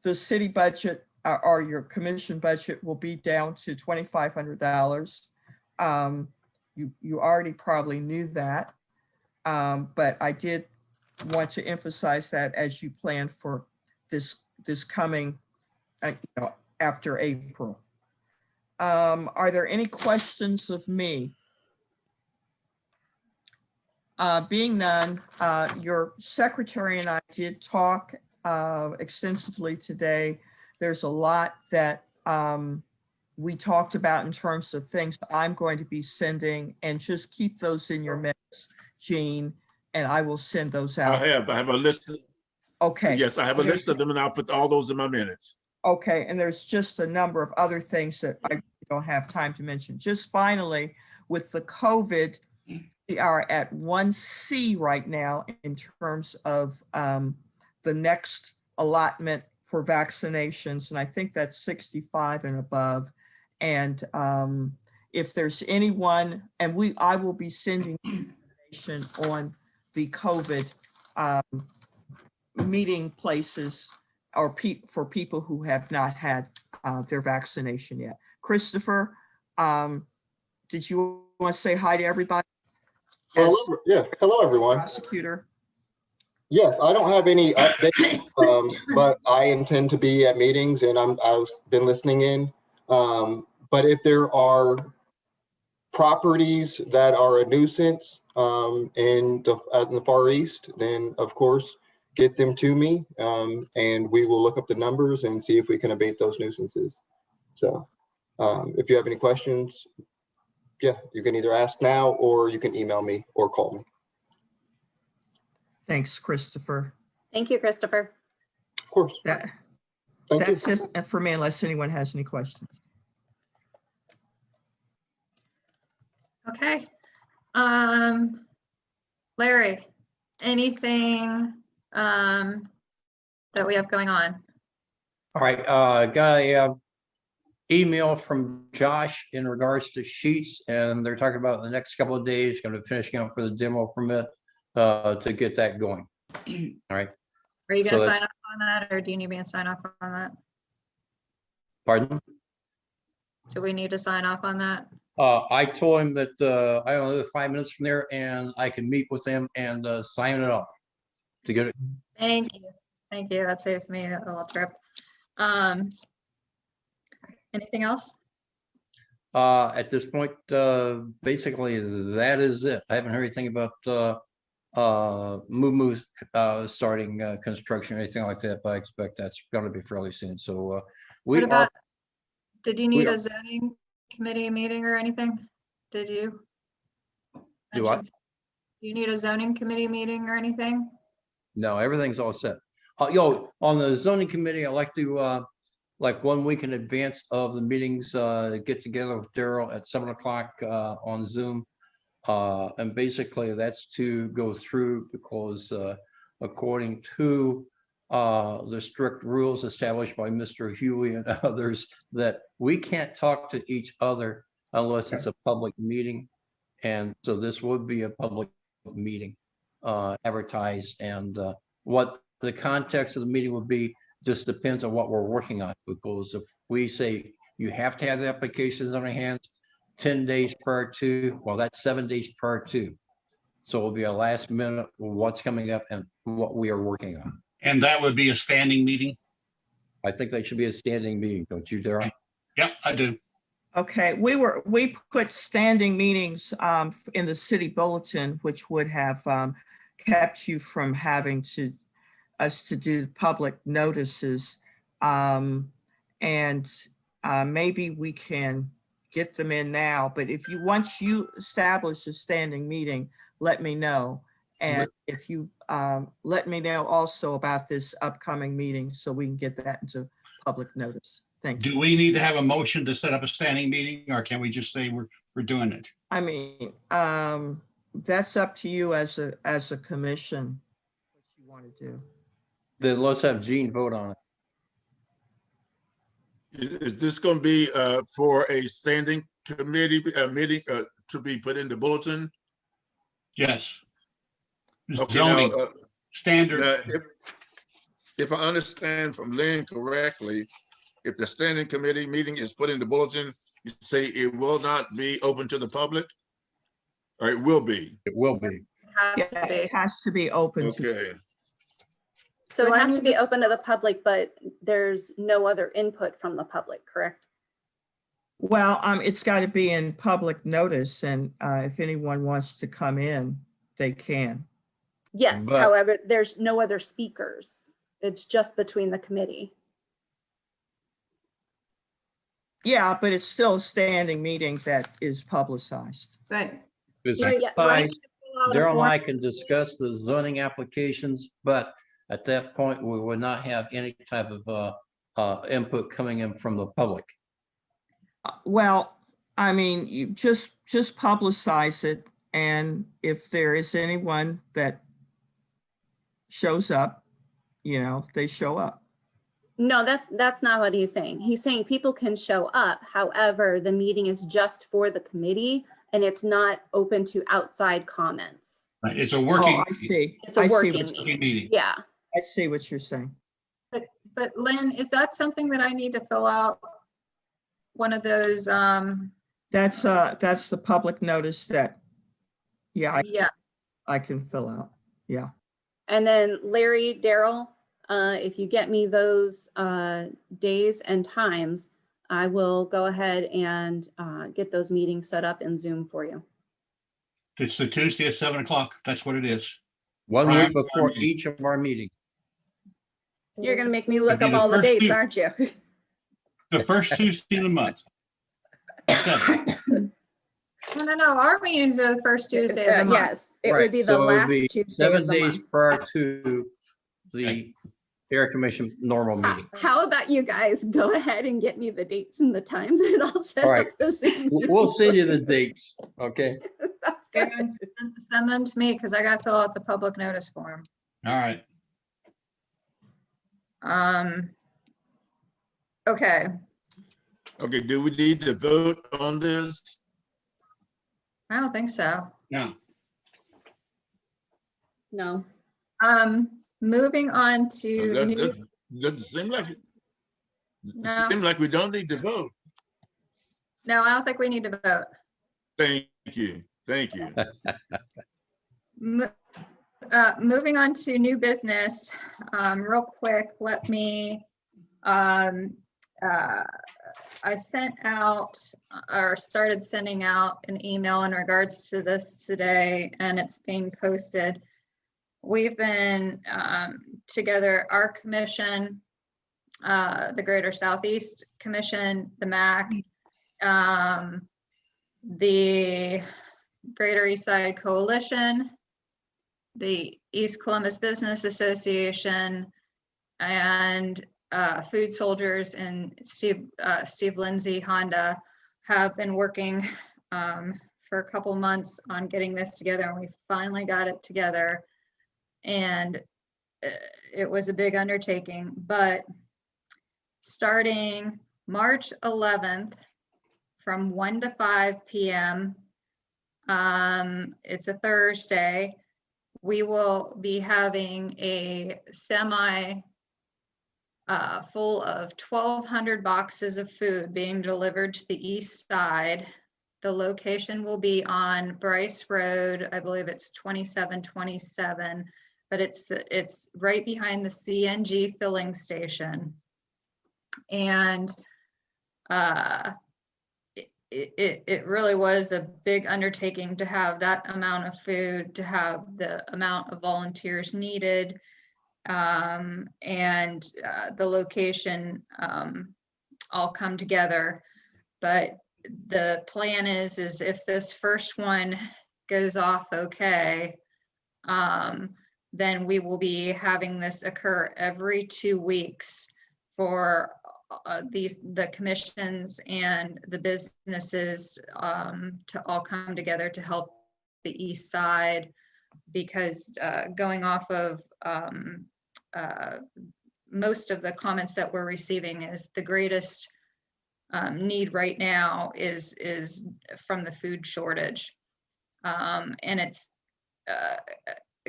the city budget or your commission budget will be down to $2,500. You already probably knew that, but I did want to emphasize that as you plan for this coming after April. Are there any questions of me? Being none, your secretary and I did talk extensively today. There's a lot that we talked about in terms of things I'm going to be sending, and just keep those in your minutes, Jean, and I will send those out. I have a list. Okay. Yes, I have a list of them and I'll put all those in my minutes. Okay, and there's just a number of other things that I don't have time to mention. Just finally, with the COVID, we are at 1C right now in terms of the next allotment for vaccinations, and I think that's 65 and above. And if there's anyone, and I will be sending information on the COVID meeting places or for people who have not had their vaccination yet. Christopher, did you want to say hi to everybody? Hello, yeah, hello everyone. Prosecutor. Yes, I don't have any updates, but I intend to be at meetings and I've been listening in. But if there are properties that are a nuisance in the Far East, then of course get them to me, and we will look up the numbers and see if we can abate those nuisances. So if you have any questions, yeah, you can either ask now or you can email me or call me. Thanks, Christopher. Thank you, Christopher. Of course. That's it for me, unless anyone has any questions. Okay. Larry, anything that we have going on? All right, got a email from Josh in regards to sheets, and they're talking about the next couple of days, going to be finishing up for the demo permit to get that going. All right. Are you going to So sign off on that, or do you need me to sign off on that? Pardon? Do we need to sign off on that? I told him that I only live 5 minutes from there, and I can meet with him and sign it off to get it. Thank you. Thank you. That saves me a little trip. Anything else? At this point, basically, that is it. I haven't heard anything about Moo starting construction or anything like that, but I expect that's going to be fairly soon. So What about, did you need a zoning committee meeting or anything? Did you? Do I? Do you need a zoning committee meeting or anything? No, everything's all set. On the zoning committee, I like to, like 1 week in advance of the meetings, get together with Daryl at 7 o'clock on Zoom. And basically that's to go through because according to the strict rules established by Mr. Huey and others, that we can't talk to each other unless it's a public meeting. And so this would be a public meeting, advertised, and what the context of the meeting would be just depends on what we're working on, because if we say you have to have the applications on our hands 10 days prior to, well, that's 7 days prior to. So it'll be a last minute what's coming up and what we are working on. And that would be a standing meeting? I think that should be a standing meeting, don't you, Daryl? Yep, I do. Okay, we put standing meetings in the city bulletin, which would have kept you from having us to do public notices. And maybe we can get them in now, but once you establish a standing meeting, let me know. And if you let me know also about this upcoming meeting so we can get that into public notice. Thank you. Do we need to have a motion to set up a standing meeting, or can we just say we're doing it? I mean, that's up to you as a commission, what you want to do. Then let's have Gene vote on it. Is this going to be for a standing committee meeting to be put in the bulletin? Yes. Okay, Zoning, now, standard. If I understand from Lynn correctly, if the standing committee meeting is put in the bulletin, you say it will not be open to the public? Or it will be? It will be. It has to be open. Okay. So it has to be open to the public, but there's no other input from the public, correct? Well, it's got to be in public notice, and if anyone wants to come in, they can. Yes, however, there's no other speakers. It's just between the committee. Yeah, but it's still a standing meeting that is publicized. Right. Daryl and I can discuss the zoning applications, but at that point, we would not have any type of input coming in from the public. Well, I mean, you just publicize it, and if there is anyone that shows up, they show up. No, that's not what he's saying. He's saying people can show up. However, the meeting is just for the committee and it's not open to outside comments. Right. It's a working. Oh, I see. It's a working meeting. Yeah. I see what you're saying. But Lynn, is that something that I need to fill out? One of those, That's the public notice that, I can fill out. Yeah. And then Larry, Daryl, if you get me those days and times, I will go ahead and get those meetings set up in Zoom for you. It's the Tuesday at 7 o'clock. That's what it is. 1 week before each of our meetings. You're going to make me look up all the dates, aren't you? The first Tuesday of the month. No, our meetings are the first Tuesday of the month. Yes, it would be the last Tuesday of 7 the days month. prior to the Air Commission normal meeting. How about you guys go ahead and get me the dates and the times and I'll set All right. up the Zoom. We'll send you the dates, okay? That's good. Send them to me because I got to fill out the public notice form. All right. Okay. Okay, do we need to vote on this? I don't think so. No. No. Moving on to Doesn't seem like No. seems like we don't need to vote. No, I don't think we need to vote. Thank you. Thank you. Moving on to new business, real quick, let me, I sent out or started sending out an email in regards to this today, and it's being posted. We've been together, our commission, the Greater Southeast Commission, the MAC, the Greater East Side Coalition, the East Columbus Business Association, and Food Soldiers and Steve Lindsay Honda have been working for a couple months on getting this together, and we finally got it together. And it was a big undertaking, but starting March 11th from 1 to 5 p.m., it's a Thursday, we will be having a semi full of 1,200 boxes of food being delivered to the east side. The location will be on Bryce Road. I believe it's 2727, but it's right behind the CNG filling station. And it really was a big undertaking to have that amount of food, to have the amount of volunteers needed, and the location all come together. But the plan is if this first one goes off okay, then we will be having this occur every 2 weeks for the commissions and the businesses to all come together to help the east side, because going off of most of the comments that we're receiving is the greatest need right now is from the food shortage. And it's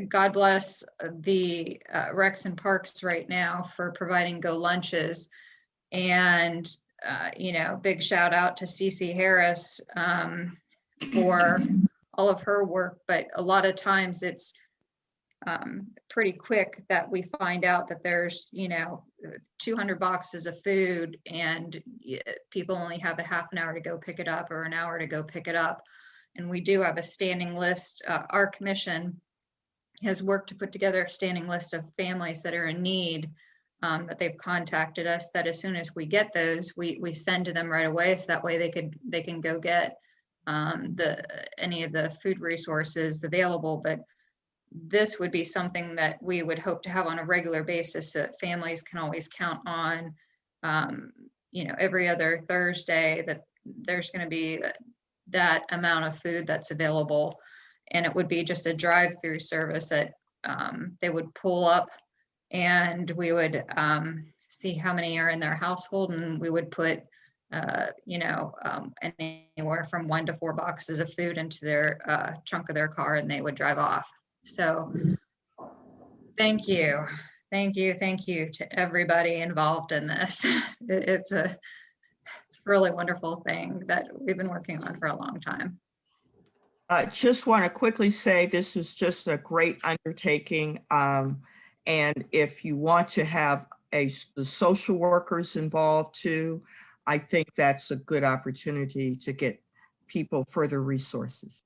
God bless the Recs and Parks right now for providing Go Lunches. And, you know, big shout out to CC Harris for all of her work. But a lot of times it's pretty quick that we find out that there's, you know, 200 boxes of food and people only have a half an hour to go pick it up or an hour to go pick it up. And we do have a standing list. Our commission has worked to put together a standing list of families that are in need, that they've contacted us, that as soon as we get those, we send to them right away, so that way they can go get any of the food resources available. But this would be something that we would hope to have on a regular basis that families can always count on. You know, every other Thursday that there's going to be that amount of food that's available. And it would be just a drive-through service that they would pull up, and we would see how many are in their household, and we would put you know, anywhere from 1 to 4 boxes of food into their trunk of their car, and they would drive off. So thank you to everybody involved in this. It's a really wonderful thing that we've been working on for a long time. I just want to quickly say this is just a great undertaking. And if you want to have the social workers involved too, I think that's a good opportunity to get people further resources.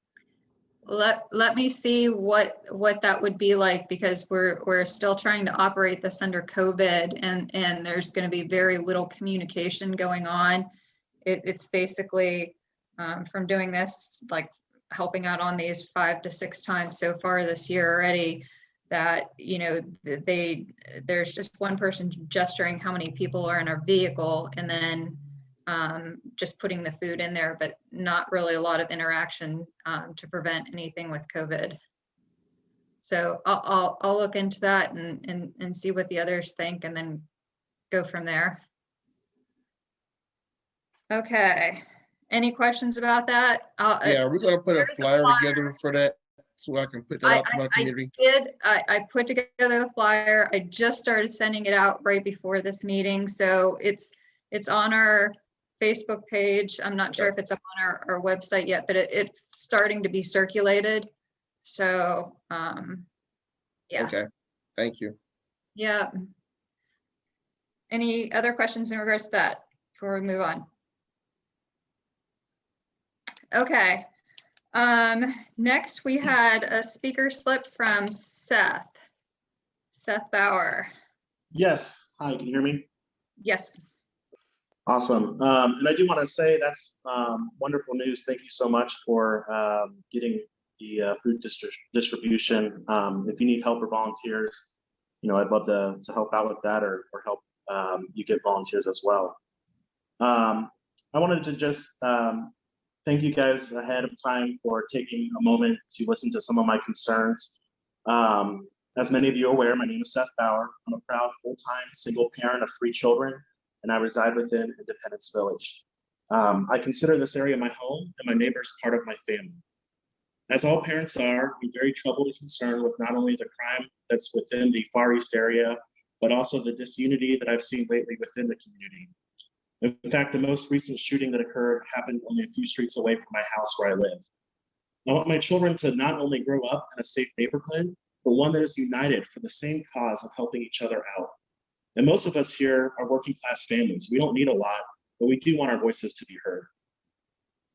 Let me see what that would be like, because we're still trying to operate this under COVID, and there's going to be very little communication going on. It's basically from doing this, like helping out on these 5 to 6 times so far this year already, that, you know, there's just one person gesturing how many people are in our vehicle, and then just putting the food in there, but not really a lot of interaction to prevent anything with COVID. So I'll look into that and see what the others think, and then go from there. Okay. Any questions about that? Yeah, we're gonna put a flyer together for that, so I can put that out to my community. I put together the flyer. I just started sending it out right before this meeting, so it's on our Facebook page. I'm not sure if it's up on our website yet, but it's starting to be circulated. So yeah. Okay, thank you. Yeah. Any other questions in regards to that before we move on? Okay. Next we had a speaker slip from Seth Bauer. Yes. Hi, can you hear me? Yes. Awesome. And I do want to say that's wonderful news. Thank you so much for getting the food distribution. If you need help or volunteers, I'd love to help out with that or help you get volunteers as well. I wanted to just thank you guys ahead of time for taking a moment to listen to some of my concerns. As many of you are aware, my name is Seth Bauer. I'm a proud full-time single parent of 3 children, and I reside within Independence Village. I consider this area my home and my neighbors part of my family. As all parents are, I'm very troubled and concerned with not only the crime that's within the Far East area, but also the disunity that I've seen lately within the community. In fact, the most recent shooting that occurred happened only a few streets away from my house where I live. I want my children to not only grow up in a safe neighborhood, but one that is united for the same cause of helping each other out. And most of us here are working class families. We don't need a lot, but we do want our voices to be heard.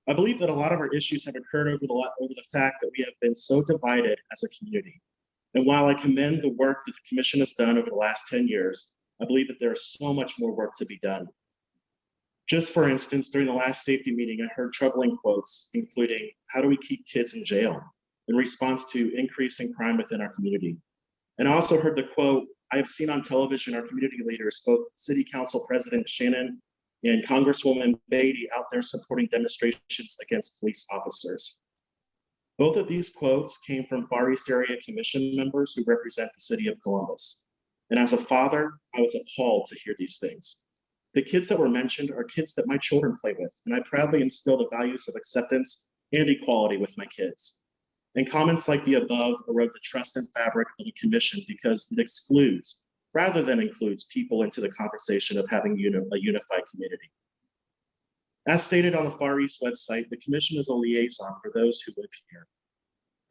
I believe that a lot of our issues have occurred over the fact that we have been so divided as a community. And while I commend the work that the commission has done over the last 10 years, I believe that there is so much more work to be done. Just for instance, during the last safety meeting, I heard troubling quotes, including, how do we keep kids in jail? In response to increasing crime within our community. And I also heard the quote, I have seen on television our community leaders, both City Council President Shannon and Congresswoman Beatty out there supporting demonstrations against police officers. Both of these quotes came from Far East Area Commission members who represent the city of Columbus. And as a father, I was appalled to hear these things. The kids that were mentioned are kids that my children play with, and I proudly instill the values of acceptance and equality with my kids. And comments like the above erode the trust and fabric of a commission because it excludes, rather than includes, people into the conversation of having a unified community. As stated on the Far East website, the commission is a liaison for those who live here.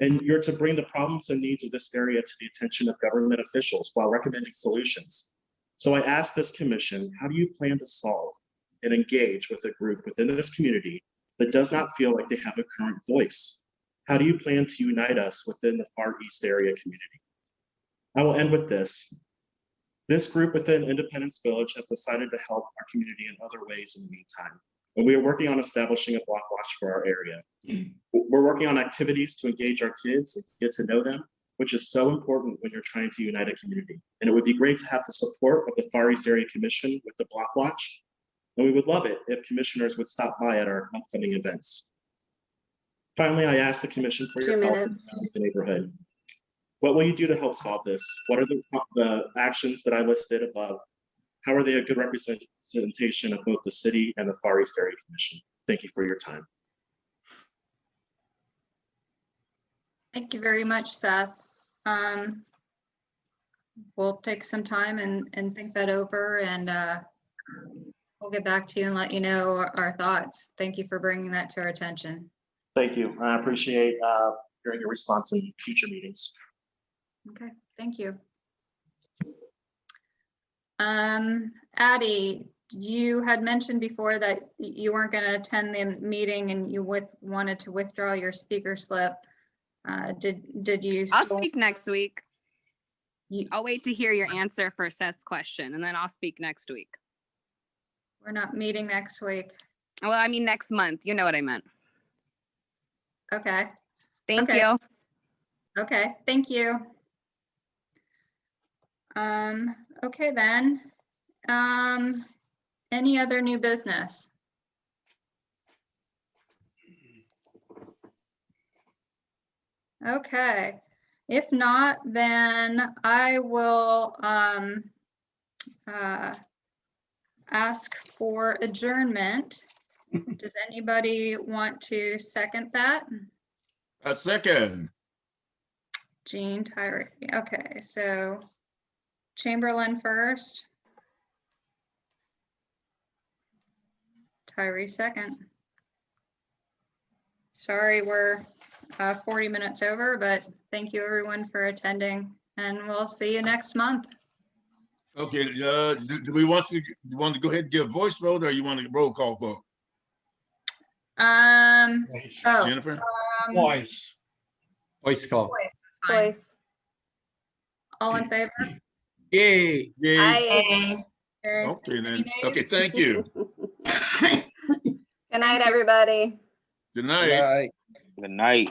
And you're to bring the problems and needs of this area to the attention of government officials while recommending solutions. So I asked this commission, how do you plan to solve and engage with a group within this community that does not feel like they have a current voice? How do you plan to unite us within the Far East Area community? I will end with this. This group within Independence Village has decided to help our community in other ways in the meantime. And we are working on establishing a block watch for our area. We're working on activities to engage our kids and get to know them, which is so important when you're trying to unite a community. And it would be great to have the support of the Far East Area Commission with the block watch. And we would love it if commissioners would stop by at our upcoming events. Finally, I asked the commission for your help in the neighborhood. What will you do to help solve this? What are the actions that I listed above? How are they a good representation of both the city and the Far East Area Commission? Thank you for your time. Thank you very much, Seth. We'll take some time and think that over, and we'll get back to you and let you know our thoughts. Thank you for bringing that to our attention. Thank you. I appreciate hearing your response in future meetings. Okay, thank you. Addie, you had mentioned before that you weren't going to attend the meeting and you wanted to withdraw your speaker slip. Did you? I'll speak next week. I'll wait to hear your answer for Seth's question, and then I'll speak next week. We're not meeting next week. Well, I mean next month. You know what I meant. Okay. Thank you. Okay, thank you. Okay then. Any other new business? Okay, if not, then I will ask for adjournment. Does anybody want to second that? A second. Jean, Tyree. Okay, so Chamberlain first. Tyree second. Sorry, we're 40 minutes over, but thank you everyone for attending, and we'll see you next month. Okay, do we want to go ahead and give a voice vote, or you want a roll call vote? Jennifer? Voice. Voice call. Voice. All in favor? Yay. Yay. Aye. Okay then. Okay, thank you. Good night, everybody. Good night. Good night. Good night.